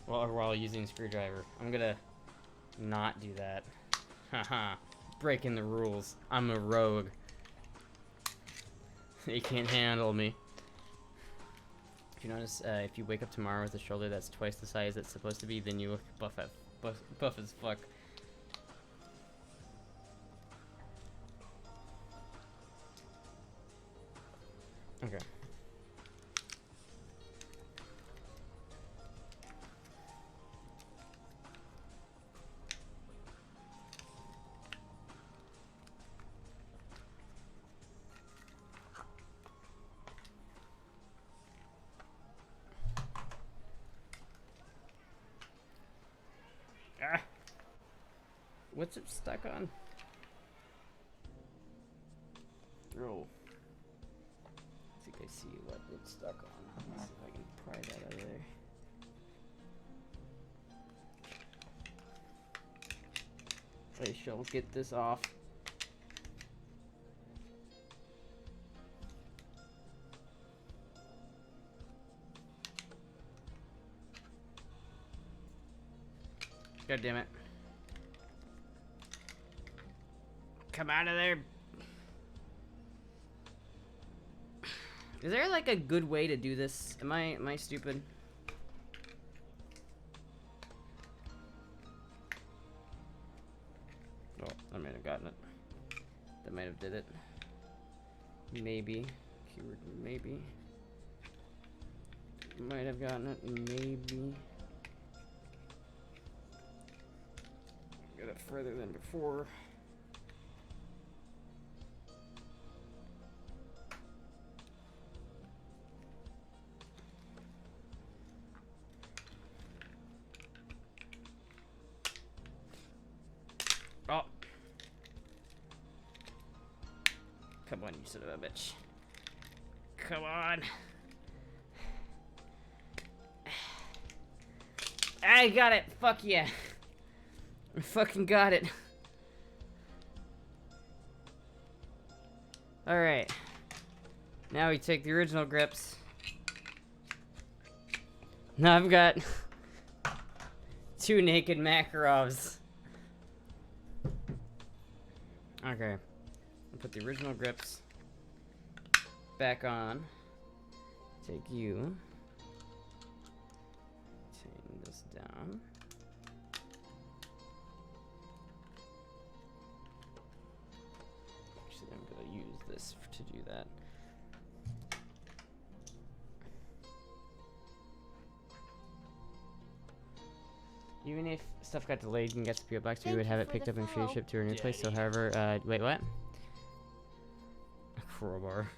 While using screwdriver. I'm gonna not do that. Haha. Breaking the rules. I'm a rogue. They can't handle me. If you notice, if you wake up tomorrow with a shoulder that's twice the size it's supposed to be, then you look buff as fuck. Okay. What's it stuck on? Throw. I think I see what it's stuck on. Let's see if I can pry that out of there. I shall get this off. God damn it. Come out of there. Is there like a good way to do this? Am I stupid? Oh, I might have gotten it. That might have did it. Maybe. Keyword maybe. Might have gotten it. Maybe. Get it further than before. Oh. Come on, you son of a bitch. Come on. I got it. Fuck yeah. I fucking got it. Alright. Now we take the original grips. Now I've got 2 naked Makarovs. Okay. I'll put the original grips back on. Take you. Turn this down. Actually, I'm gonna use this to do that. Even if stuff got delayed and gets to PO Box, we would have it picked up and free shipped to a new place. So, however, wait, what? A crowbar.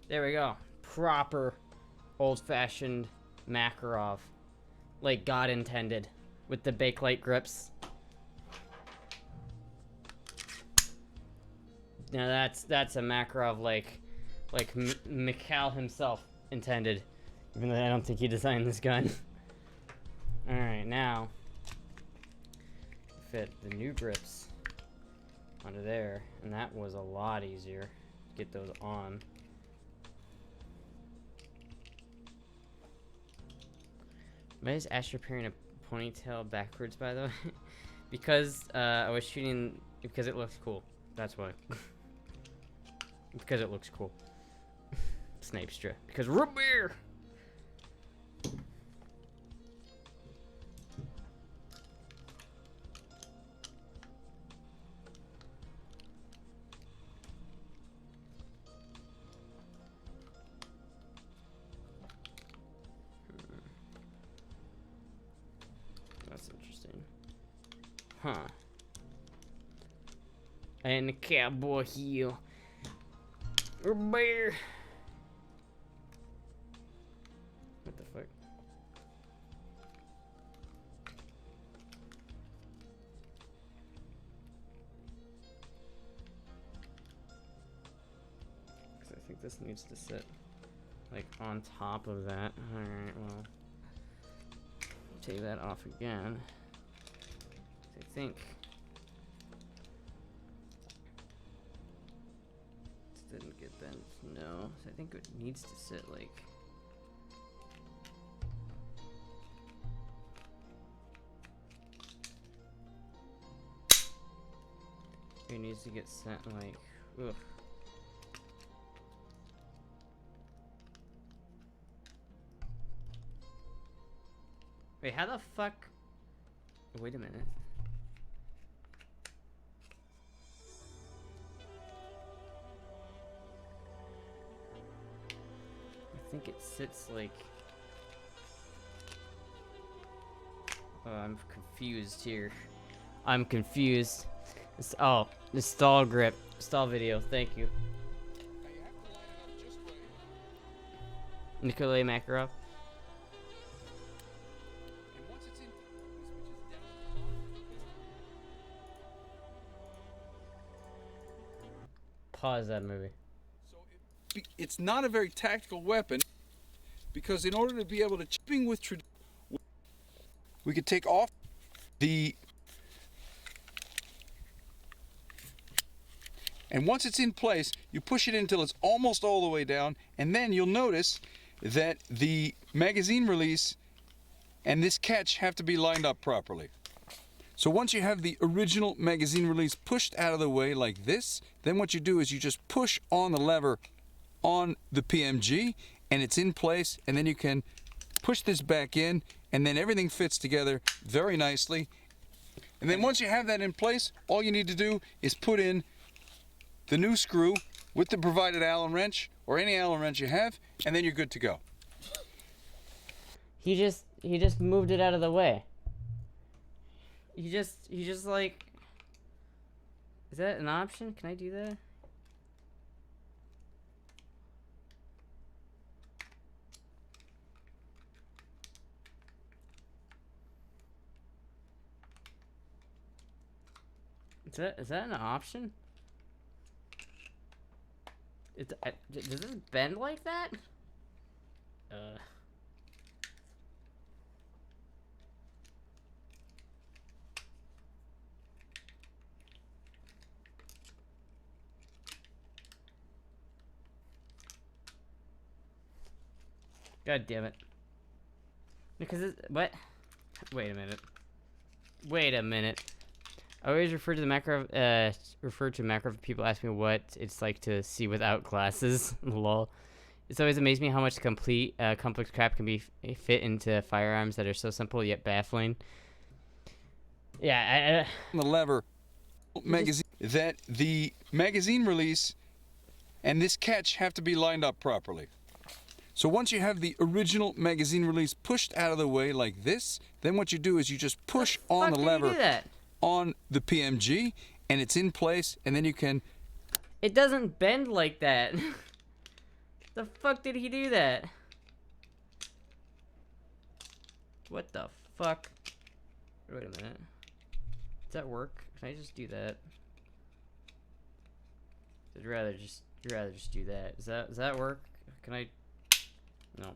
There we go. Proper old-fashioned Makarov. Like God intended. With the Bakelite grips. Now that's a Makarov like Mikhail himself intended. Even though I don't think he designed this gun. Alright, now fit the new grips onto there. And that was a lot easier to get those on. Why is Astra pairing a ponytail backwards, by the way? Because I was shooting because it looks cool. That's why. Because it looks cool. Snapestra. Because root beer. That's interesting. Huh. And the cowboy heel. Root beer. What the fuck? Because I think this needs to sit like on top of that. Alright, well. Take that off again. I think this didn't get bent. No, so I think it needs to sit like. It needs to get sent like. Ugh. Wait, how the fuck? Wait a minute. I think it sits like. Oh, I'm confused here. I'm confused. Oh, the stall grip. Stall video, thank you. Nikolay Makarov. Pause that movie. So it's not a very tactical weapon because in order to be able to chipping with we could take off the and once it's in place you push it until it's almost all the way down and then you'll notice that the magazine release and this catch have to be lined up properly. So once you have the original magazine release pushed out of the way like this, then what you do is you just push on the lever on the PMG and it's in place, and then you can push this back in and then everything fits together very nicely. And then once you have that in place, all you need to do is put in the new screw with the provided Allen wrench or any Allen wrench you have, and then you're good to go. He just moved it out of the way. He just like. Is that an option? Can I do that? Is that an option? Does this bend like that? God damn it. Because what? Wait a minute. Wait a minute. I always refer to the macro. Refer to macro if people ask me what it's like to see without glasses. Lol. It's always amazed me how much complex crap can be fit into firearms that are so simple yet baffling. Yeah, The lever magazine that the magazine release and this catch have to be lined up properly. So once you have the original magazine release pushed out of the way like this, then what you do is you just push on the lever on the PMG and it's in place, and then you can... It doesn't bend like that. The fuck did he do that? What the fuck? Wait a minute. Does that work? Can I just do that? I'd rather just do that. Does that work? Can I? No.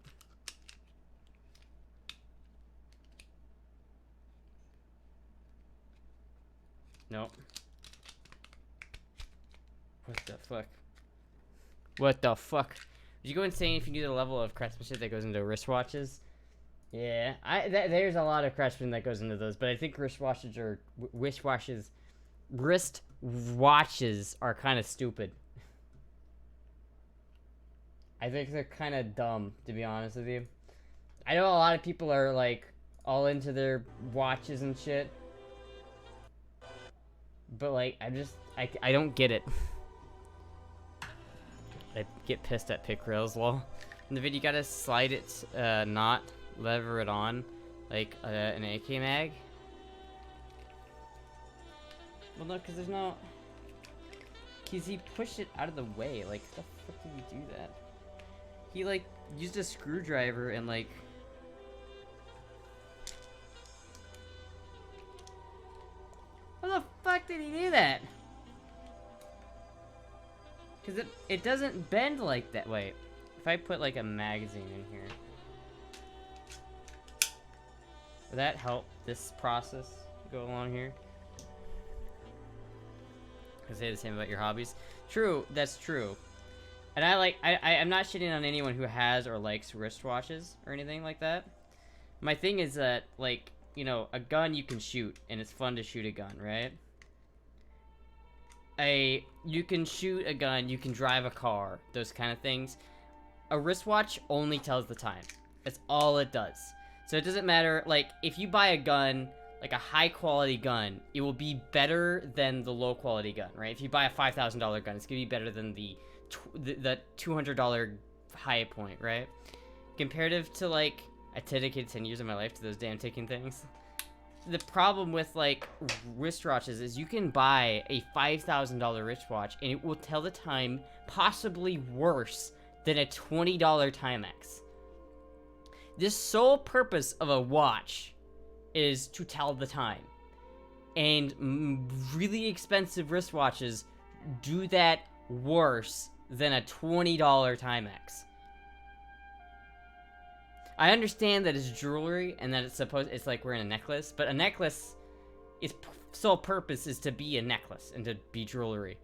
Nope. What the fuck? What the fuck? Would you go insane if you knew the level of craftsmanship that goes into wristwatches? Yeah, there's a lot of craftsmanship that goes into those, but I think wristwatches are kind of stupid. I think they're kind of dumb, to be honest with you. I know a lot of people are like all into their watches and shit, but like I don't get it. I get pissed at pick rails, lol. In the video, you gotta slide it, not lever it on, like an AK mag. Well, no, because there's no... Because he pushed it out of the way. Like, how the fuck did he do that? He, like, used a screwdriver and, like... How the fuck did he do that? Because it doesn't bend like that. Wait, if I put, like, a magazine in here... Would that help this process go along here? I say the same about your hobbies. True, that's true. And I'm not shitting on anyone who has or likes wristwatches or anything like that. My thing is that, like, you know, a gun you can shoot, and it's fun to shoot a gun, right? You can shoot a gun, you can drive a car, those kind of things. A wristwatch only tells the time. That's all it does. So it doesn't matter, like, if you buy a gun, like a high quality gun, it will be better than the low quality gun, right? If you buy a $5,000 gun, it's gonna be better than the $200 high point, right? Comparative to, like, I dedicated 10 years of my life to those damn ticking things. The problem with, like, wristwatches is you can buy a $5,000 wristwatch and it will tell the time possibly worse than a $20 Timex. The sole purpose of a watch is to tell the time. And really expensive wristwatches do that worse than a $20 Timex. I understand that it's jewelry and that it's like wearing a necklace, but a necklace, its sole purpose is to be a necklace and to be jewelry.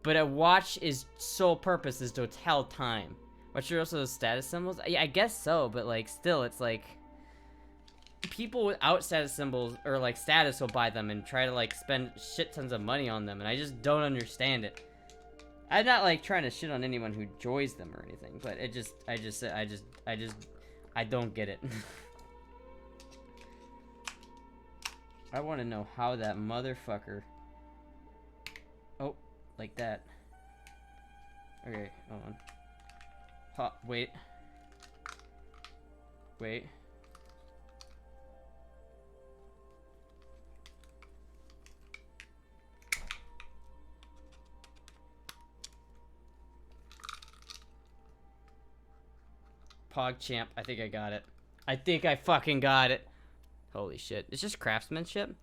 But a watch is sole purpose is to tell time. Which are also status symbols? Yeah, I guess so, but like still it's like people without status symbols or like status will buy them and try to like spend shit tons of money on them, and I just don't understand it. I'm not like trying to shit on anyone who enjoys them or anything, but I don't get it. I want to know how that motherfucker... Oh, like that. Okay, hold on. Wait. Wait. PogChamp, I think I got it. I think I fucking got it. Holy shit. It's just craftsmanship?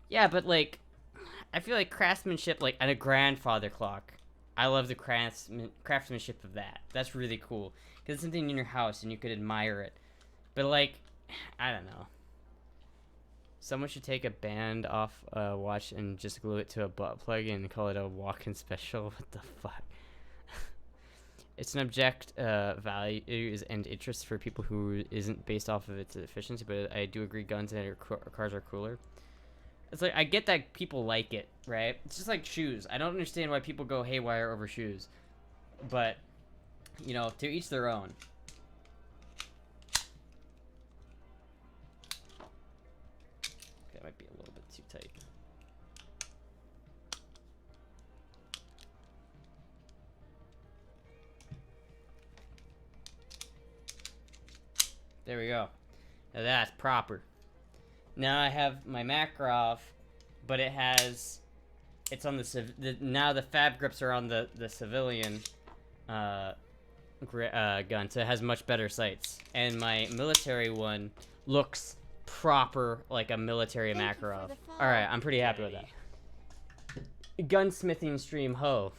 Yeah, but like, I feel like craftsmanship, like, on a grandfather clock. I love the craftsmanship of that. That's really cool. Because it's something in your house and you could admire it. But like, I don't know. Someone should take a band off a watch and just glue it to a butt plug and call it a walk-in special. What the fuck? It's an object values and interest for people who isn't based off of its efficiency, but I do agree guns and cars are cooler. It's like, I get that people like it, right? It's just like shoes. I don't understand why people go haywire over shoes. But, you know, to each their own. That might be a little bit too tight. There we go. Now that's proper. Now I have my Makarov, but it's on now the fab grips are on the civilian gun, so it has much better sights. And my military one looks proper like a military Makarov. All right, I'm pretty happy with that. Gunsmithing stream ho.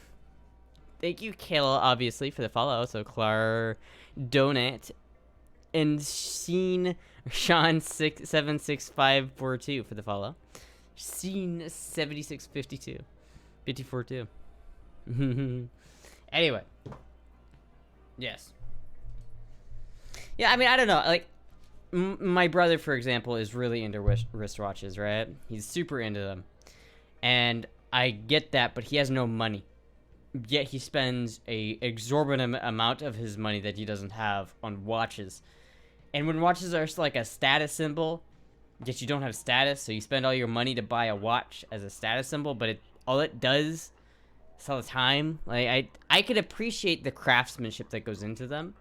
Thank you, Kayla, obviously, for the follow. So Clar donate. And Sean 76542 for the follow. Scene 7652. 54 too. Anyway. Yes. Yeah, I mean, I don't know. Like, my brother, for example, is really into wristwatches, right? He's super into them. And I get that, but he has no money. Yet he spends a exorbitant amount of his money that he doesn't have on watches. And when watches are like a status symbol, yet you don't have status, so you spend all your money to buy a watch as a status symbol, but all it does is all the time. Like I could appreciate the craftsmanship that goes into them,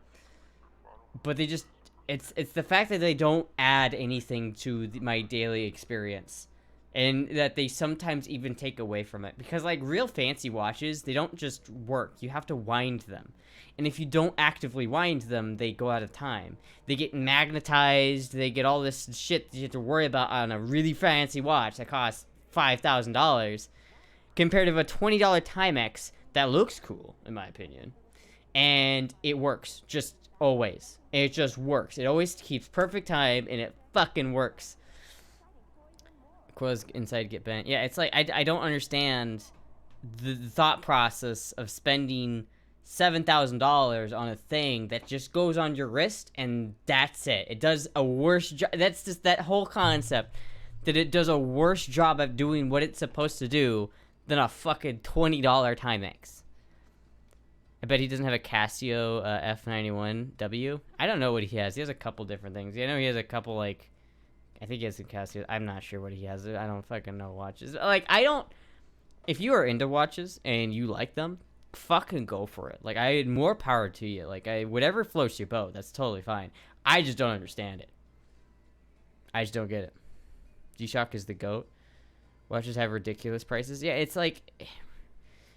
but they just it's the fact that they don't add anything to my daily experience, and that they sometimes even take away from it. Because like real fancy watches, they don't just work. You have to wind them. And if you don't actively wind them, they go out of time. They get magnetized. They get all this shit that you have to worry about on a really fancy watch that costs $5,000 compared to a $20 Timex that looks cool, in my opinion. And it works. Just always. It just works. It always keeps perfect time, and it fucking works. Quo's inside get bent. Yeah, it's like, I don't understand the thought process of spending $7,000 on a thing that just goes on your wrist and that's it. It does a worse job. That's just that whole concept that it does a worse job of doing what it's supposed to do than a fucking $20 Timex. I bet he doesn't have a Casio F91W. I don't know what he has. He has a couple different things. I know he has a couple, like, I think he has a Casio. I'm not sure what he has. I don't fucking know watches. Like, if you are into watches and you like them, fucking go for it. Like, I had more power to you. Like, whatever floats your boat, that's totally fine. I just don't understand it. I just don't get it. G-Shock is the GOAT. Watches have ridiculous prices. Yeah, it's like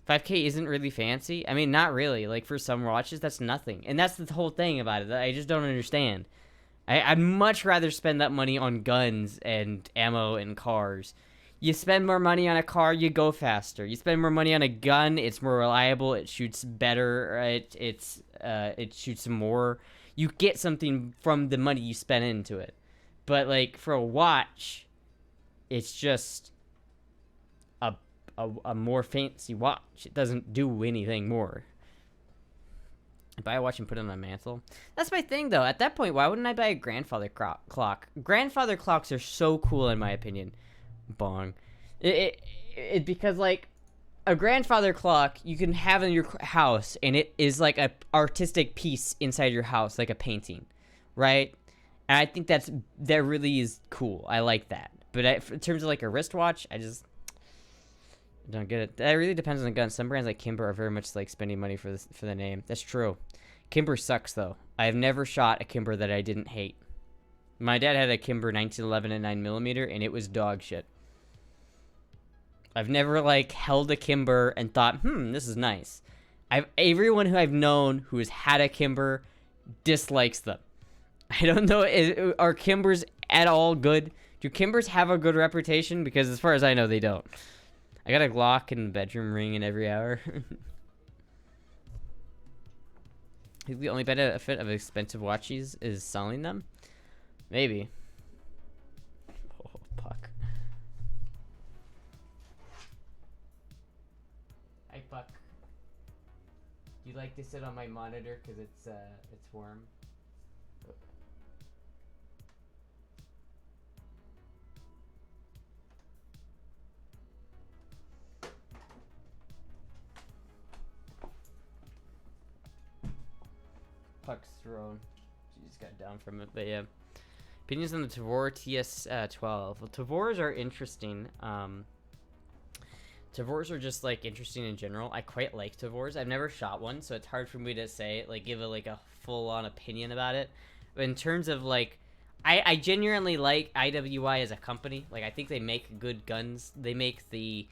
5K isn't really fancy. I mean, not really. Like, for some watches, that's nothing. And that's the whole thing about it that I just don't understand. I'd much rather spend that money on guns and ammo and cars. You spend more money on a car, you go faster. You spend more money on a gun, it's more reliable, it shoots better, it shoots more. You get something from the money you spend into it. But like for a watch, it's just a more fancy watch. It doesn't do anything more. Buy a watch and put it on my mantle. That's my thing, though. At that point, why wouldn't I buy a grandfather clock? Grandfather clocks are so cool, in my opinion. Bong. Because, like, a grandfather clock you can have in your house, and it is like an artistic piece inside your house, like a painting, right? And I think that really is cool. I like that. But in terms of, like, a wristwatch, I just don't get it. That really depends on the gun. Some brands like Kimber are very much like spending money for the name. That's true. Kimber sucks though. I have never shot a Kimber that I didn't hate. My dad had a Kimber 1911 at 9mm, and it was dog shit. I've never like held a Kimber and thought, this is nice. Everyone who I've known who has had a Kimber dislikes them. I don't know. Are Kimbers at all good? Do Kimbers have a good reputation? Because as far as I know, they don't. I got a Glock and a bedroom ring in every hour. I think the only benefit of expensive watches is selling them. Maybe. Oh, Puck. Hi, Puck. Do you like to sit on my monitor because it's warm? Puck's thrown. She just got down from it, but yeah. Opinions on the Tavor TS12. Well, Tavors are interesting. Tavors are just like interesting in general. I quite like Tavors. I've never shot one, so it's hard for me to say like give a full-on opinion about it. But in terms of like, I genuinely like IWI as a company. Like I think they make good guns. They make the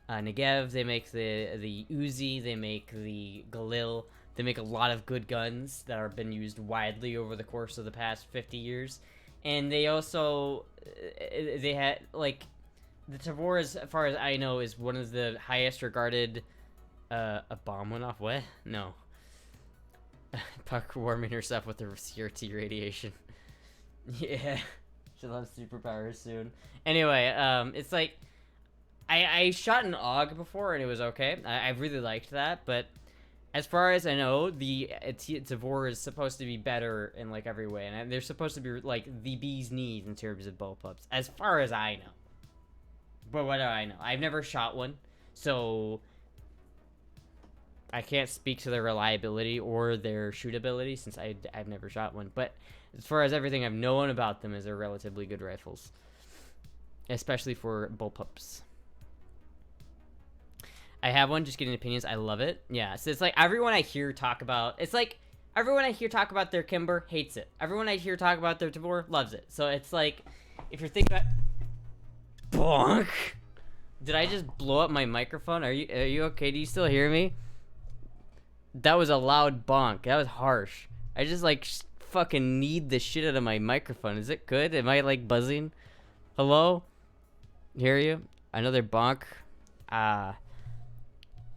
Negev. They make the Uzi. They make the Galil. They make a lot of good guns that have been used widely over the course of the past 50 years. And they also, they had, like, the Tavor, as far as I know, is one of the highest regarded, a bomb went off, what? No. Puck warming herself with the CRT radiation. Yeah. She'll have superpowers soon. Anyway, it's like, I shot an AUG before and it was okay. I really liked that, but as far as I know, the Tavor is supposed to be better in like every way, and they're supposed to be like the bee's knees in terms of bullpups, as far as I know. But what do I know? I've never shot one, so I can't speak to their reliability or their shootability since I've never shot one. But as far as everything I've known about them, is they're relatively good rifles, especially for bullpups. I have one, just getting opinions. I love it. Yeah, so it's like everyone I hear talk about, it's like everyone I hear talk about their Kimber hates it. Everyone I hear talk about their Tavor loves it. So it's like, if you're thinking about, bonk. Did I just blow up my microphone? Are you okay? Do you still hear me? That was a loud bonk. That was harsh. I just like fucking need the shit out of my microphone. Is it good? Am I like buzzing? Hello? Hear you? Another bonk.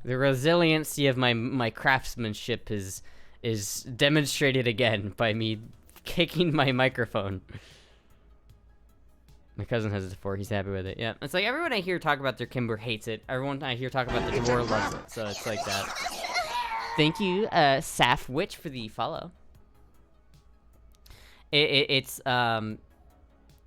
The resiliency of my craftsmanship is demonstrated again by me kicking my microphone. My cousin has it before. He's happy with it. Yeah, it's like everyone I hear talk about their Kimber hates it. Everyone I hear talk about their Tavor loves it. So it's like that. Thank you, Saf Witch, for the follow. It's yeah.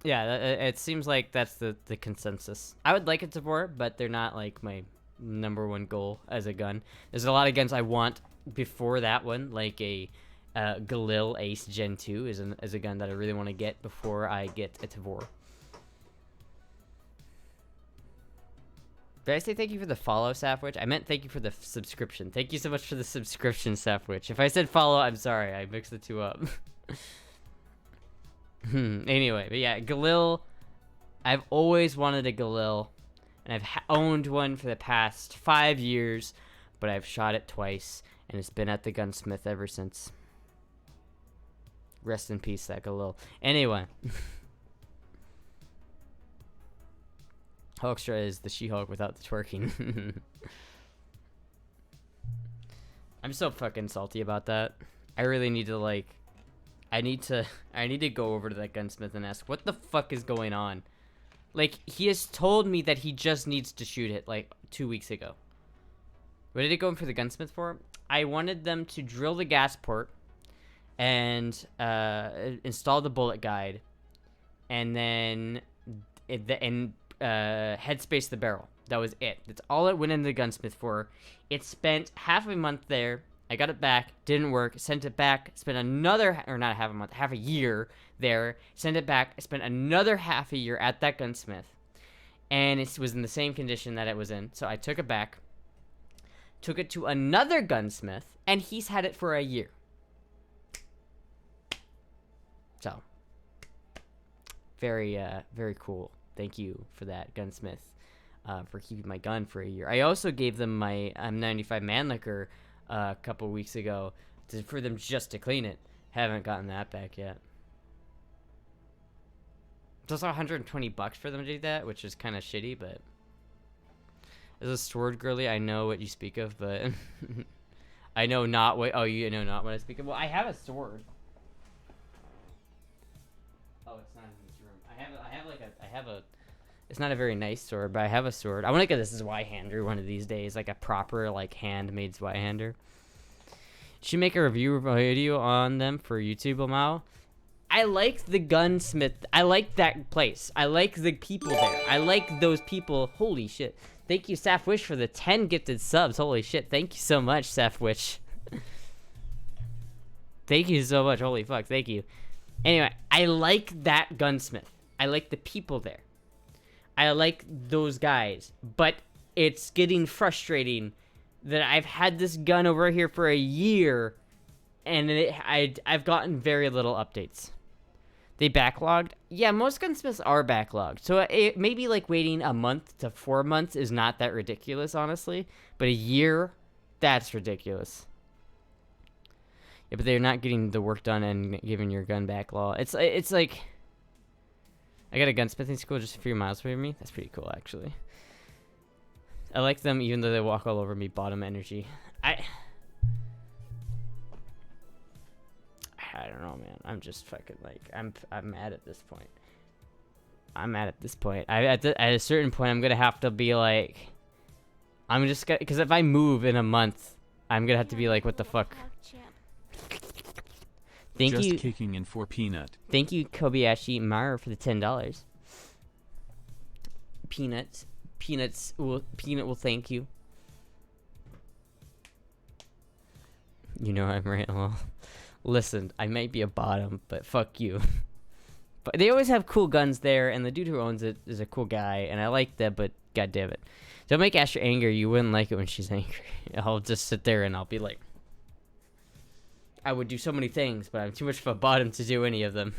It seems like that's the consensus. I would like a Tavor, but they're not like my #1 goal as a gun. There's a lot of guns I want before that one, like a Galil Ace Gen 2 is a gun that I really want to get before I get a Tavor. Did I say thank you for the follow, Safwitch? I meant thank you for the subscription. Thank you so much for the subscription, Safwitch. If I said follow, I'm sorry. I mixed the two up. Anyway, but yeah, Galil. I've always wanted a Galil. And I've owned one for the past 5 years, but I've shot it twice, and it's been at the gunsmith ever since. Rest in peace, that Galil. Anyway. Hulkstra is the She-Hulk without the twerking. I'm so fucking salty about that. I really need to, like... I need to go over to that gunsmith and ask, what the fuck is going on? Like, he has told me that he just needs to shoot it, like, 2 weeks ago. What did it go in for the gunsmith for? I wanted them to drill the gas port and install the bullet guide, and then headspace the barrel. That was it. That's all it went into the gunsmith for. It spent half a month there. I got it back, didn't work, sent it back, spent another, or not half a month, half a year there, sent it back, spent another half a year at that gunsmith, and it was in the same condition that it was in, so I took it back, took it to another gunsmith, and he's had it for a year. So, very cool. Thank you for that, gunsmith, for keeping my gun for a year. I also gave them my M95 Mannlicher a couple weeks ago for them just to clean it. Haven't gotten that back yet. It's also $120 for them to do that, which is kind of shitty, but as a sword girly, I know what you speak of, but I know not what. Oh, you know not what I speak of. Well, I have a sword. Oh, it's not in this room. I have a. It's not a very nice sword, but I have a sword. I want to get this Zweihander one of these days, like a proper, like, handmade Zweihander. Should make a review video on them for YouTube, Omao. I like the gunsmith. I like that place. I like the people there. I like those people. Holy shit. Thank you, Safwish, for the 10 gifted subs. Holy shit. Thank you so much, Safwish. Thank you so much. Holy fuck. Thank you. Anyway, I like that gunsmith. I like the people there. I like those guys. But it's getting frustrating that I've had this gun over here for a year, and I've gotten very little updates. They backlogged? Yeah, most gunsmiths are backlogged. So it maybe like waiting a month to 4 months is not that ridiculous, honestly. But a year, that's ridiculous. Yeah, but they're not getting the work done and giving your gun back law. It's like, I got a gunsmithing school just a few miles away from me. That's pretty cool, actually. I like them even though they walk all over me. Bottom energy. I don't know, man. I'm just fucking like I'm mad at this point. I'm mad at this point. At a certain point, I'm gonna have to be like, I'm just gonna, because if I move in a month, I'm gonna have to be like, what the fuck? Thank Just you. kicking in for Peanut. Thank you, Kobayashi Maru, for the $10. Peanut will thank you. You know I'm right. Well, listen, I might be a bottom, but fuck you. But they always have cool guns there, and the dude who owns it is a cool guy, and I like that. But god damn it, don't make Astra angry. You wouldn't like it when she's angry. I'll just sit there and I'll be like, I would do so many things, but I'm too much of a bottom to do any of them.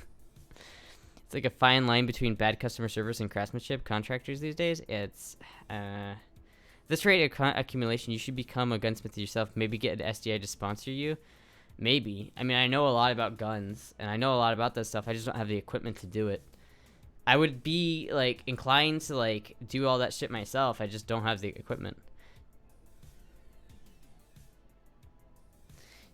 It's like a fine line between bad customer service and craftsmanship. Contractors these days, it's this rate of accumulation, you should become a gunsmith yourself. Maybe get an SDI to sponsor you. Maybe. I mean, I know a lot about guns, and I know a lot about this stuff. I just don't have the equipment to do it. I would be like inclined to like do all that shit myself. I just don't have the equipment.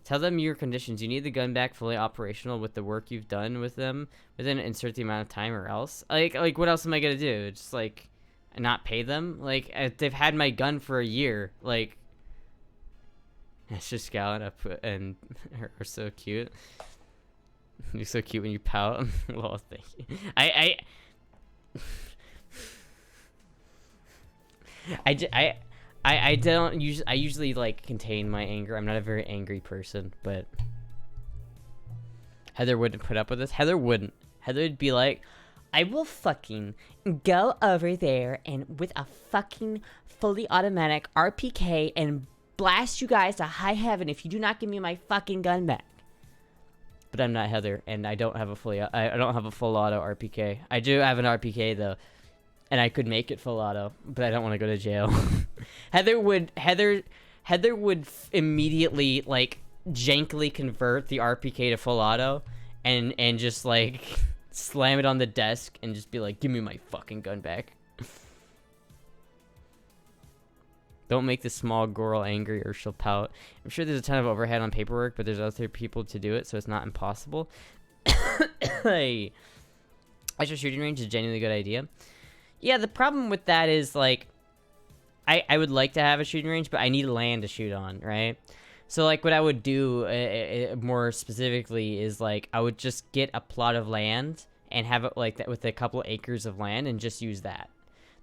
Tell them your conditions. You need the gun back fully operational with the work you've done with them within insert the amount of time, or else. Like what else am I gonna do? Just like not pay them? Like they've had my gun for a year. Like it's just Scallon up and are so cute. You're so cute when you pout. Well, thank you. I don't usually. I usually like contain my anger. I'm not a very angry person, but Heather wouldn't put up with this. Heather wouldn't. Heather would be like, I will fucking go over there and with a fucking fully automatic RPK and blast you guys to high heaven if you do not give me my fucking gun back. But I'm not Heather, and I don't have a fully. I don't have a full auto RPK. I do have an RPK though, and I could make it full auto, but I don't want to go to jail. Heather would immediately like jankily convert the RPK to full auto, and just like slam it on the desk and just be like, "Give me my fucking gun back." Don't make the small girl angry or she'll pout. I'm sure there's a ton of overhead on paperwork, but there's other people to do it, so it's not impossible. Hey, Astra shooting range is a genuinely good idea. Yeah, the problem with that is, like, I would like to have a shooting range, but I need land to shoot on, right? So, like, what I would do more specifically is, like, I would just get a plot of land and have it, like, that with a couple acres of land and just use that.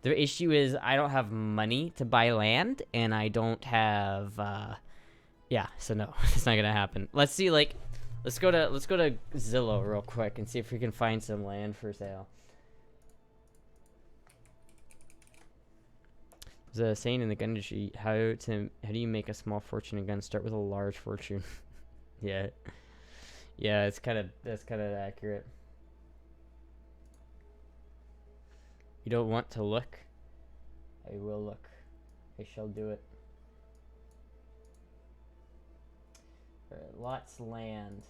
The issue is I don't have money to buy land, and I don't have, yeah, so no, it's not gonna happen. Let's see, like, let's go to Zillow real quick and see if we can find some land for sale. There's a saying in the gun industry, how do you make a small fortune in guns? Start with a large fortune. Yeah, that's kind of accurate. You don't want to look? I will look. I shall do it. Alright, lots of land.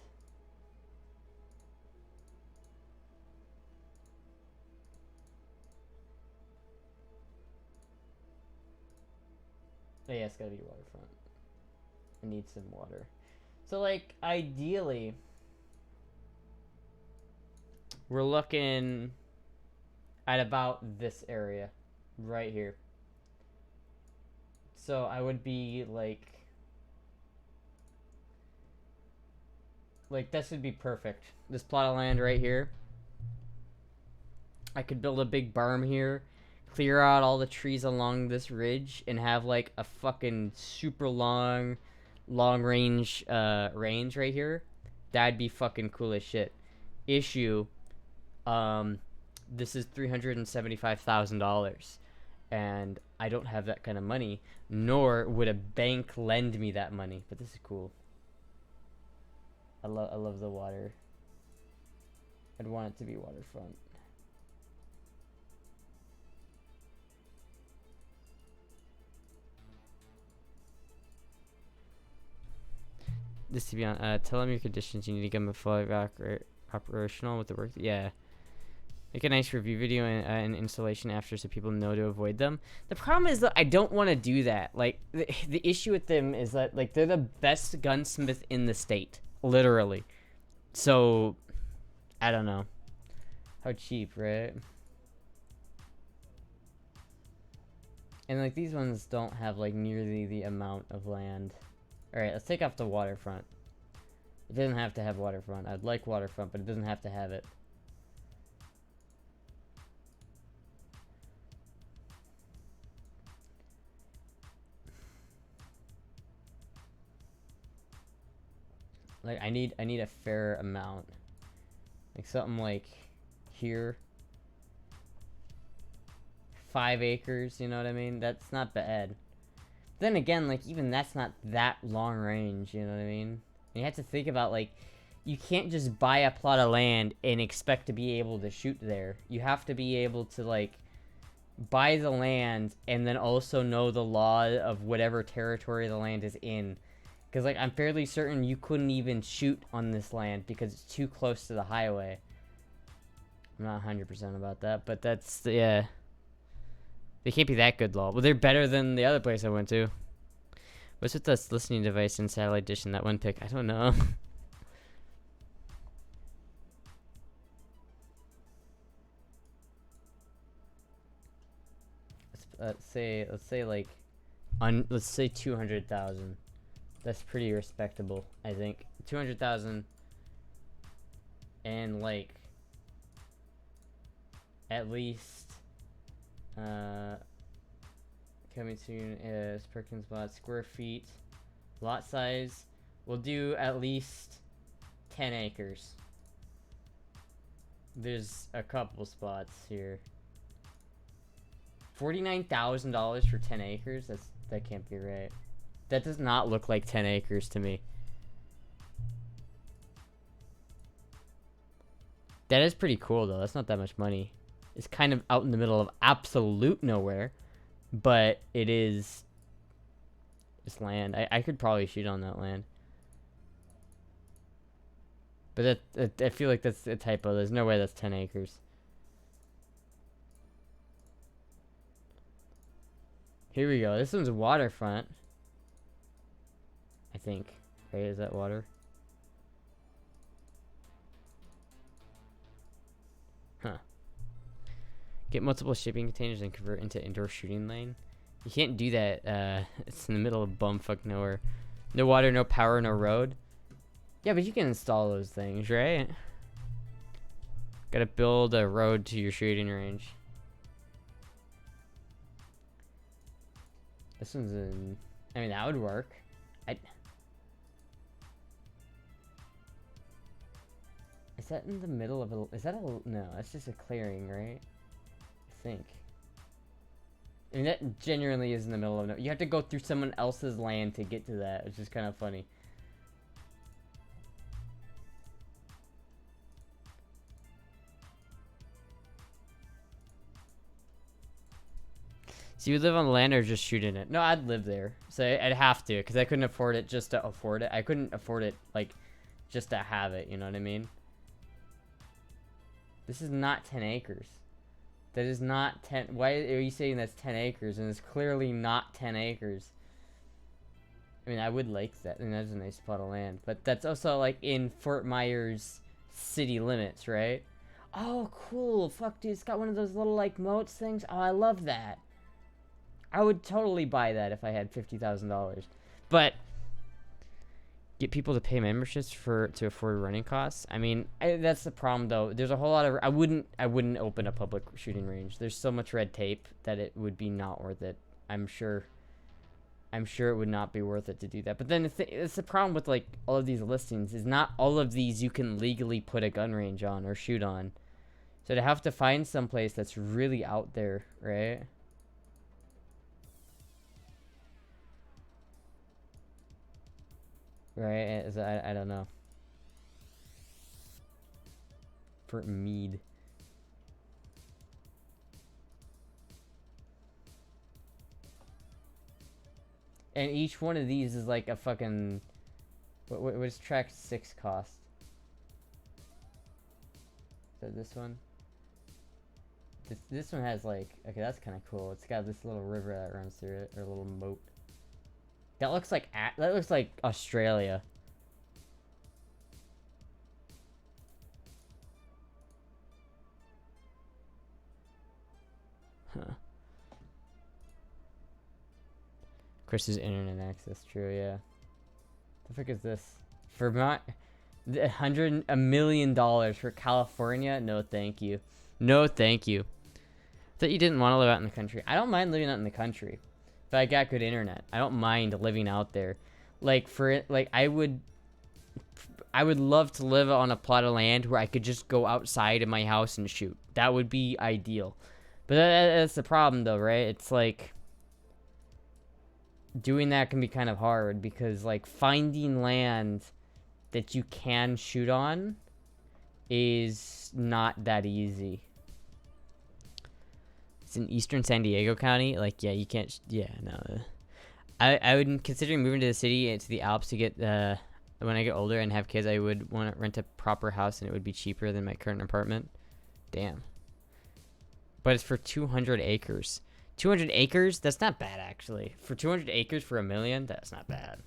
Oh yeah, it's gotta be waterfront. I need some water. So, like, ideally, we're looking at about this area right here. So I would be like Like, this would be perfect. This plot of land right here. I could build a big berm here, clear out all the trees along this ridge, and have, like, a fucking super long range range right here. That'd be fucking cool as shit. Issue, this is $375,000, and I don't have that kind of money, nor would a bank lend me that money. But this is cool. I love the water. I'd want it to be waterfront. This to be on. Tell them your conditions. You need to get them fully operational with the work. Yeah. Make a nice review video and installation after so people know to avoid them. The problem is that I don't want to do that. Like, the issue with them is that, like, they're the best gunsmith in the state. Literally. So, I don't know. How cheap, right? And, like, these ones don't have, like, nearly the amount of land. Alright, let's take off the waterfront. It doesn't have to have waterfront. I'd like waterfront, but it doesn't have to have it. Like, I need a fair amount. Like, something like here. 5 acres, you know what I mean? That's not bad. Then again, like, even that's not that long range, you know what I mean? And you have to think about, like, you can't just buy a plot of land and expect to be able to shoot there. You have to be able to, like, buy the land and then also know the law of whatever territory the land is in. Because, like, I'm fairly certain you couldn't even shoot on this land because it's too close to the highway. I'm not 100% about that, but that's, yeah. They can't be that good, lol. Well, they're better than the other place I went to. What's with this listening device and satellite dish in that one pic? I don't know. Let's say like, let's say 200,000. That's pretty respectable, I think. 200,000, and like, at least, coming soon is Perkins lot square feet, lot size. We'll do at least 10 acres. There's a couple spots here. $49,000 for 10 acres? That can't be right. That does not look like 10 acres to me. That is pretty cool though. That's not that much money. It's kind of out in the middle of absolute nowhere, but it is just land. I could probably shoot on that land. But I feel like that's a typo. There's no way that's 10 acres. Here we go. This one's waterfront. I think. Right, is that water? Huh. Get multiple shipping containers and convert into indoor shooting lane. You can't do that. It's in the middle of bumfuck nowhere. No water, no power, no road. Yeah, but you can install those things, right? Gotta build a road to your shooting range. This one's in... I mean, that would work. Is that in the middle of a... Is that a... No, that's just a clearing, right? I think. I mean, that genuinely is in the middle of... No, you have to go through someone else's land to get to that, which is kind of funny. So you live on land or just shoot in it? No, I'd live there. So I'd have to, because I couldn't afford it just to afford it. I couldn't afford it, like, just to have it, you know what I mean? This is not 10 acres. That is not 10... Why are you saying that's 10 acres? And it's clearly not 10 acres. I mean, I would like that. I mean, that's a nice plot of land. But that's also, like, in Fort Myers city limits, right? Oh, cool. Fuck, dude. It's got one of those little, like, moats things. Oh, I love that. I would totally buy that if I had $50,000. But get people to pay memberships to afford running costs. I mean, that's the problem though. There's a whole lot of I wouldn't open a public shooting range. There's so much red tape that it would be not worth it. I'm sure it would not be worth it to do that. But then it's the problem with like all of these listings is not all of these you can legally put a gun range on or shoot on. So to have to find some place that's really out there, right? Right? I don't know. Fort Meade. And each one of these is like a fucking... What does track 6 cost? So this one? This one has like... Okay, that's kind of cool. It's got this little river that runs through it. Or a little moat. That looks like Australia. Huh. Chris's internet access, true, yeah. The frick is this? Vermont, $100 million for California? No, thank you. No, thank you. Thought you didn't want to live out in the country. I don't mind living out in the country. If I got good internet, I don't mind living out there. Like I would love to live on a plot of land where I could just go outside of my house and shoot. That would be ideal. But that's the problem, though, right? It's like doing that can be kind of hard because like finding land that you can shoot on is not that easy. It's in eastern San Diego County. Like, yeah, you can't. Yeah, no. I would consider moving to the city and to the Alps to get when I get older and have kids. I would want to rent a proper house and it would be cheaper than my current apartment. Damn. But it's for 200 acres. 200 acres? That's not bad, actually. For 200 acres for $1 million, that's not bad.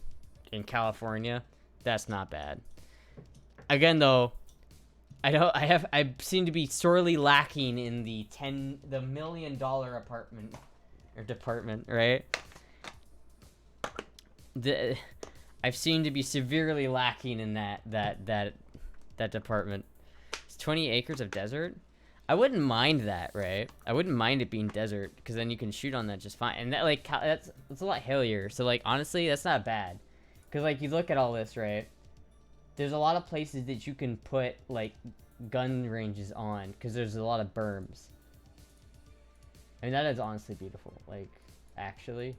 In California, that's not bad. Again, though, I seem to be sorely lacking in the $1 million apartment or department, right? I've seemed to be severely lacking in that department. It's 20 acres of desert. I wouldn't mind that, right? I wouldn't mind it being desert because then you can shoot on that just fine. And that like that's a lot hillier. So like honestly, that's not bad. Because like you look at all this, right? There's a lot of places that you can put like gun ranges on because there's a lot of berms. I mean that is honestly beautiful. Like actually,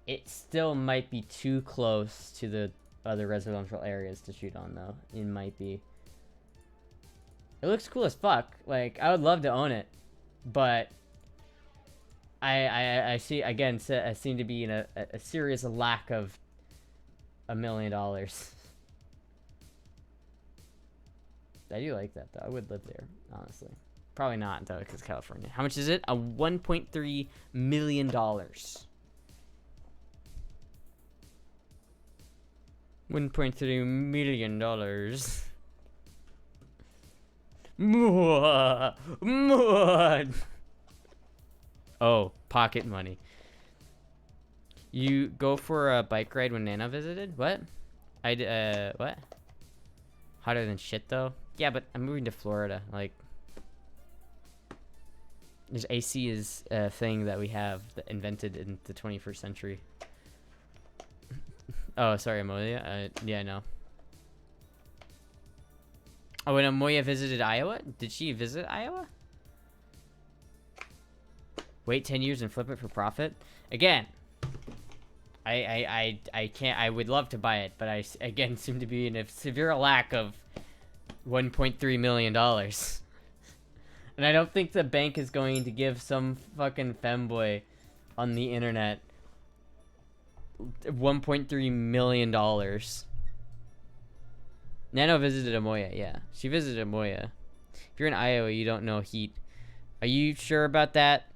it still might be too close to the other residential areas to shoot on though. It might be. It looks cool as fuck. Like, I would love to own it. But I see, again, I seem to be in a serious lack of $1 million. I do like that, though. I would live there, honestly. Probably not, though, because California. How much is it? $1.3 million. $1.3 million. Oh, pocket money. You go for a bike ride when Nana visited? What? What? Hotter than shit, though? Yeah, but I'm moving to Florida. Like, there's AC is a thing that we have that invented in the 21st century. Oh, sorry, Amelia. Yeah, no. Oh, when Amoya visited Iowa? Did she visit Iowa? Wait 10 years and flip it for profit? Again, I can't. I would love to buy it, but I, again, seem to be in a severe lack of $1.3 million. And I don't think the bank is going to give some fucking femboy on the internet $1.3 million. Nano visited Amoya, yeah. She visited Amoya. If you're in Iowa, you don't know heat. Are you sure about that?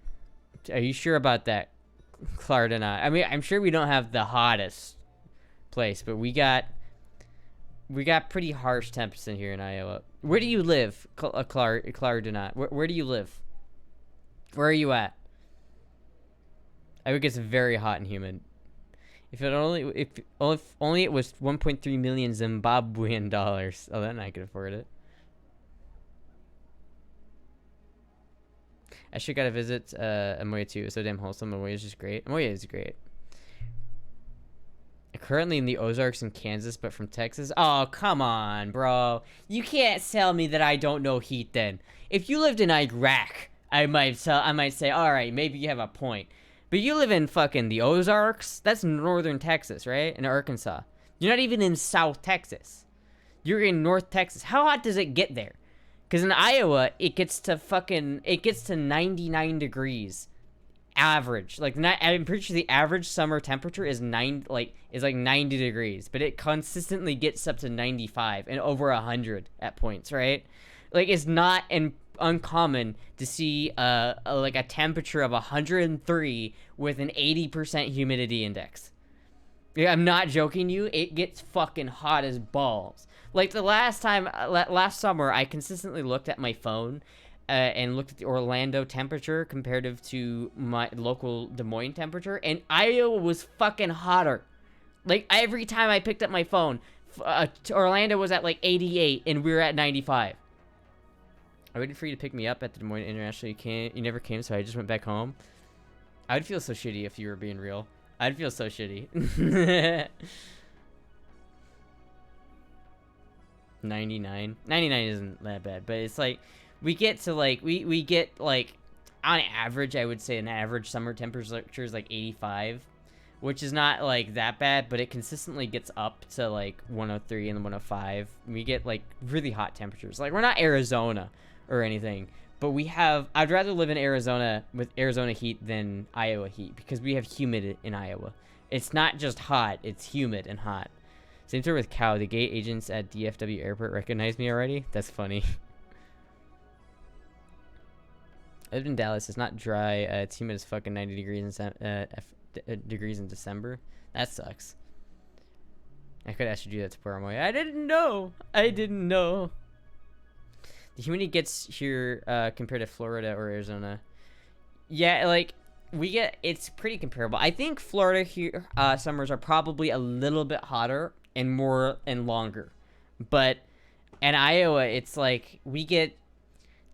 Are you sure about that, Clarendon? I mean, I'm sure we don't have the hottest place, but we got pretty harsh temps in here in Iowa. Where do you live, Clarendon? Where do you live? Where are you at? I would get very hot and humid. If only it was 1.3 million Zimbabwean dollars. Oh, then I could afford it. I should gotta visit Amoya too. It's so damn wholesome. Amoya is just great. Amoya is great. Currently in the Ozarks in Kansas, but from Texas. Oh, come on, bro. You can't tell me that I don't know heat then. If you lived in Iraq, I might say, all right, maybe you have a point. But you live in fucking the Ozarks? That's northern Texas, right? In Arkansas. You're not even in South Texas. You're in North Texas. How hot does it get there? Because in Iowa, it gets to 99 degrees average. Like, I'm pretty sure the average summer temperature is 90 degrees, but it consistently gets up to 95 and over 100 at points, right? Like, it's not uncommon to see like a temperature of 103 with an 80% humidity index. Yeah, I'm not joking you. It gets fucking hot as balls. Like the last summer, I consistently looked at my phone and looked at the Orlando temperature comparative to my local Des Moines temperature, and Iowa was fucking hotter. Like every time I picked up my phone, Orlando was at like 88 and we were at 95. I waited for you to pick me up at the Des Moines International. You never came, so I just went back home. I would feel so shitty if you were being real. I'd feel so shitty. 99 isn't that bad, but it's like we get like on average, I would say an average summer temperature is like 85, which is not like that bad, but it consistently gets up to like 103 and 105. We get like really hot temperatures. Like we're not Arizona or anything, but I'd rather live in Arizona with Arizona heat than Iowa heat because we have humid in Iowa. It's not just hot, it's humid and hot. Same story with Cow. The gate agents at DFW airport recognize me already. That's funny. I lived in Dallas. It's not dry. It's humid as fucking 90 degrees in December. That sucks. I could actually do that to poor Amoy. I didn't know. The humidity gets here compared to Florida or Arizona. Yeah, like it's pretty comparable. I think Florida here summers are probably a little bit hotter and more and longer, but in Iowa, it's like the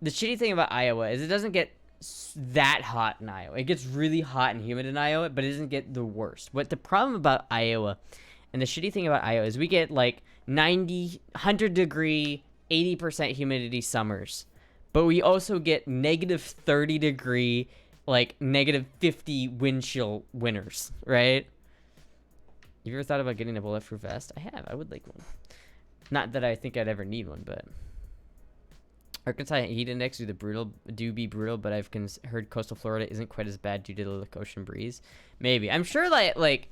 shitty thing about Iowa is it doesn't get that hot in Iowa. It gets really hot and humid in Iowa, but it doesn't get the worst. But the problem about Iowa, and the shitty thing about Iowa is we get like 90, 100 degree, 80% humidity summers, but we also get negative 30 degree, like negative 50 wind chill winters, right? Have you ever thought about getting a bulletproof vest? I have. I would like one. Not that I think I'd ever need one, but Arkansas heat index do be brutal, but I've heard coastal Florida isn't quite as bad due to the ocean breeze. Maybe. I'm sure that like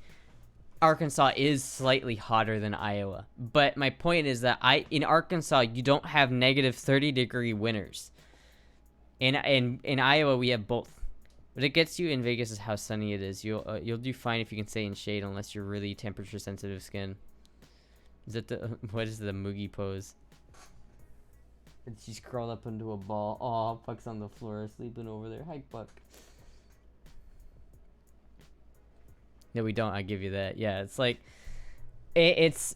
Arkansas is slightly hotter than Iowa, but my point is that in Arkansas you don't have negative 30 degree winters. In Iowa we have both. What it gets you in Vegas is how sunny it is. You'll do fine if you can stay in shade unless you're really temperature sensitive skin. What is the Moogie pose? And she's curled up into a ball. Oh, Puck's on the floor sleeping over there. Hi, Puck. No, we don't. I give you that. Yeah, it's like it's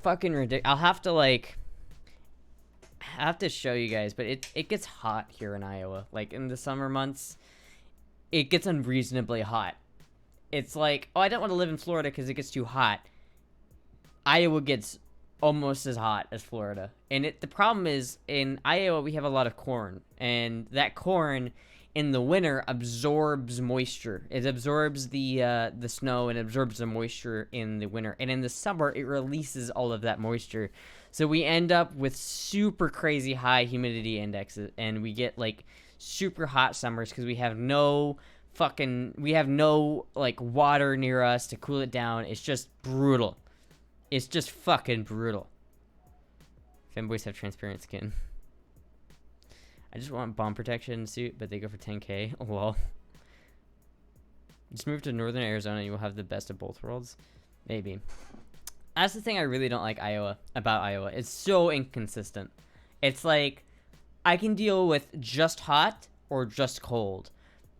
fucking ridiculous. I'll have to show you guys, but it gets hot here in Iowa. Like in the summer months, it gets unreasonably hot. It's like, oh, I don't want to live in Florida because it gets too hot. Iowa gets almost as hot as Florida. And the problem is, in Iowa, we have a lot of corn. And that corn, in the winter, absorbs moisture. It absorbs the snow and absorbs the moisture in the winter. And in the summer, it releases all of that moisture. So we end up with super crazy high humidity indexes. And we get, like, super hot summers because we have no like water near us to cool it down. It's just brutal. It's just fucking brutal. Femboys have transparent skin. I just want bomb protection suit, but they go for 10k. Lol. Just move to northern Arizona and you will have the best of both worlds. Maybe. That's the thing I really don't like about Iowa. It's so inconsistent. It's like I can deal with just hot or just cold.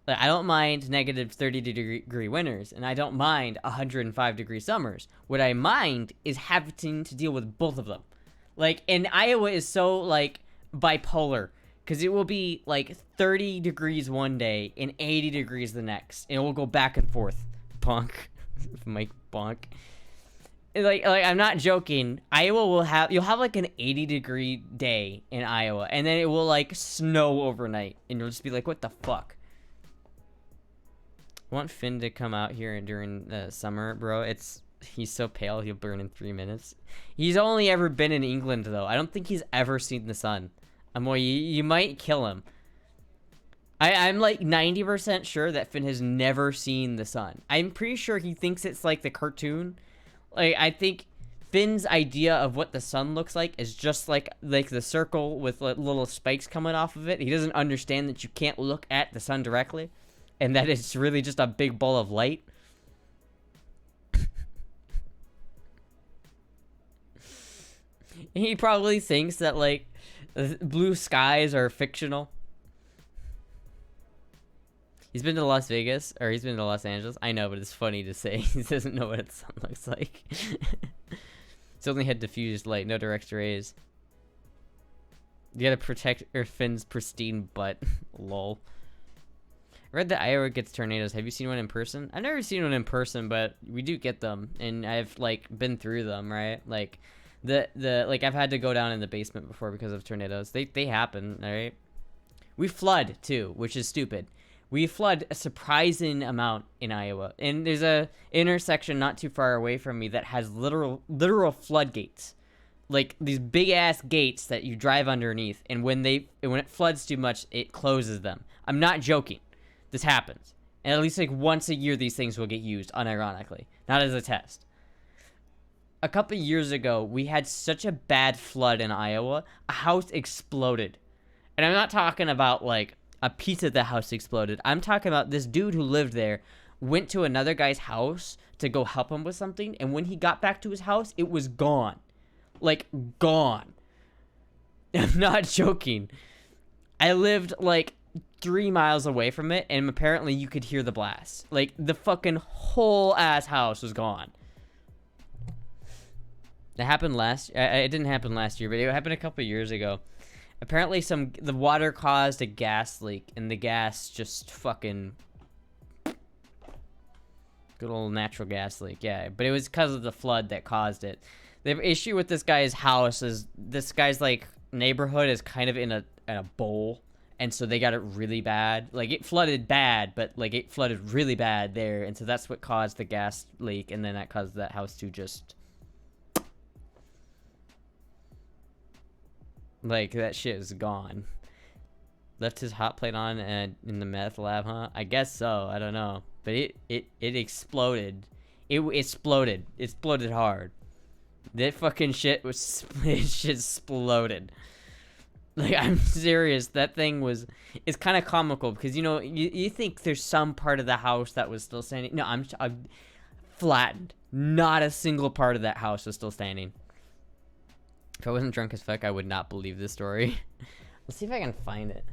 Like, I don't mind negative 30-degree winters, and I don't mind 105-degree summers. What I mind is having to deal with both of them. Like, and Iowa is so, like, bipolar, because it will be, like, 30 degrees one day and 80 degrees the next, and it will go back and forth. Bonk. Mike Bonk. Like, I'm not joking. Iowa will you'll have, like, an 80-degree day in Iowa, and then it will, like, snow overnight, and you'll just be like, what the fuck? I want Finn to come out here during the summer, bro. He's so pale, he'll burn in 3 minutes. He's only ever been in England, though. I don't think he's ever seen the sun. You might kill him. I'm like 90% sure that Finn has never seen the sun. I'm pretty sure he thinks it's like the cartoon. Like, I think Finn's idea of what the sun looks like is just like the circle with like little spikes coming off of it. He doesn't understand that you can't look at the sun directly, and that it's really just a big ball of light. He probably thinks that, like, blue skies are fictional. He's been to Las Vegas, or he's been to Los Angeles. I know, but it's funny to say. He doesn't know what the sun looks like. It's only had diffused light, no direct rays. You gotta protect Finn's pristine butt. Lol. I read that Iowa gets tornadoes. Have you seen one in person? I've never seen one in person, but we do get them, and I've, like, been through them, right? Like, like, I've had to go down in the basement before because of tornadoes. They happen, alright? We flood, too, which is stupid. We flood a surprising amount in Iowa. And there's a intersection not too far away from me that has literal floodgates. Like, these big-ass gates that you drive underneath, and when it floods too much, it closes them. I'm not joking. This happens. And at least, like, once a year, these things will get used, unironically. Not as a test. A couple years ago, we had such a bad flood in Iowa, a house exploded. And I'm not talking about, like, a piece of the house exploded. I'm talking about this dude who lived there went to another guy's house to go help him with something, and when he got back to his house, it was gone. Like, gone. I'm not joking. I lived, like, 3 miles away from it, and apparently you could hear the blast. Like, the fucking whole ass house was gone. That happened it didn't happen last year, but it happened a couple years ago. Apparently the water caused a gas leak, and the gas just fucking... Good old natural gas leak, yeah. But it was because of the flood that caused it. The issue with this guy's house is this guy's, like, neighborhood is kind of in a bowl, and so they got it really bad. Like, it flooded bad, but, like, it flooded really bad there, and so that's what caused the gas leak, and then that caused that house to just... Like, that shit is gone. Left his hot plate on and in the meth lab, huh? I guess so. I don't know. But it exploded. It exploded. It exploded hard. That fucking shit was... It shit exploded. Like, I'm serious. That thing was... It's kind of comical because, you know, you think there's some part of the house that was still standing. No, I'm flattened. Not a single part of that house was still standing. If I wasn't drunk as fuck, I would not believe this story. Let's see if I can find it.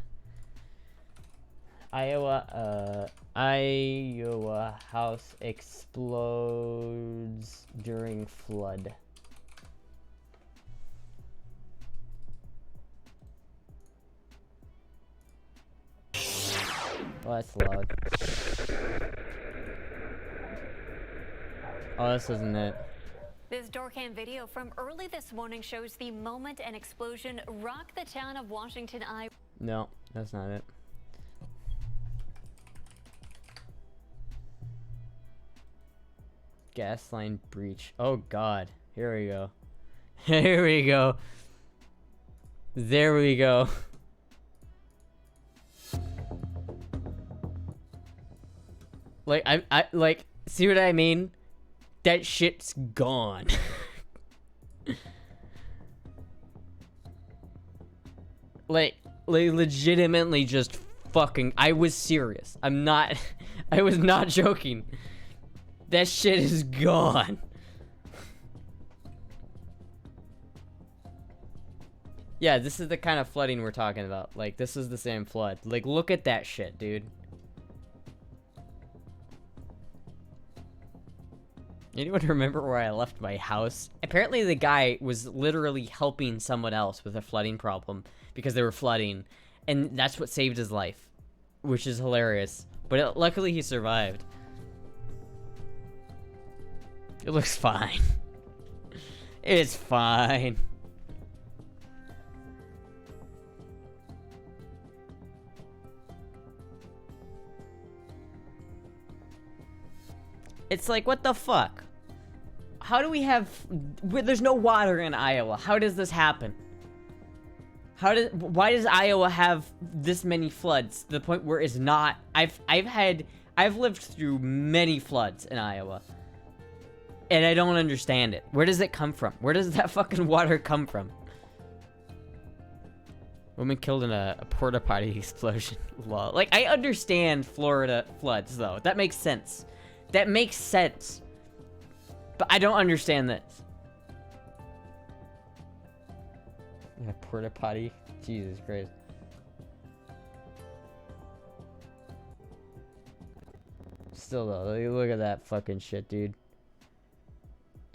Iowa house explodes during flood. Oh, that's loud. Oh, this isn't it. This doorcam video from early this morning shows the moment an explosion rocked the town of Washington, Iowa. No, that's not it. Gas line breach. Oh god. Here we go. Here we go. There we go. Like, I like, see what I mean? That shit's gone. like legitimately just fucking, I was serious. I was not joking. That shit is gone. Yeah, this is the kind of flooding we're talking about. Like, this is the same flood. Like, look at that shit, dude. Anyone remember where I left my house? Apparently the guy was literally helping someone else with a flooding problem because they were flooding, and that's what saved his life, which is hilarious. But luckily he survived. It looks fine. It's fine. It's like, what the fuck? How do we have... There's no water in Iowa. How does this happen? Why does Iowa have this many floods to the point where it's not... I've lived through many floods in Iowa. And I don't understand it. Where does it come from? Where does that fucking water come from? Woman killed in a porta potty explosion. Lol. Like, I understand Florida floods, though. That makes sense. That makes sense. But I don't understand this. A porta potty? Jesus Christ. Still though, look at that fucking shit, dude.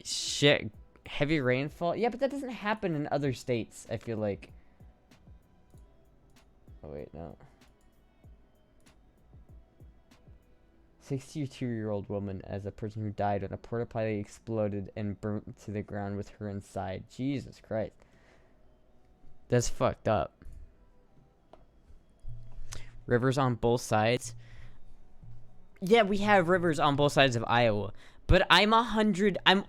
Shit. Heavy rainfall? Yeah, but that doesn't happen in other states, I feel like. Oh wait, no. 62-year-old woman as a person who died when a porta potty exploded and burnt to the ground with her inside. Jesus Christ. That's fucked up. Rivers on both sides. Yeah, we have rivers on both sides of Iowa, but I'm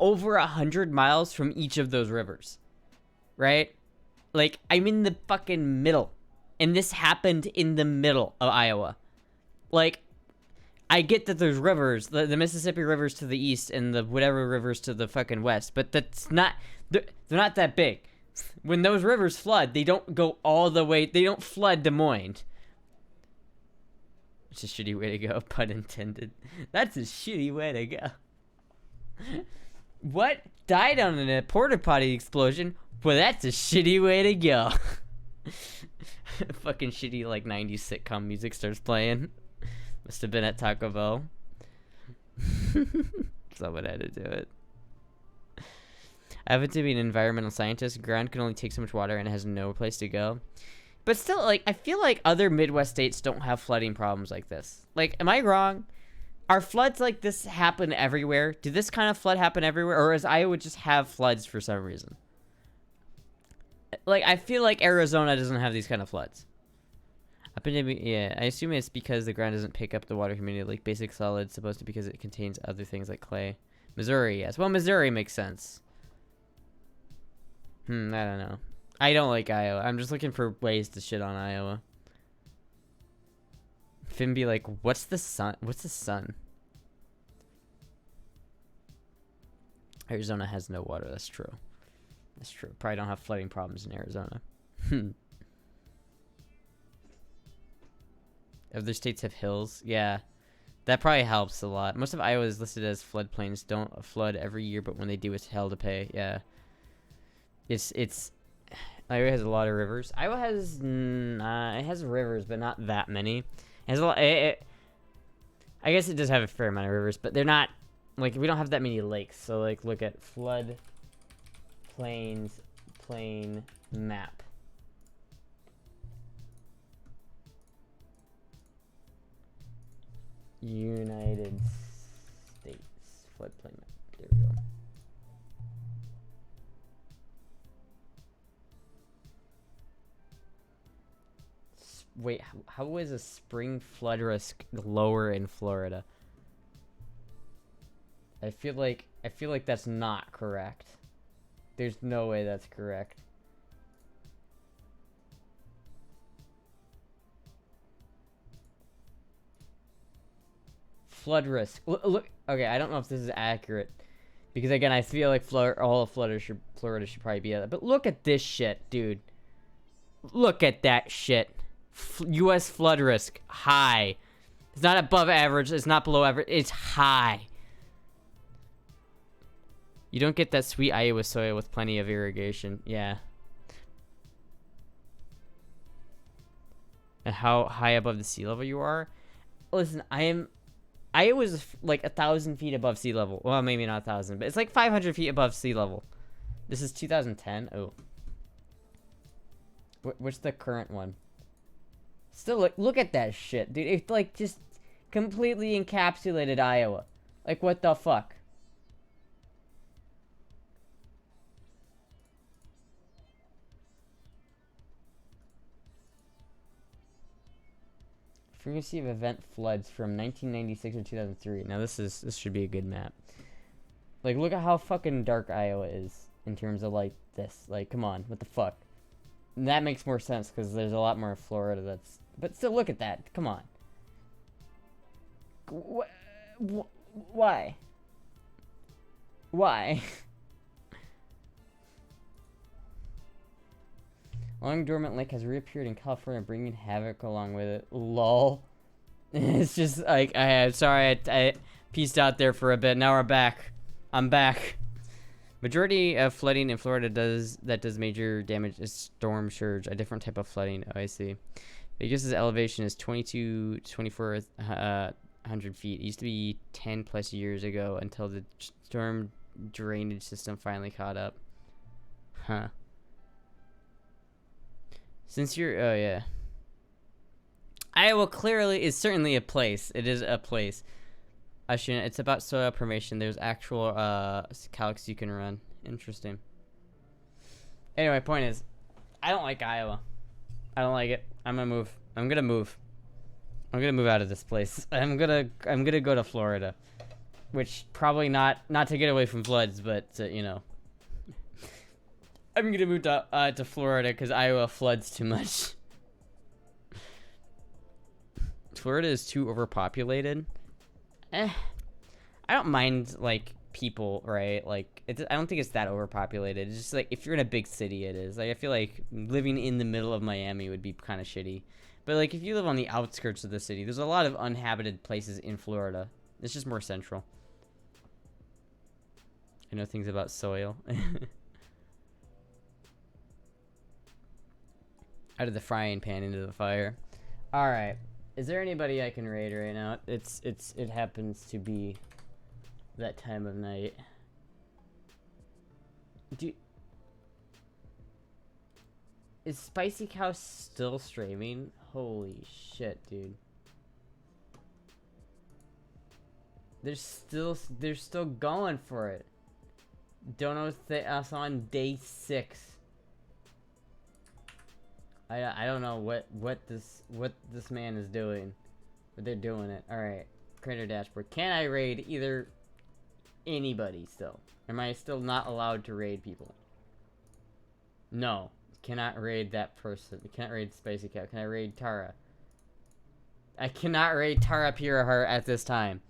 over 100 miles from each of those rivers. Right? Like, I'm in the fucking middle. And this happened in the middle of Iowa. Like, I get that there's rivers, the Mississippi rivers to the east and the whatever rivers to the fucking west, but that's not, they're not that big. When those rivers flood, they don't go all the way, they don't flood Des Moines. It's a shitty way to go, pun intended. That's a shitty way to go. What? Died on a porta potty explosion? Well, that's a shitty way to go. Fucking shitty, like, 90s sitcom music starts playing. Must have been at Taco Bell. Someone had to do it. I happen to be an environmental scientist. Ground can only take so much water and it has no place to go. But still, like, I feel like other Midwest states don't have flooding problems like this. Like, am I wrong? Are floods like this happen everywhere? Do this kind of flood happen everywhere? Or does Iowa just have floods for some reason? Like, I feel like Arizona doesn't have these kind of floods. Yeah, I assume it's because the ground doesn't pick up the water humidity like basic solids, supposed to because it contains other things like clay. Missouri, yes. Well, Missouri makes sense. I don't know. I don't like Iowa. I'm just looking for ways to shit on Iowa. Finn be like, what's the sun? What's the sun? Arizona has no water. That's true. That's true. Probably don't have flooding problems in Arizona. Other states have hills. Yeah. That probably helps a lot. Most of Iowa is listed as floodplains. Don't flood every year, but when they do, it's hell to pay. Yeah. It's Iowa has a lot of rivers. Iowa has it has rivers, but not that many. It has a lot. I guess it does have a fair amount of rivers, but they're not like we don't have that many lakes. So like, look at flood plains plain map. United States floodplain map. There we go. Wait, how is a spring flood risk lower in Florida? I feel like that's not correct. There's no way that's correct. Flood risk. Look, okay, I don't know if this is accurate because again, I feel like all of Florida should probably be at that. But look at this shit, dude. Look at that shit. U.S. flood risk high. It's not above average. It's not below average. It's high. You don't get that sweet Iowa soil with plenty of irrigation. Yeah. And how high above the sea level you are? Listen, I Iowa's like 1,000 feet above sea level. Well, maybe not 1,000, but it's like 500 feet above sea level. This is 2010. Oh. What's the current one? Still, look at that shit, dude. It's like just completely encapsulated Iowa. Like, what the fuck? Frequency of event floods from 1996 or 2003. Now this should be a good map. Like, look at how fucking dark Iowa is in terms of like this. Like, come on, what the fuck? And that makes more sense because there's a lot more of Florida that's. But still, look at that. Come on. Why? Why? Long dormant lake has reappeared in California, bringing havoc along with it. Lol. It's just like I pieced out there for a bit. Now we're back. I'm back. Majority of flooding in Florida does major damage is storm surge, a different type of flooding. Oh, I see. Vegas' elevation is 2,400 feet. It used to be 10 plus years ago until the storm drainage system finally caught up. Huh. Since you're, oh yeah. Iowa clearly is certainly a place. It is a place. It's about soil formation. There's actual calcs you can run. Interesting. Anyway, point is, I don't like Iowa. I don't like it. I'm gonna move. I'm gonna move out of this place. I'm gonna go to Florida, which probably not to get away from floods, but to, you know. I'm gonna move to Florida because Iowa floods too much. Florida is too overpopulated. I don't mind like people, right? Like I don't think it's that overpopulated. It's just like if you're in a big city, it is. Like I feel like living in the middle of Miami would be kind of shitty. But like if you live on the outskirts of the city, there's a lot of uninhabited places in Florida. It's just more central. I know things about soil. Out of the frying pan into the fire. All right. Is there anybody I can raid right now? It happens to be that time of night. Is Spicy Cow still streaming? Holy shit, dude. They're still going for it. Don't know if us on day 6. I don't know what this man is doing, but they're doing it. All right, creator dashboard. Can I raid either anybody still? Am I still not allowed to raid people? No, cannot raid that person. Cannot raid Spicy Cat. Can I raid Tara? I cannot raid Tara Purahar at this time.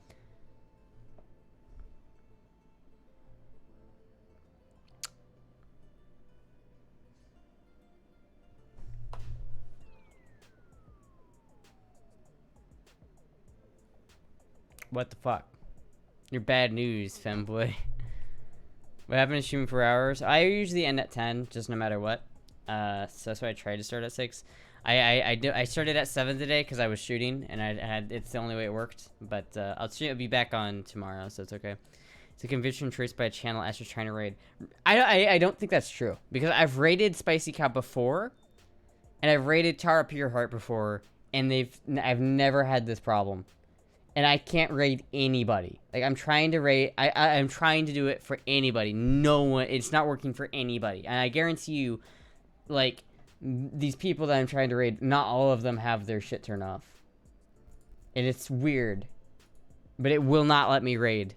What the fuck? You're bad news, Femboy. What happened to streaming for hours? I usually end at 10, just no matter what. So that's why I tried to start at 6. I started at 7 today because I was shooting, and it's the only way it worked. But I'll be back on tomorrow, so it's okay. It's a conviction traced by a channel Astra's trying to raid. I don't think that's true because I've raided Spicy Cow before, and I've raided Tara Pureheart before, and I've never had this problem. And I can't raid anybody. Like, I'm trying to raid... I'm trying to do it for anybody. No one... It's not working for anybody. And I guarantee you, like, these people that I'm trying to raid, not all of them have their shit turned off. And it's weird. But it will not let me raid.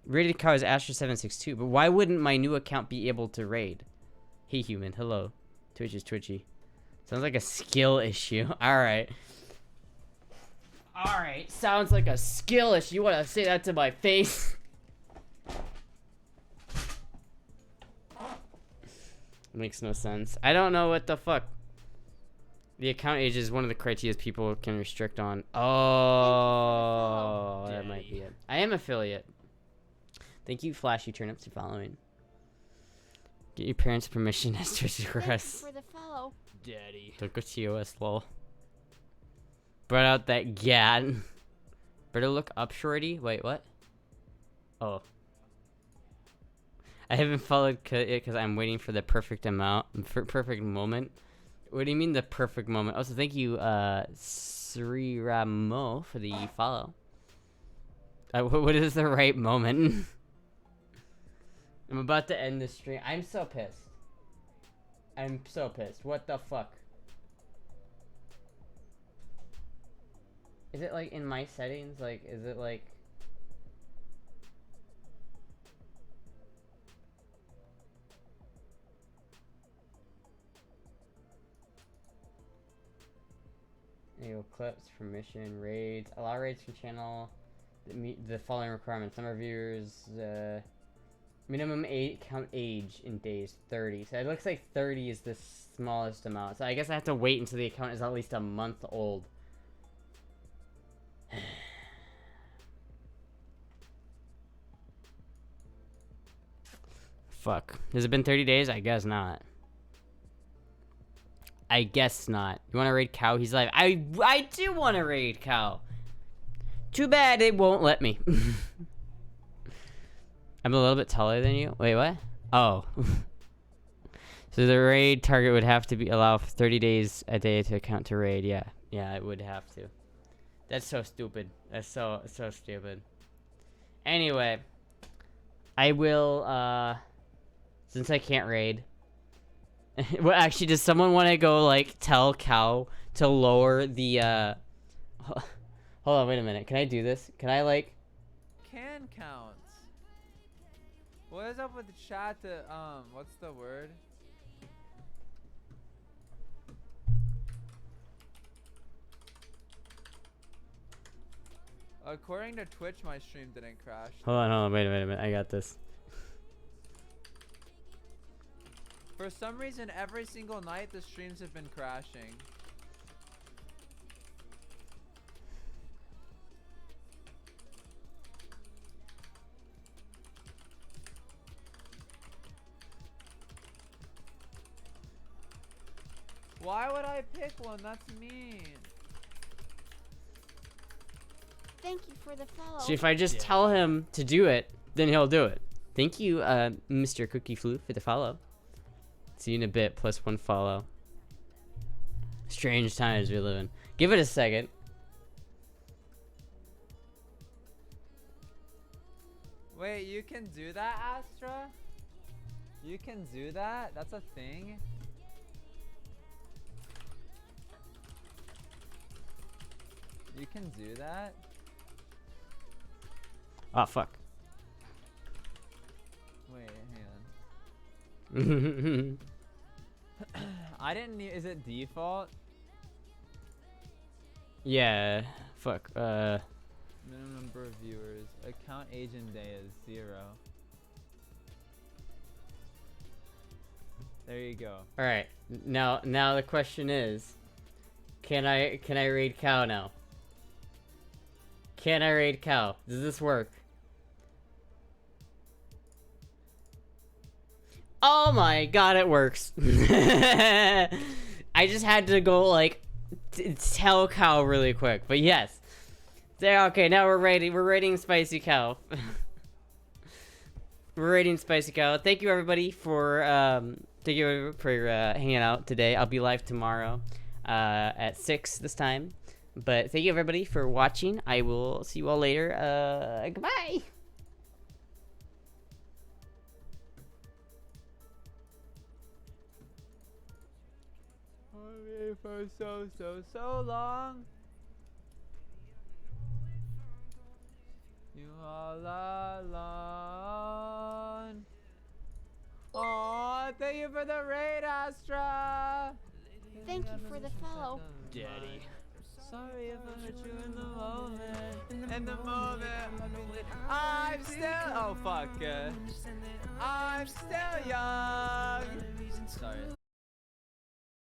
Rated car is Astra762. But why wouldn't my new account be able to raid? Hey, human. Hello. Twitch is twitchy. Sounds like a skill issue. Alright. Alright, sounds like a skill issue. You wanna say that to my face? Makes no sense. I don't know what the fuck. The account age is one of the criteria people can restrict on. Oh, that might be it. I am affiliate. Thank you, Flashy Turnips, for following. Get your parents' permission as Twitch requests. For the follow. Daddy. Don't go TOS, lol. Spread out that gat. Better look up, shorty. Wait, what? Oh. I haven't followed it because I'm waiting for the perfect perfect moment. What do you mean the perfect moment? Also, thank you, Sri Ramo, for the follow. What is the right moment? I'm about to end the stream. I'm so pissed. I'm so pissed. What the fuck? Is it like in my settings? Like, is it like... Enable clips, permission, raids, allow raids from channel, meet the following requirements. Number of viewers, minimum count age in days, 30. So it looks like 30 is the smallest amount. So I guess I have to wait until the account is at least a month old. Fuck. Has it been 30 days? I guess not. I guess not. You want to raid Cow? He's live. I do want to raid Cow. Too bad it won't let me. I'm a little bit taller than you. Wait, what? Oh. So the raid target would have to be allow 30 days a day to account to raid. Yeah. Yeah, it would have to. That's so stupid. That's so stupid. Anyway. I will, since I can't raid. Well, actually, does someone want to go, like, tell Cow to lower the, Hold on, wait a minute. Can I do this? Can I, like... Can counts. What is up with the chat to, what's the word? According to Twitch, my stream didn't crash. Hold on, wait a minute. I got this. For some reason, every single night, the streams have been crashing. Why would I pick one? That's mean. Thank you for the follow. See, if I just tell him to do it, then he'll do it. Thank you, Mr. Cookie Flu, for the follow. See you in a bit, +1 follow. Strange times we live in. Give it a second. Wait, you can do that, Astra? You can do that? That's a thing? You can do that? Oh, fuck. Wait, hang on. I didn't need, is it default? Yeah, fuck, Minimum number of viewers. Account age and day is 0. There you go. Alright, now the question is, can I raid Cow now? Can I raid Cow? Does this work? Oh my god, it works. I just had to go, like, tell Cow really quick, but yes. Okay, now we're raiding Spicy Cow. We're raiding Spicy Cow. Thank you everybody for hanging out today. I'll be live tomorrow at 6 this time. But thank you everybody for watching. I will see you all later. Goodbye. For so long. You all alone. Aw, thank you for the raid, Astra. Thank you for the follow. Daddy. Sorry if I hurt you in the moment. In the moment. I'm still. Oh fuck. I'm still young. Sorry.